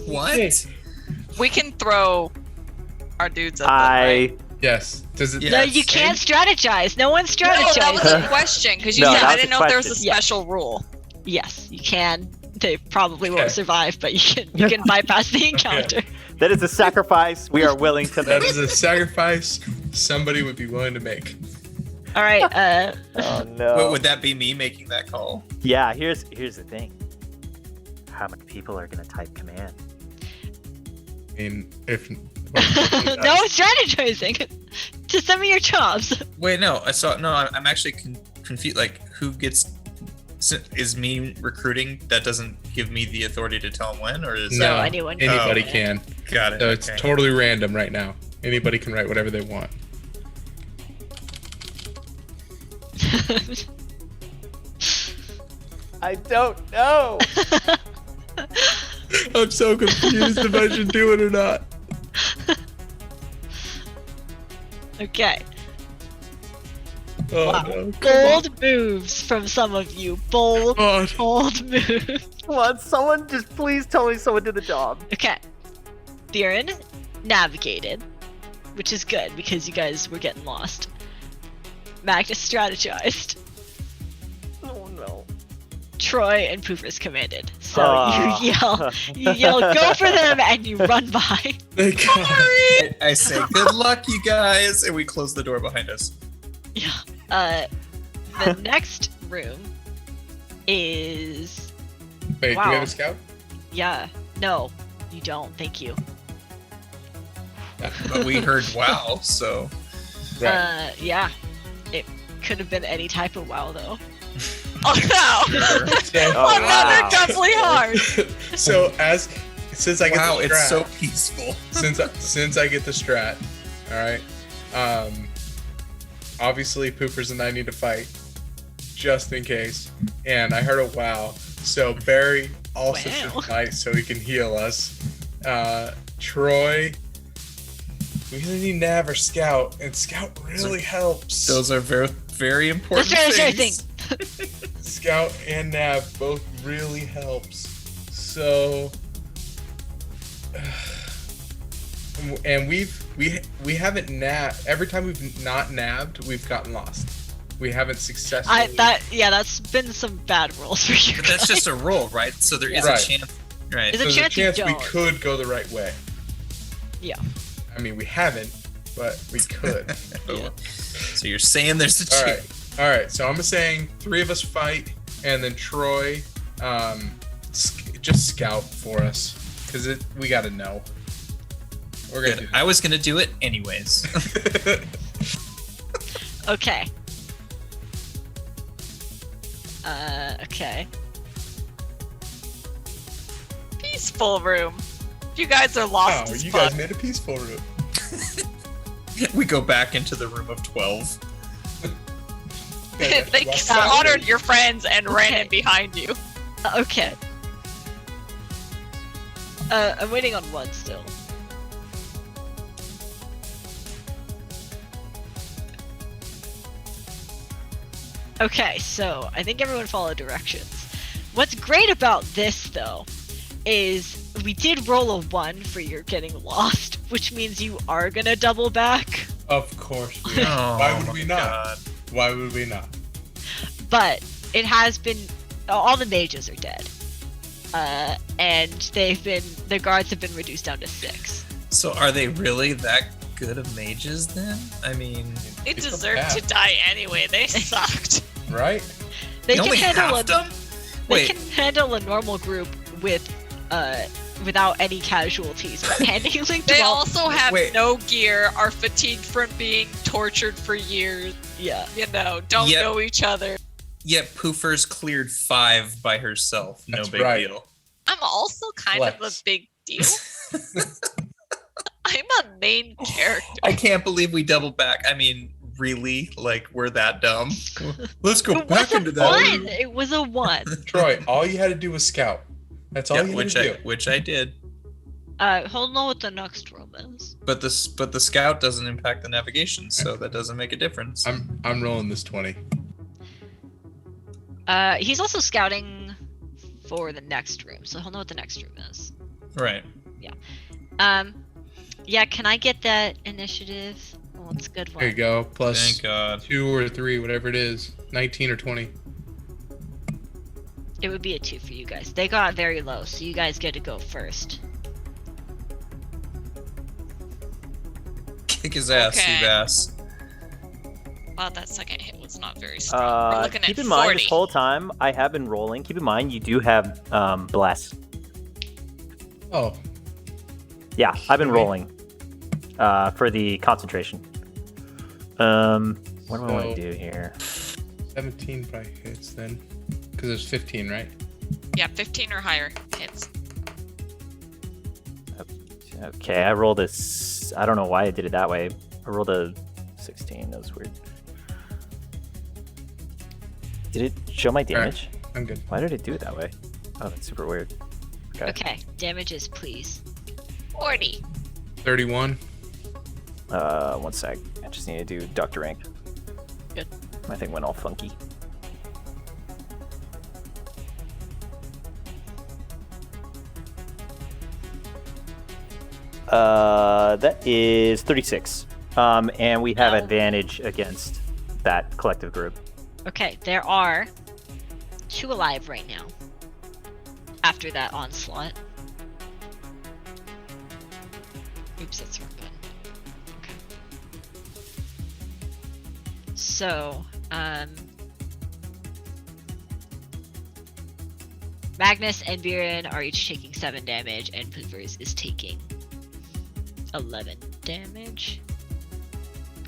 What? We can throw our dudes at them, right? Yes. Does it? Yeah. No, you can't strategize. No one's No, strategizing. that was a question because you No, said that I was didn't a know if there was a question. Yeah. special rule. Yes, you can. They probably won't Okay. survive, but you can bypass the encounter. That is a sacrifice we are willing to That make. is a sacrifice somebody would be willing to make. All right. Oh no. Wait, would that be me making that call? Yeah, here's the thing. How many people are gonna type command? I mean, if No strategizing. Just send me your jobs. Wait, no. I'm actually confused. Like, who gets? Is me recruiting? That doesn't give me the authority to tell him when, or is No, No, anyone can anybody do it. can. got it? So it's okay. totally random right now. Anybody can write whatever they want. I don't know. I'm so confused if I should do it or not. Okay. Oh Wow. no! Come Bold moves from some of you. Bold, on. bold moves. Come on, someone just please tell me someone did the job. Okay. Theron navigated, which is good because you guys were getting lost. Magnus strategized. Oh no. Troy and Poofers commanded. So Ah. you yell, go for them, and you run by. Thank God. I say, good luck, you guys, and we close the door behind us. Yeah. The next room is Wait, do Wow. we have a scout? yeah. No, you don't. Thank you. But we heard wow, so Right. Yeah. It could have been any type of WoW though. Oh no! Oh, Another wow. doubly hard. So since I get Wow, the it's strat, so peaceful. since I get the strat, all right. Obviously, Poopers and I need to fight, just in case. And I heard a wow. So Barry also Wow. should fight so he can heal us. Troy, we either need Nav or Scout, and Scout really helps. Those are very, very important That's very things. Scout and Nav both really helps. So, and we haven't nabbed. Every time we've not nabbed, we've gotten lost. We haven't successfully. That's been some bad rolls for you. But that's just a roll, right? So there is Right. a chance. Right. There's a There's chance you we don't. could go the right way. Yeah. I mean, we haven't, but we could. So you're saying there's a All chance. right. All right. So I'm saying 3 of us fight, and then Troy, just scout for us, because we got to know. We're gonna Good. do I was gonna do it anyways. that. Okay. Okay. Peaceful room. You guys are lost Wow, as you fuck. guys made a peaceful room. We go back into the room of 12. They Well, slaughtered your friends and ran Okay. in behind you. Okay. I'm waiting on one still. Okay, so I think everyone followed directions. What's great about this, though, is we did roll a 1 for your getting lost, which means you are gonna double back, Of course. We are. Oh, Why would my we not? God. Why would we not? but it has been all the mages are dead, and the guards have been reduced down to 6. So are they really that good of mages then? I mean, They It's deserved bad. to die anyway. They sucked. Right? They only handle half them? They Wait, can handle a normal group with without any casualties, but handling They 12 also have Wait. no gear, are fatigued from being tortured for years. yeah. You know, don't Yep. know each other. yet Poofers cleared 5 by herself. No That's big right. deal. I'm also kind of a Flex. big deal. I'm a main character. I can't believe we doubled back. I mean, really? Like, we're that dumb? Let's go It back was into a that. 1. It was a 1. Troy, all you had to do was scout. That's all Yeah, you had to do. which I did. Hold on what the next room is. But the scout doesn't impact the navigation, so that doesn't make a difference. I'm rolling this 20. He's also scouting for the next room, so he'll know what the next room is. Right. Yeah, can I get that initiative? Oh, it's a good one. There you go. Plus Thank God. 2 or 3, whatever it is. 19 or 20. It would be a 2 for you guys. They got very low, so you guys get to go first. Kick his ass, Okay. Seabass. Wow, that second hit was not very strong. We're looking Keep at in mind 40. this whole time I have been rolling. Keep in mind you do have bless. Oh, Yeah, I've been Okay. rolling for the concentration. What do I want to do here? 17 probably hits then. Because there's 15, right? Yeah, 15 or higher hits. Okay, I rolled a. I don't know why I did it that way. I rolled a 16. That was weird. Did it show my damage? I'm good. Why did it do it that way? Oh, that's super weird. Okay. Okay, damages, please. 40. 31. 1 sec. I just need to do Dr. Rank. Good. My thing went all funky. That is 36. And we have Oh. advantage against that collective group. Okay, there are 2 alive right now. After that onslaught. Oops, that's the wrong button. Okay. So, Magnus and Viren are each taking 7 damage, and Poofers is taking 11 damage.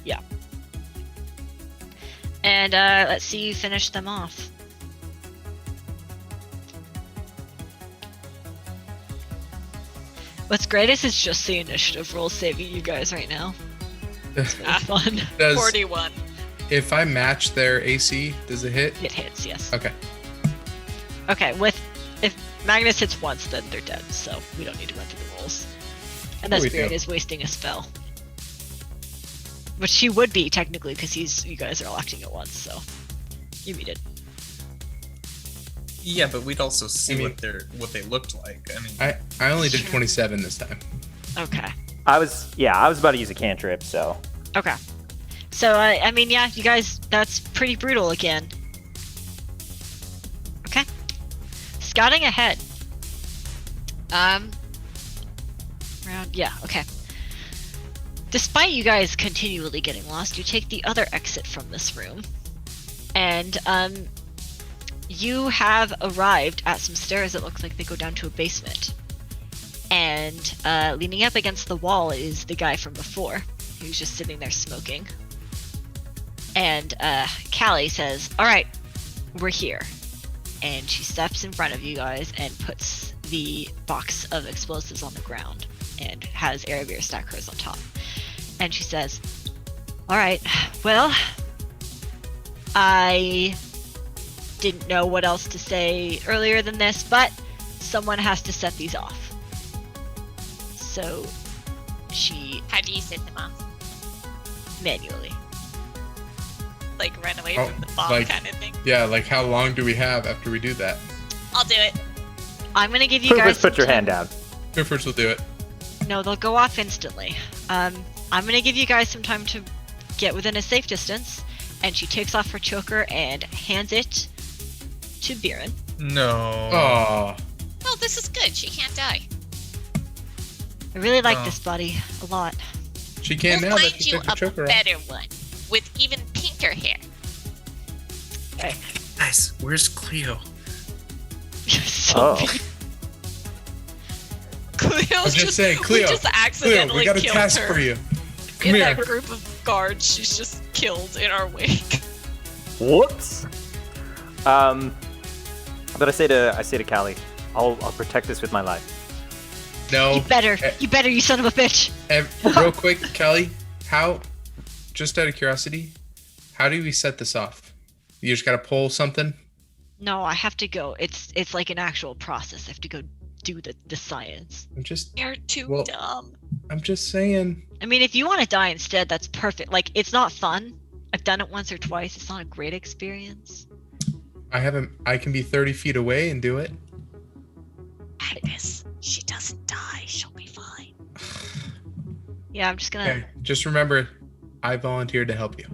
Yeah. And let's see you finish them off. What's great is it's just the initiative roll saving you guys right now. It's really fun. Does 41. if I match their AC, does it hit? It hits, yes. Okay. Okay, if Magnus hits once, then they're dead, so we don't need to run through the rolls. And that We spirit do. is wasting a spell. Which he would be, technically, because you guys are all acting at once, so you beat it. Yeah, but we'd also see I mean- what they looked like. I mean, I only did Sure. 27 this time. Okay. I was about to use a cantrip, so Okay. So, I mean, yeah, you guys, that's pretty brutal again. Okay. Scouting ahead. Okay. Despite you guys continually getting lost, you take the other exit from this room. And, you have arrived at some stairs that look like they go down to a basement. And, leaning up against the wall is the guy from before, who's just sitting there smoking. And Callie says, "All right, we're here." And she steps in front of you guys and puts the box of explosives on the ground and has Erebir stack hers on top. And she says, "All right, well, I didn't know what else to say earlier than this, but someone has to set these off." So she How do you set them off? manually. Like run away Oh, from the bomb like- kind of thing. Yeah, like how long do we have after we do that? I'll do it. I'm gonna give you guys Poofers, put some your time- hand down. Goofers will do it. No, they'll go off instantly. I'm gonna give you guys some time to get within a safe distance. And she takes off her choker and hands it to Biren. no. Oh, No, this is good. She can't die. I really like Oh. this buddy a lot. she can We'll now that find she you took the a choker off. better one with even pinker hair. Guys, where's Cleo? You're so Oh. mean. Cleo's I'm just saying, Cleo, we just Cleo, accidentally we got a killed task her. for you. Come In here. that group of guards, she's just killed in our wake. Whoops. But I say to Callie, I'll protect this with my life. No. You better, Eh. you son of a bitch. Real quick, Kelly, how, just out of curiosity, how do we set this off? You just gotta pull something? No, I have to go. It's like an actual process. I have to go do the science. You're too Well- dumb. I'm just saying. I mean, if you want to die instead, that's perfect. Like, it's not fun. I've done it once or twice. It's not a great experience. I can be 30 feet away and do it. Agnes, she doesn't die. She'll be fine. Yeah, I'm just gonna. Okay, just remember, I volunteered to help you.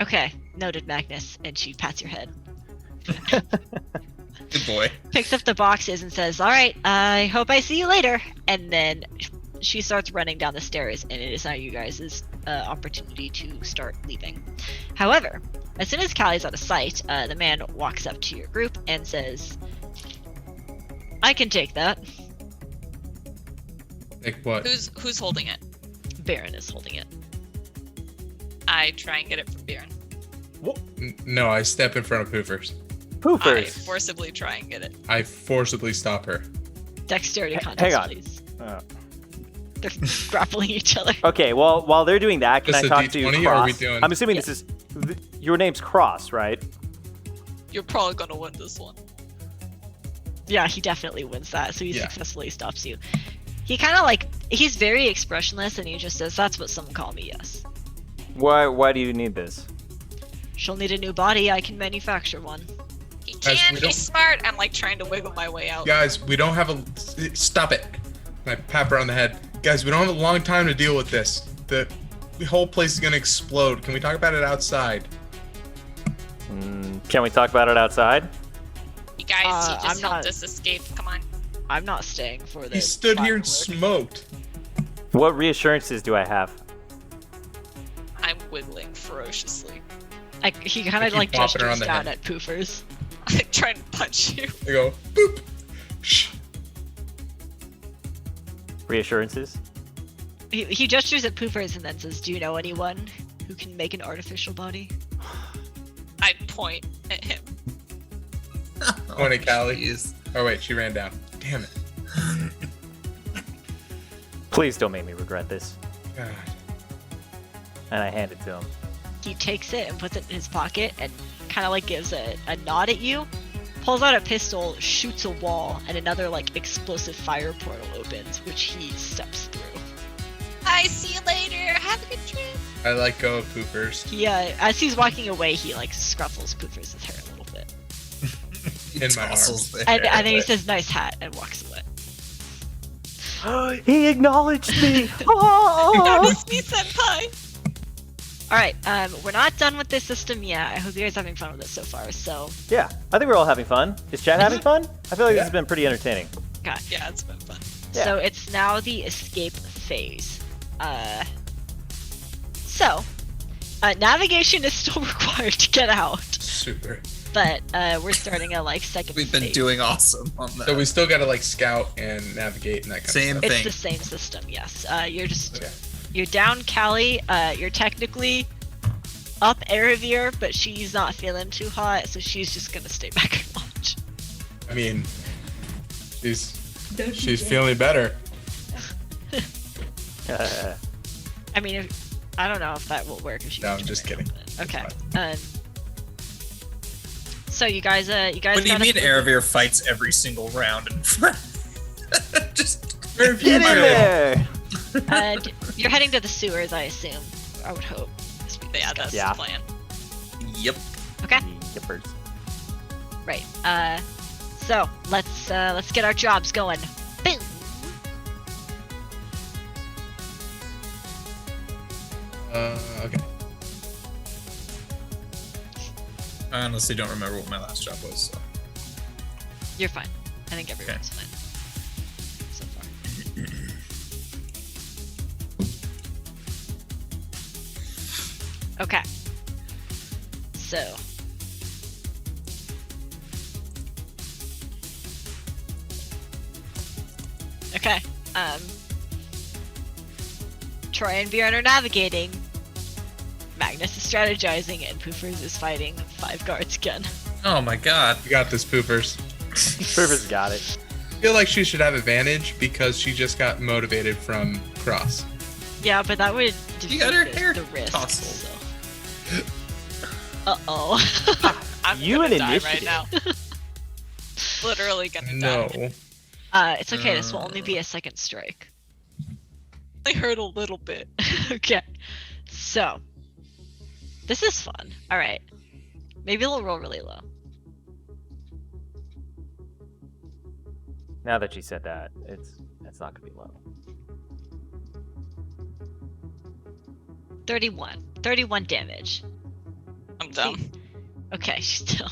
Okay, noted, Magnus. And she pats your head. Good boy. Picks up the boxes and says, "All right, I hope I see you later." And then she starts running down the stairs, and it is now you guys' opportunity to start leaving. However, as soon as Callie's out of sight, the man walks up to your group and says, "I can take that." Like what? Who's holding it? Baron is holding it. I try and get it from Biren. No, I step in front of Poofers. I Poofers. forcibly try and get it. I forcibly stop her. Dexterity Hang contest, on. please. Uh, They're grappling each other. okay, well, while they're doing that, can Just I a talk to D20, or are we Cross? doing- I'm assuming this is your name's Cross, right? You're probably gonna win this one. Yeah, he definitely wins that, so he Yeah. successfully stops you. He kind of like, he's very expressionless, and he just says, "That's what some call me, yes." Why do you need this? She'll need a new body, I can manufacture one. He Guys, can. we don't- He's smart. I'm like trying to wiggle my way out. Guys, we don't have a. Stop it. And I pat her on the head. Guys, we don't have a long time to deal with this. The whole place is gonna explode. Can we talk about it outside? Can we talk about it outside? You guys, he I'm just helped not- us escape. Come on. I'm not staying for He this. stood here and firework. smoked. What reassurances do I have? I'm wiggling ferociously. He kind I of keep like bopping her gestures on the down head. at Poofers. I'm trying to punch you. I go, boop. Shh. Reassurances? He gestures at Poofers and then says, "Do you know anyone who can make an artificial body?" point at him. Point at Callie. jeez. Oh wait, she ran down. Damn it. Please don't make me regret this. God. And I hand it to him. He takes it and puts it in his pocket and kind of like gives a nod at you, pulls out a pistol, shoots a wall, and another like explosive fire portal opens, which he steps through. I see you later. Have a good trip. I let go of Poopers. He, as he's walking away, he like scruffles Poopers' hair a little bit. In my Tossles arms. the And hair. then he says, "Nice hat," and walks away. He acknowledged me. Notice me, senpai. All right, we're not done with this system yet. I hope you guys are having fun with it so far. So, Yeah, I think we're all having fun. Is chat having fun? I feel like this Yeah. has been pretty entertaining. Yeah, it's been fun. Yeah. So it's now the escape phase. Navigation is still required to get out, Super. but we're starting a like second. We've been phase. doing awesome on that. So we still gotta like scout and navigate and that kind Same of It's stuff. the same system, yes. You're just Okay. you're down Callie. You're technically up Aravir, but she's not feeling too hot, so she's just gonna stay back and watch. I mean, she's feeling better. I mean, I don't know if that will work if she. No, can I'm just turn kidding. around, but- Okay. So you guys What do you gotta mean flip- Aravir fights every single round in front? Just Get in there! And you're heading to the sewers, I assume. I would hope. as we Yeah, discussed. that's Yeah. the plan. Yep. Okay. Yippers. Right. So let's get our jobs going. Boom. Okay. I honestly don't remember what my last job was. So. You're fine. I think everyone's fine. So far. Okay. So. Okay. Troy and Bjorn are navigating. Magnus is strategizing, and Poofers is fighting 5 guards again. Oh my god. You got this, Poopers. Purvis got it. I feel like she should have advantage because she just got motivated from Cross. Yeah, but that would You got her defeat hair the risk. tousled. So. Uh-oh. I'm You gonna an die initiative. right now. Literally gonna No. die. It's okay. This will only be a second strike. I hurt a little bit. Okay. So. This is fun. Alright. Maybe it'll roll really low. Now that she said that, it's not gonna be low. 31. 31 damage. I'm done. Okay, still.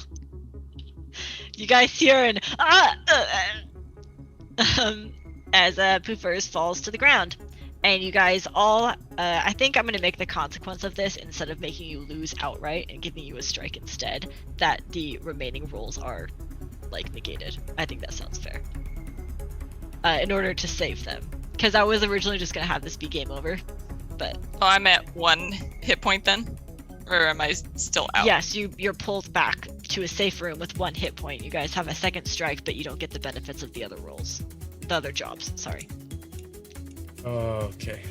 You guys hear an as Poofers falls to the ground. And you guys all, I think I'm going to make the consequence of this, instead of making you lose outright and giving you a strike instead, that the remaining rolls are, like, negated. I think that sounds fair. In order to save them. Because I was originally just going to have this be game over, but... Oh, I'm at 1 hit point then? Or am I still out? Yes, you're pulled back to a safe room with 1 hit point. You guys have a second strike, but you don't get the benefits of the other rolls. The other jobs, sorry. Okay.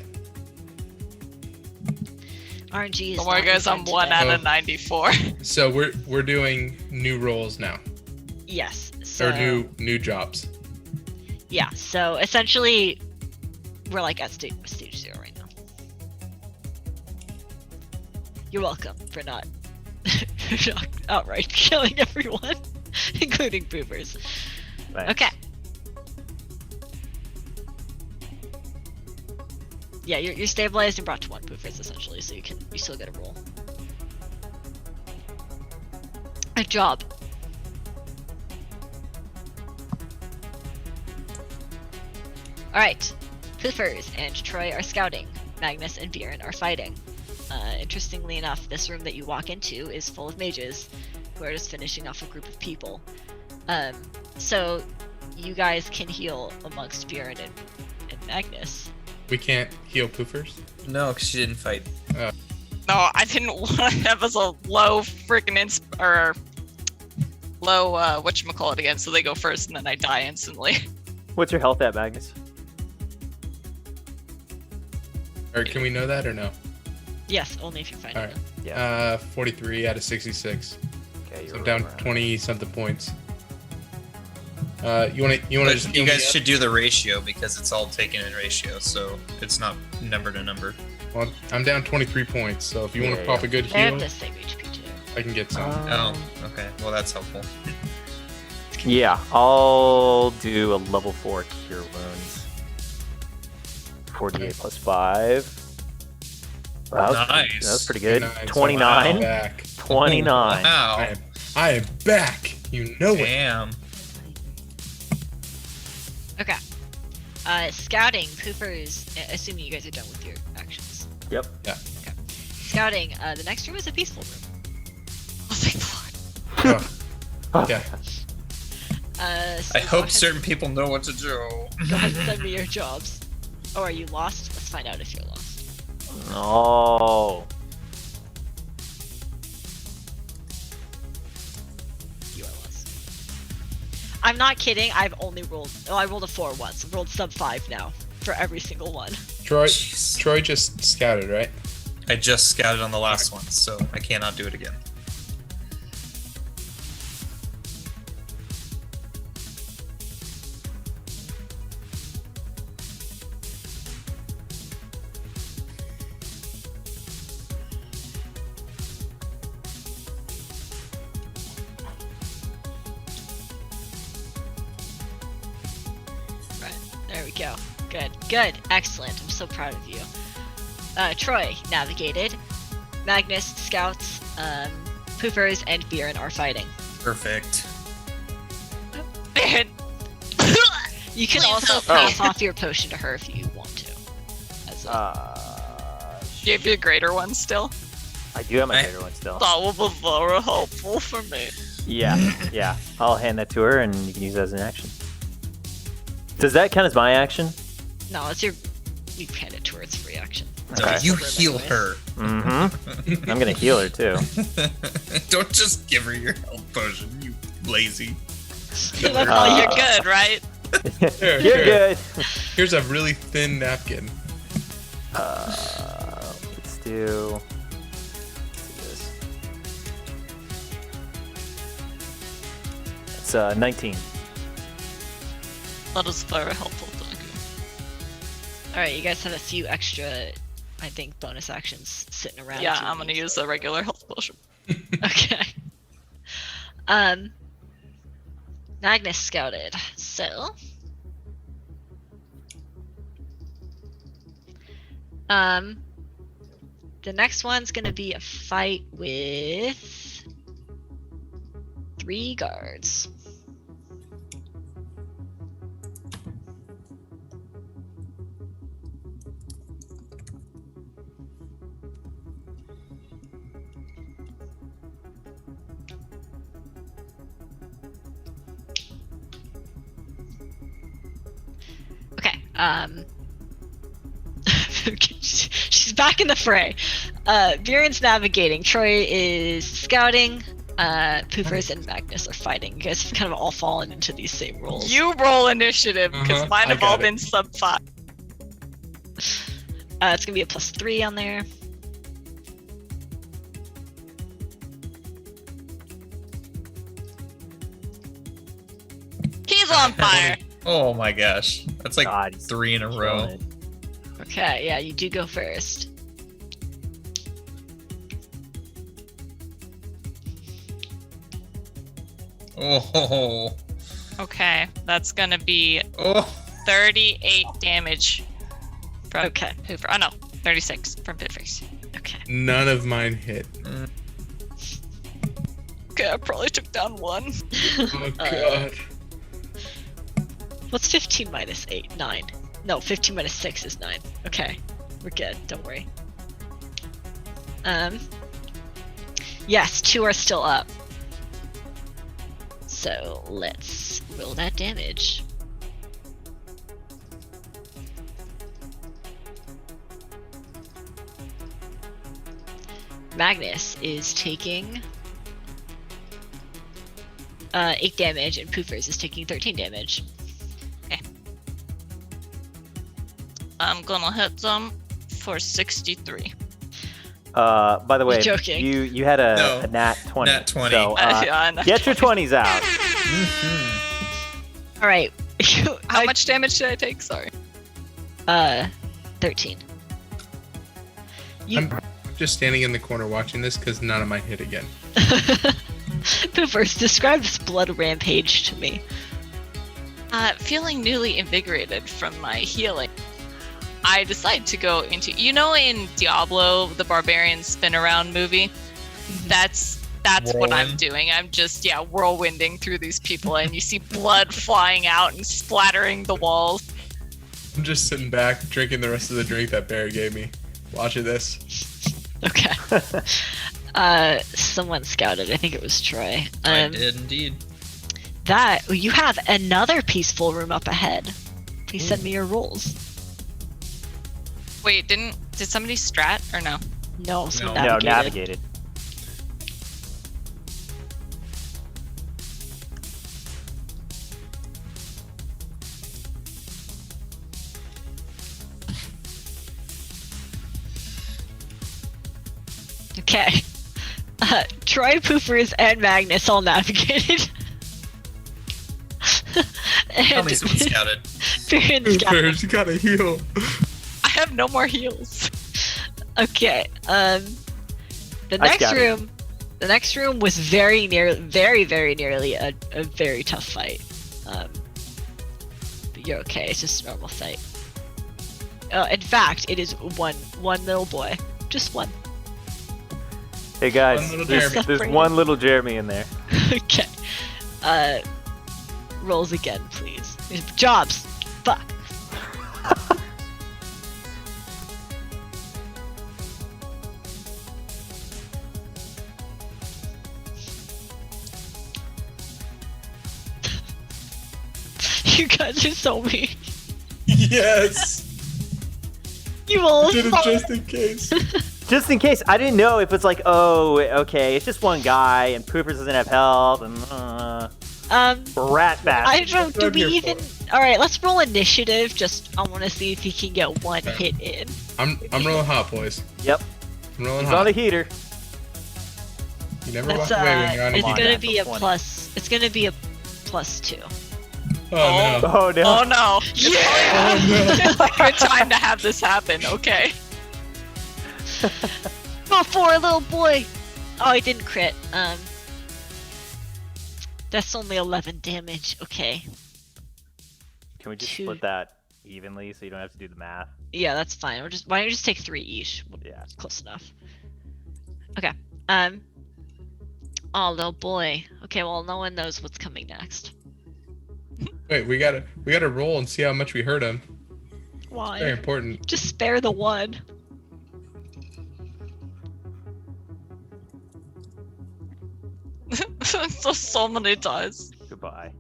RNG is Don't worry not guys, in I'm fun 1 today. out Oh. of 94. So we're doing new roles now, Yes, so... or new jobs. Yeah, so essentially, we're like at stage 0 right now. You're welcome for not, not outright killing everyone, including Poopers. Thanks. Okay. Yeah, you're stabilized and brought to 1 Poofers essentially, so you still get a roll. A job. Alright. Poofers and Troy are scouting. Magnus and Bjorn are fighting. Interestingly enough, this room that you walk into is full of mages who are just finishing off a group of people. So you guys can heal amongst Bjorn and Magnus. We can't heal Poofers. No, because she didn't fight. No, No, I didn't want to have us a low freaking low whatchamacallit again, so they go first and then I die instantly. What's your health at, Magnus? Or can we know that or no? Yes, only if you're finding All right. them. Yeah. 43 out of 66. Okay, So you're I'm down around. 20 something points. You want to just But heal you me guys up? should do the ratio because it's all taken in ratio, so it's not number to number. Well, I'm down 23 points, so if you want Yeah, to pop yeah. a good They have heal, the same HP too. I can get some. Oh, okay. Well, that's helpful. Yeah, I'll do a level 4 cure wounds. 48 plus 5. Wow, Nice. that was pretty good. 29, so I'm 29. back. 29. Wow. I am back. You know it. Damn. Okay. Scouting, poofers, assuming you guys are done with your actions. Yep. Scouting, the next room is a peaceful room. Oh, thank God. Oh, okay. So I go hope ahead- certain people know what to do. Go ahead and send me your jobs. Oh, are you lost? Let's find out if you're lost. No. You are lost. I'm not kidding. I've only rolled. Oh, I rolled a 4 once. I've rolled sub 5 now for every single one. Troy Jeez. just scouted, right? I just scouted on the last one, so I cannot do it again. Right. There we go. Good. Good. Excellent. I'm so proud of you. Troy navigated. Magnus scouts. Poofers and Viren are fighting. Perfect. Man. You can Please also help pass me. off your potion to her if you want to. As a, Do you have your greater one still? I do have my I- favorite one still. That would be very helpful for me. Yeah. I'll hand that to her, and you can use that as an action. Does that count as my action? no, it's your. You hand it to her. It's free action. No, Okay. you Room heal anyways. her. Mm-hmm. I'm gonna heal her too. Don't just give her your health potion, you lazy. That's all you're good, right? Here, You're here. good. Here's a really thin napkin. Let's do this. It's 19. That is very helpful, thank you. All right, you guys have a few extra, I think, bonus actions sitting around. Yeah, if you I'm gonna need use a regular health potion. Okay. Magnus scouted. So. The next one's gonna be a fight with 3 guards. Okay. She's back in the fray. Viren's navigating. Troy is scouting. Poofers and Magnus are fighting. You guys have kind of all fallen into these same roles. You roll initiative, because Uh-huh, mine I have all got it. been sub 5. It's gonna be a +3 on there. He's on fire. Oh my gosh. That's like God, he's 3 in a row. killing it. Okay, yeah, you do go first. Oh. Okay, that's gonna be Oh. 38 damage from Okay. Hoover. Oh no, 36 from Pitface. Okay. None of mine hit. Okay, I probably took down 1. Oh god. What's 15 minus 8? 9. No, 15 minus 6 is 9. Okay, we're good. Don't worry. Yes, 2 are still up. So let's roll that damage. Magnus is taking 8 damage, and Poofers is taking 13 damage. I'm gonna hit them for 63. By the way, You're joking. you had No, a nat 20. nat 20. So, Yeah, nat get your 20s out. Mhm. All right. How much damage did I take? Sorry. 13. You I'm just standing in the corner watching this because none of mine hit again. Poofers, describe this blood rampage to me. Feeling newly invigorated from my healing, I decide to go into, in Diablo, the barbarian spin around movie? That's what I'm Whirlwind? doing. I'm just, whirlwinding through these people, and you see blood flying out and splattering the walls. I'm just sitting back, drinking the rest of the drink that Barry gave me, watching this. Okay. Someone scouted. I think it was Troy. I did indeed. You have another peaceful room up ahead. Please send me your rolls. Wait, did somebody strat or no? No, someone No. No, navigated. navigated. Okay. Troy, Poofers, and Magnus all navigated. Tell me someone scouted. Baron scouted. Poofers, you gotta heal. I have no more heals. Okay. The I next scouted. room. The next room was very, very nearly a very tough fight. But you're okay. It's just a normal fight. In fact, it is one little boy. Just one. Hey guys, One little there's Jeremy. one little Jeremy in there. Okay. Rolls again, please. Jobs. Fuck. You guys are so mean. Yes! You all Did it fuck. just in case. Just in case, I didn't know if it's like, oh, okay, it's just one guy and Poopers doesn't have health and rat bat. I don't know. That's Do what we I'm here even? All right, let's roll initiative. Just I want to see if he can get one hit in. I'm rolling hot, boys. Yep, I'm rolling he's on hot. a heater. You never walk That's away when you're on a it's Come on, heat. gonna man, be a 20. plus. It's gonna be a +2. Oh no. Oh no. Oh no! It's probably not a good time to have this happen. Okay. Before little boy. Oh, I didn't crit. That's only 11 damage. Okay. Can we just Two. split that evenly so you don't have to do the math? Yeah, that's fine. Why don't you just take 3 each? Yeah. Close enough. Okay. Oh, little boy. Okay, well, no one knows what's coming next. Wait, we gotta roll and see how much we hurt him. Why? Very important. Just spare the one. so many times. Goodbye.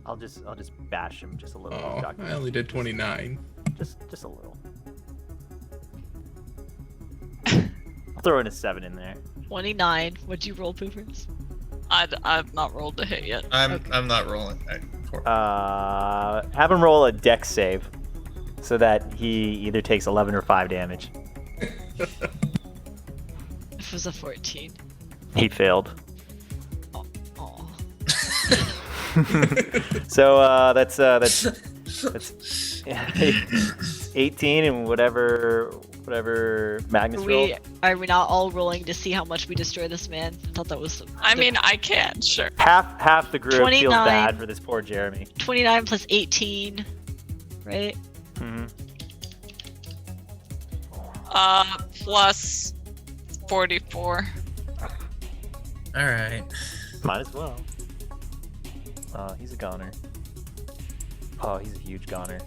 I'll just bash him just a little. Oh, Shock him. I only did 29. Just a little. I'll throw in a 7 in there. 29. What'd you roll, Poofers? I've not rolled a hit yet. I'm not rolling. Have him roll a dex save, so that he either takes 11 or 5 damage. It was a 14. He failed. Oh. So that's 18 and whatever Magnus rolled. Are we not all rolling to see how much we destroy this man? I thought that was. I mean, I can, sure. Half the group 29. feels bad for this poor Jeremy. 29 plus 18, right? hmm Plus 44. All right. Might as well. He's a goner. Oh, he's a huge goner.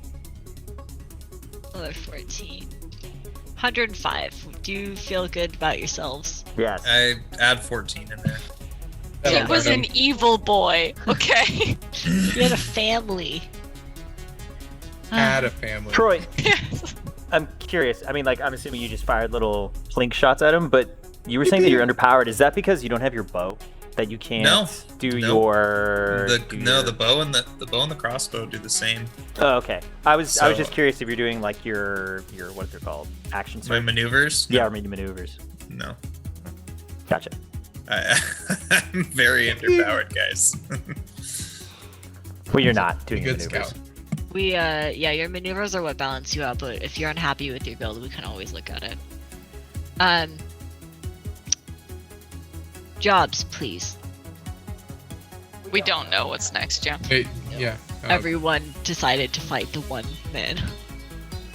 Another 14. 105. Do you feel good about yourselves? Yes. I add 14 in there. That'll He was hurt an him. evil boy, okay? You had a family. Had a family. Troy, I'm curious. I mean, like, I'm assuming you just fired little blink shots at him, but you were saying that you're underpowered. Is that because you don't have your bow? That you can't do your... The bow and the crossbow do the same. Oh, okay. I was just curious if you're doing, like, your what they're called? Action My surge? maneuvers? Yeah, or maybe maneuvers. No. Gotcha. I'm very underpowered, guys. Well, you're not doing your Good maneuvers. scout. Yeah, your maneuvers are what balance you out, but if you're unhappy with your build, we can always look at it. Jobs, please. We don't know what's next, Jim. Wait, yeah. Everyone decided to fight the one man.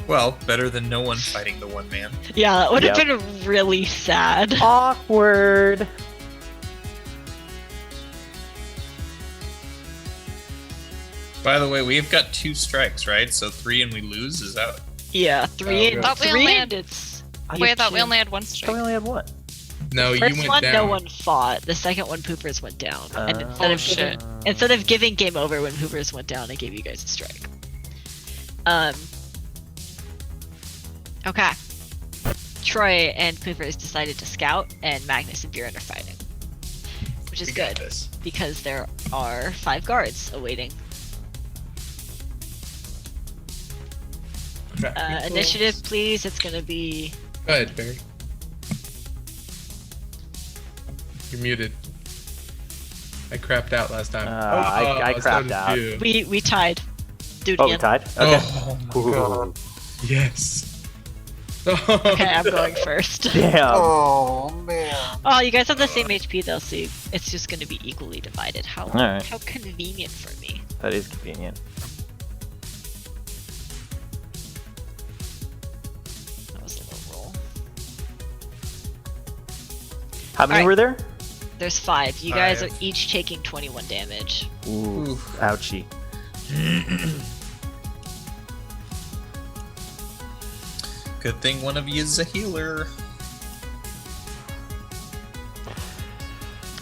Well, better than no one fighting the one man. Yeah, that would have Yep. been really sad. Awkward. By the way, we've got 2 strikes, right? So 3 and we lose. Is that? Yeah, three and Thought we three only and had- it's. Wait, I thought we two. only had one I thought we strike. only had one. No, you First went one, down. no one fought. The second one, Poopers went down. And Oh, shit. instead of giving game over when Poopers went down, I gave you guys a strike. Okay. Troy and Poopers decided to scout, and Magnus and Bjorn are fighting. Which is We got good, this. because there are 5 guards awaiting. Initiative, please. It's gonna be... Go ahead, Barry. You're muted. I crapped out last time. I so crapped did out. you. We tied. Do it Oh, again. we tied? Okay. Oh my Ooh. god. Yes. Okay, I'm going first. Damn. Oh man. Oh, you guys have the same HP though, so it's just gonna be equally divided. Alright. How convenient for me. That is convenient. That was a low roll. How many Alright. were there? There's 5. You guys are Five. each taking 21 damage. Ooh, ouchie. Good thing one of you is a healer.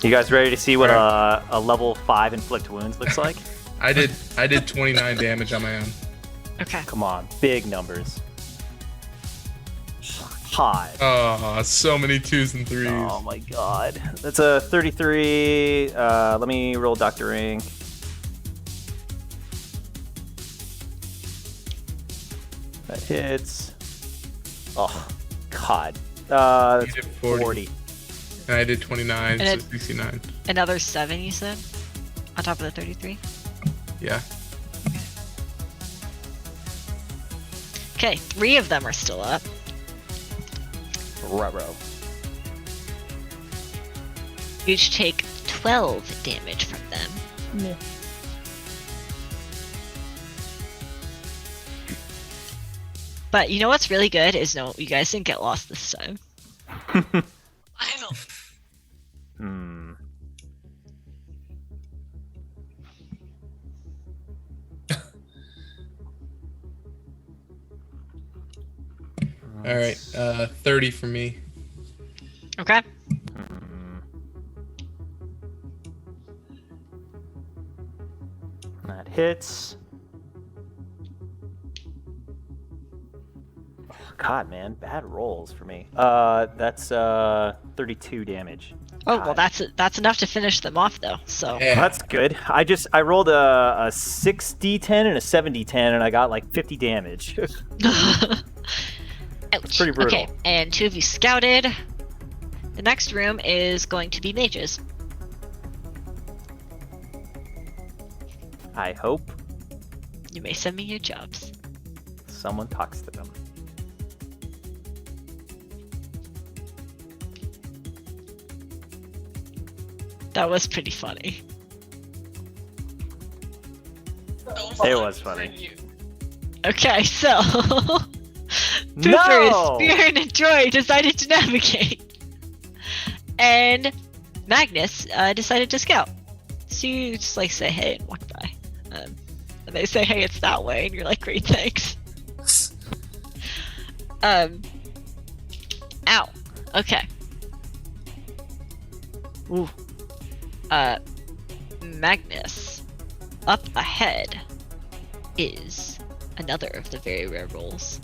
You guys ready to see what a level 5 inflict wounds looks like? I did 29 damage on my own. Okay. Come on, big numbers. Hot. Oh, so many 2s and 3s. Oh my god. That's a 33. Let me roll Dr. Ring. That hits. Oh, god. You That's did 40. And I did 29, And so it- 69. Another 7, you said? On top of the 33? Yeah. Okay, 3 of them are still up. Ruh-roh. You each take 12 damage from them. Yeah. But you know what's really good is no, you guys didn't get lost this time. I don't. Hmm. All right. 30 for me. Okay. Hmm. That hits. Oh, God, man, bad rolls for me. That's 32 damage. Oh, well, God. that's enough to finish them off, though, so... Yeah. That's good. I rolled a 6d10 and a 7d10, and I got like 50 damage. Ouch. Pretty brutal. Okay, and 2 of you scouted. The next room is going to be mages. I hope You may send me your jobs. someone talks to them. That was pretty funny. It was funny. Okay, so... Poopers, No! Bjorn, and Troy decided to navigate. And Magnus decided to scout. So you just like say hey and walk by. And they say hey, it's that way, and you're like, great, thanks. Ow. Okay. Ooh. Magnus. Up ahead is another of the very rare rolls.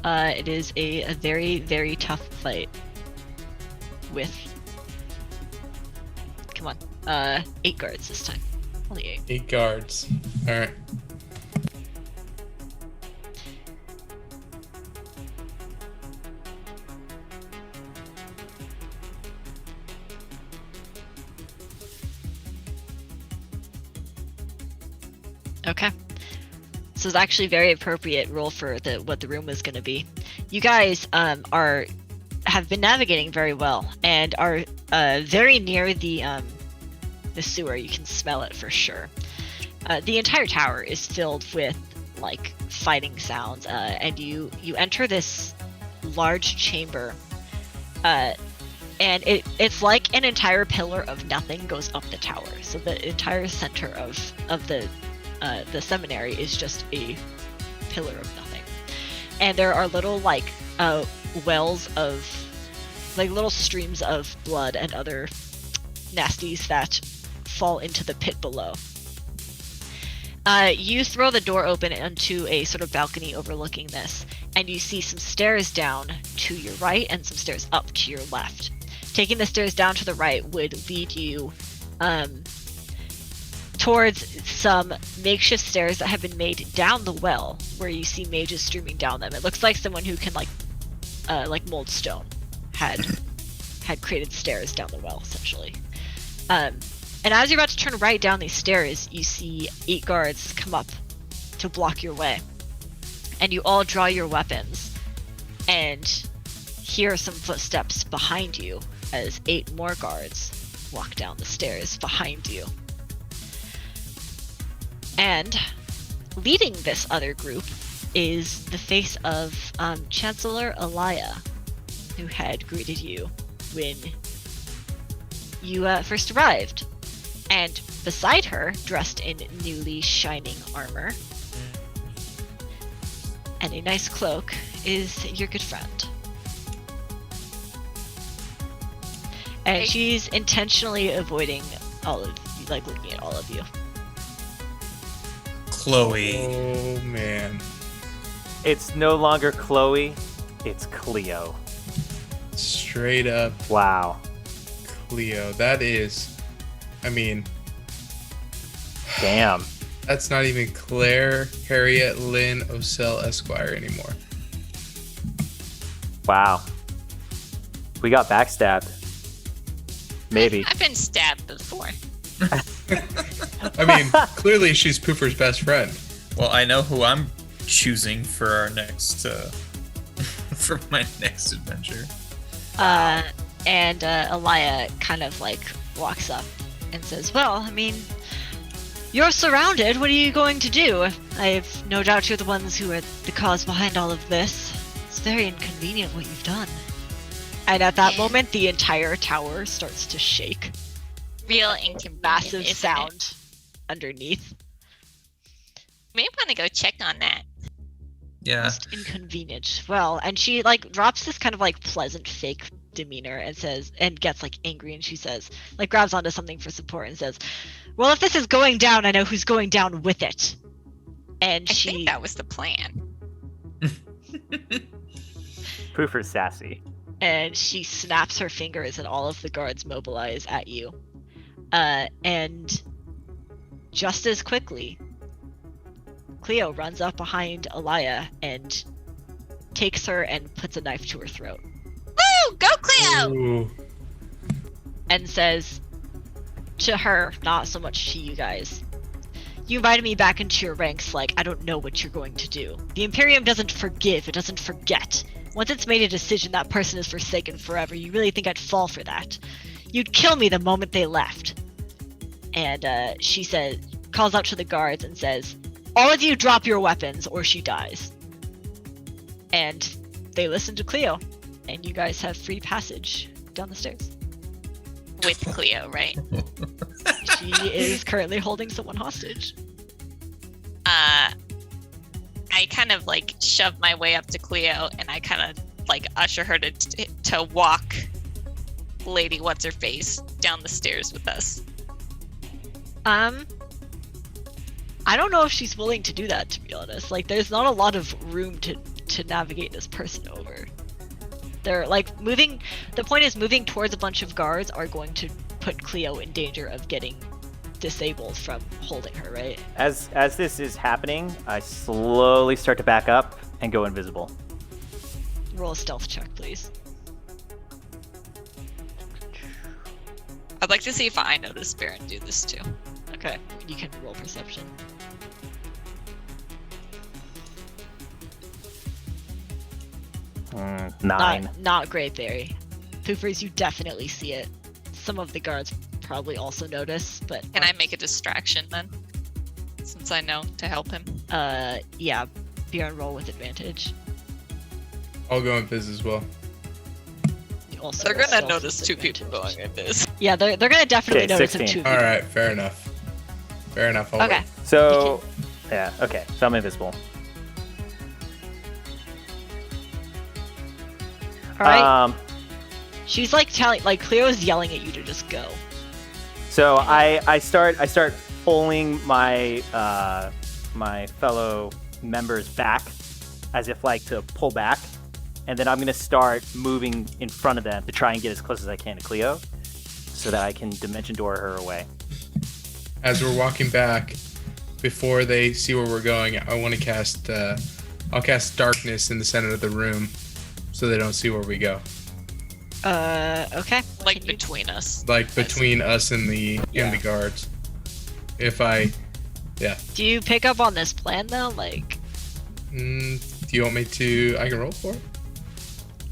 It is a very, very tough fight with, come on, 8 guards this time. Only 8. 8 guards. All right. Okay. This is actually a very appropriate roll for what the room was going to be. You guys have been navigating very well and are very near the sewer. You can smell it for sure. The entire tower is filled with like fighting sounds, and you enter this large chamber, and it's like an entire pillar of nothing goes up the tower. So the entire center of the seminary is just a pillar of nothing, and there are little like wells of like little streams of blood and other nasties that fall into the pit below. You throw the door open onto a sort of balcony overlooking this, and you see some stairs down to your right and some stairs up to your left. Taking the stairs down to the right would lead you towards some makeshift stairs that have been made down the well, where you see mages streaming down them. It looks like someone who can like mold stone had created stairs down the well, essentially. And as you're about to turn right down these stairs, you see 8 guards come up to block your way. And you all draw your weapons and hear some footsteps behind you as 8 more guards walk down the stairs behind you. And leading this other group is the face of Chancellor Elia, who had greeted you when you first arrived. And beside her, dressed in newly shining armor and a nice cloak, is your good friend. And she's intentionally avoiding all of you, like looking at all of you. Chloe. Oh man. It's no longer Chloe, it's Cleo. Straight up Wow. Cleo. That is, I mean, Damn. that's not even Claire Harriet Lynn Osell Esquire anymore. Wow. We got backstabbed. Maybe. I've been stabbed before. I mean, clearly she's Poofer's best friend. Well, I know who I'm choosing for our next, for my next adventure. And Elia kind of like walks up and says, well, I mean, you're surrounded. What are you going to do? I have no doubt you're the ones who are the cause behind all of this. It's very inconvenient what you've done. And at that moment, the entire tower starts to shake. Real inconvenient. Massive isn't sound it? underneath. May want to go check on that. Yeah. Most inconvenient. Well, and she like drops this kind of like pleasant fake demeanor and says, and gets like angry, and she says, like grabs onto something for support and says, well, if this is going down, I know who's going down with it. And I she think that was the plan. Poofer's sassy. and she snaps her fingers and all of the guards mobilize at you. And just as quickly, Cleo runs up behind Elia and takes her and puts a knife to her throat. Woo! Go Cleo! Ooh. And says to her, not so much to you guys, you invited me back into your ranks like I don't know what you're going to do. The Imperium doesn't forgive, it doesn't forget. Once it's made a decision, that person is forsaken forever. You really think I'd fall for that? You'd kill me the moment they left. And she says, calls out to the guards and says, all of you drop your weapons or she dies. And they listen to Cleo, and you guys have free passage down the stairs. With Cleo, right? She is currently holding someone hostage. I kind of like shove my way up to Cleo, and I kind of like usher her to walk Lady What's Her Face down the stairs with us. I don't know if she's willing to do that, to be honest. Like, there's not a lot of room to to navigate this person over. They're like moving. The point is, moving towards a bunch of guards are going to put Cleo in danger of getting disabled from holding her, right? As this is happening, I slowly start to back up and go invisible. Roll a stealth check, please. I'd like to see if I notice Baron do this too. Okay, you can roll perception. 9. Not great, Barry. Poofers, you definitely see it. Some of the guards probably also notice, but Can I make a distraction then? Since I know to help him. yeah, Bjorn, roll with advantage. I'll go in biz as well. You also They're roll gonna stealth notice with two people advantage. going in this. Yeah, they're gonna definitely Okay, notice him 16. too. All right, fair enough. Fair enough. I'll Okay. wait. So, yeah, okay. So I'm invisible. All right. She's like Cleo's yelling at you to just go. So I start pulling my my fellow members back, as if like to pull back, and then I'm gonna start moving in front of them to try and get as close as I can to Cleo, so that I can dimension door her away. As we're walking back, before they see where we're going, I want to cast. I'll cast darkness in the center of the room, so they don't see where we go. Okay. Like Can you- between us. Like between us and the guards. If I, Do you pick up on this plan though? Like, do you want me to? I can roll for it.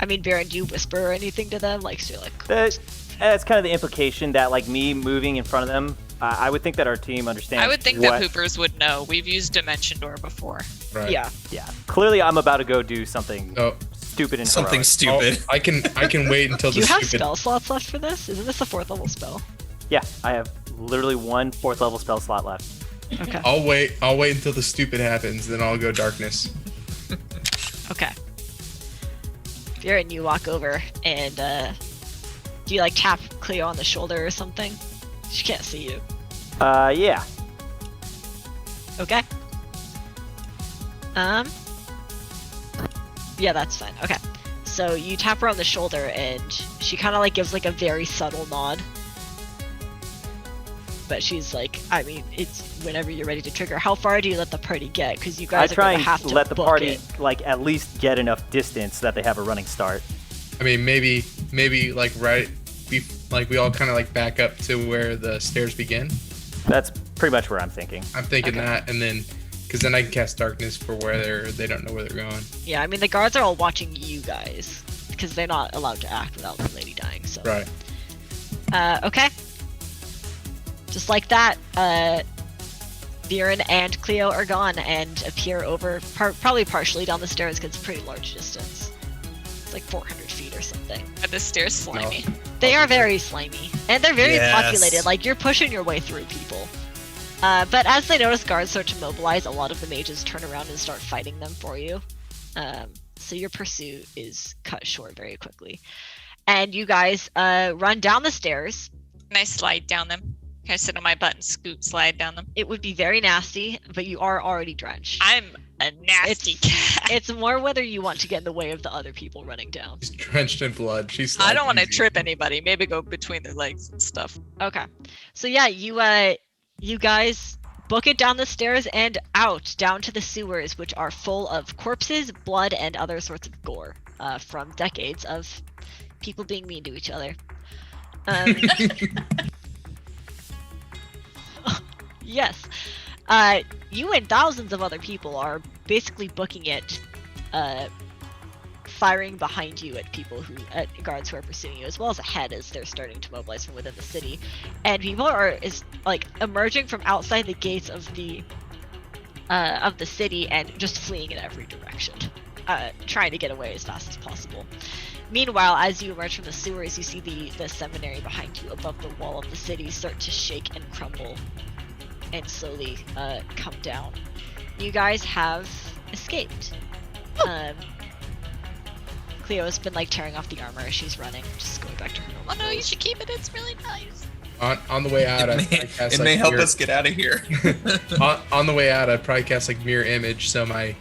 I mean, Baron, do you whisper or anything to them? Like, so you're like, That's kind of the implication that like me moving in front of them. I would think that our team understands. I would think what, that Poopers would know. We've used Dimension Door before. Right. yeah. Yeah, clearly I'm about to go do something Oh, stupid and Something heroic. stupid. I can wait until Do the you have stupid. spell slots left for this? Isn't this a 4th level spell? Yeah, I have literally one 4th level spell slot left. Okay. I'll wait until the stupid happens, then I'll go darkness. Okay. Baron, you walk over and do you like tap Cleo on the shoulder or something? She can't see you. Yeah. Okay. Yeah, that's fine. Okay. So you tap her on the shoulder and she kind of like gives like a very subtle nod. But she's like, I mean, it's whenever you're ready to trigger. How far do you let the party get? Because you I guys are try gonna and have to let the book party it. like at least get enough distance so that they have a running start. I mean, maybe like we all kind of like back up to where the stairs begin. That's pretty much where I'm thinking. I'm thinking Okay. that, and then because then I can cast darkness for where they don't know where they're going. Yeah, I mean the guards are all watching you guys because they're not allowed to act without the lady dying. So. Right. Okay. Just like that, Viren and Cleo are gone and appear over, probably partially down the stairs because it's a pretty large distance. It's like 400 feet or something. Are the stairs slimy? They are very slimy, and they're very Yes. populated. Like you're pushing your way through people. But as they notice guards start to mobilize, a lot of the mages turn around and start fighting them for you. So your pursuit is cut short very quickly, and you guys run down the stairs. Can I slide down them? Can I sit on my butt and scoot slide down them? It would be very nasty, but you are already drenched. I'm a nasty cat. It's more whether you want to get in the way of the other people running down. She's drenched in blood. She's. I don't want to easy. trip anybody. Maybe go between their legs and stuff. Okay. So yeah, you guys book it down the stairs and out down to the sewers, which are full of corpses, blood, and other sorts of gore from decades of people being mean to each other. Yes. You and thousands of other people are basically booking it, firing behind you at guards who are pursuing you, as well as ahead as they're starting to mobilize from within the city. And people are emerging from outside the gates of the city and just fleeing in every direction, trying to get away as fast as possible. Meanwhile, as you emerge from the sewers, you see the seminary behind you above the wall of the city start to shake and crumble and slowly come down. You guys have escaped. Cleo's been tearing off the armor as she's running, just going back to her normal Oh no, you clothes. should keep it. It's really nice. On the way out, I'd probably cast, It may help mirror, us get out of here. on the way out, I'd probably cast mirror image, so my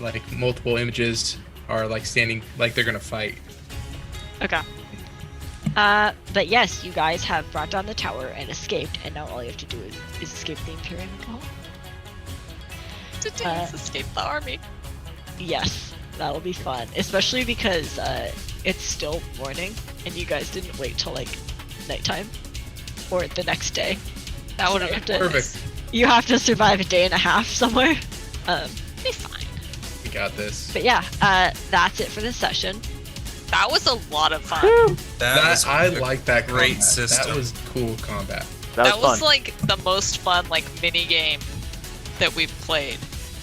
like multiple images are like standing like they're gonna fight. Okay. But yes, you guys have brought down the tower and escaped, and now all you have to do is escape the Imperium and go home. Let's escape the army. Yes, that'll be fun, especially because it's still morning, and you guys didn't wait till like nighttime or the next day. That would So have been Perfect. You have to survive a day and a half somewhere. be fine. We got this. But yeah, that's it for this session. That was a lot of fun. That I was like that great combat. system. That was cool combat. That was fun. like the most fun like mini game that we've played.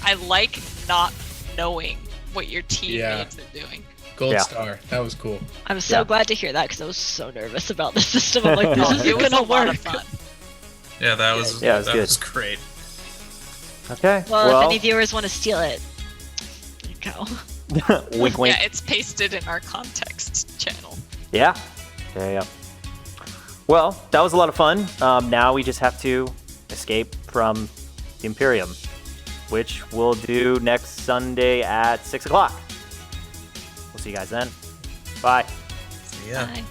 I like not knowing what your teammates are doing. Gold Yeah. star. That was cool. I'm so Yeah. glad to hear that because I was so nervous about the system. I'm like, this It isn't was gonna a lot work. of fun. Yeah, that was Yeah, it was that good. was great. Okay. Well, if any viewers want to steal it, there you go. wink, wink. Yeah, it's pasted in our context channel. Yeah. Yeah. Well, that was a lot of fun. Now we just have to escape from the Imperium, which we'll do next Sunday at 6 o'clock. We'll see you guys then. Bye. Yeah. Bye.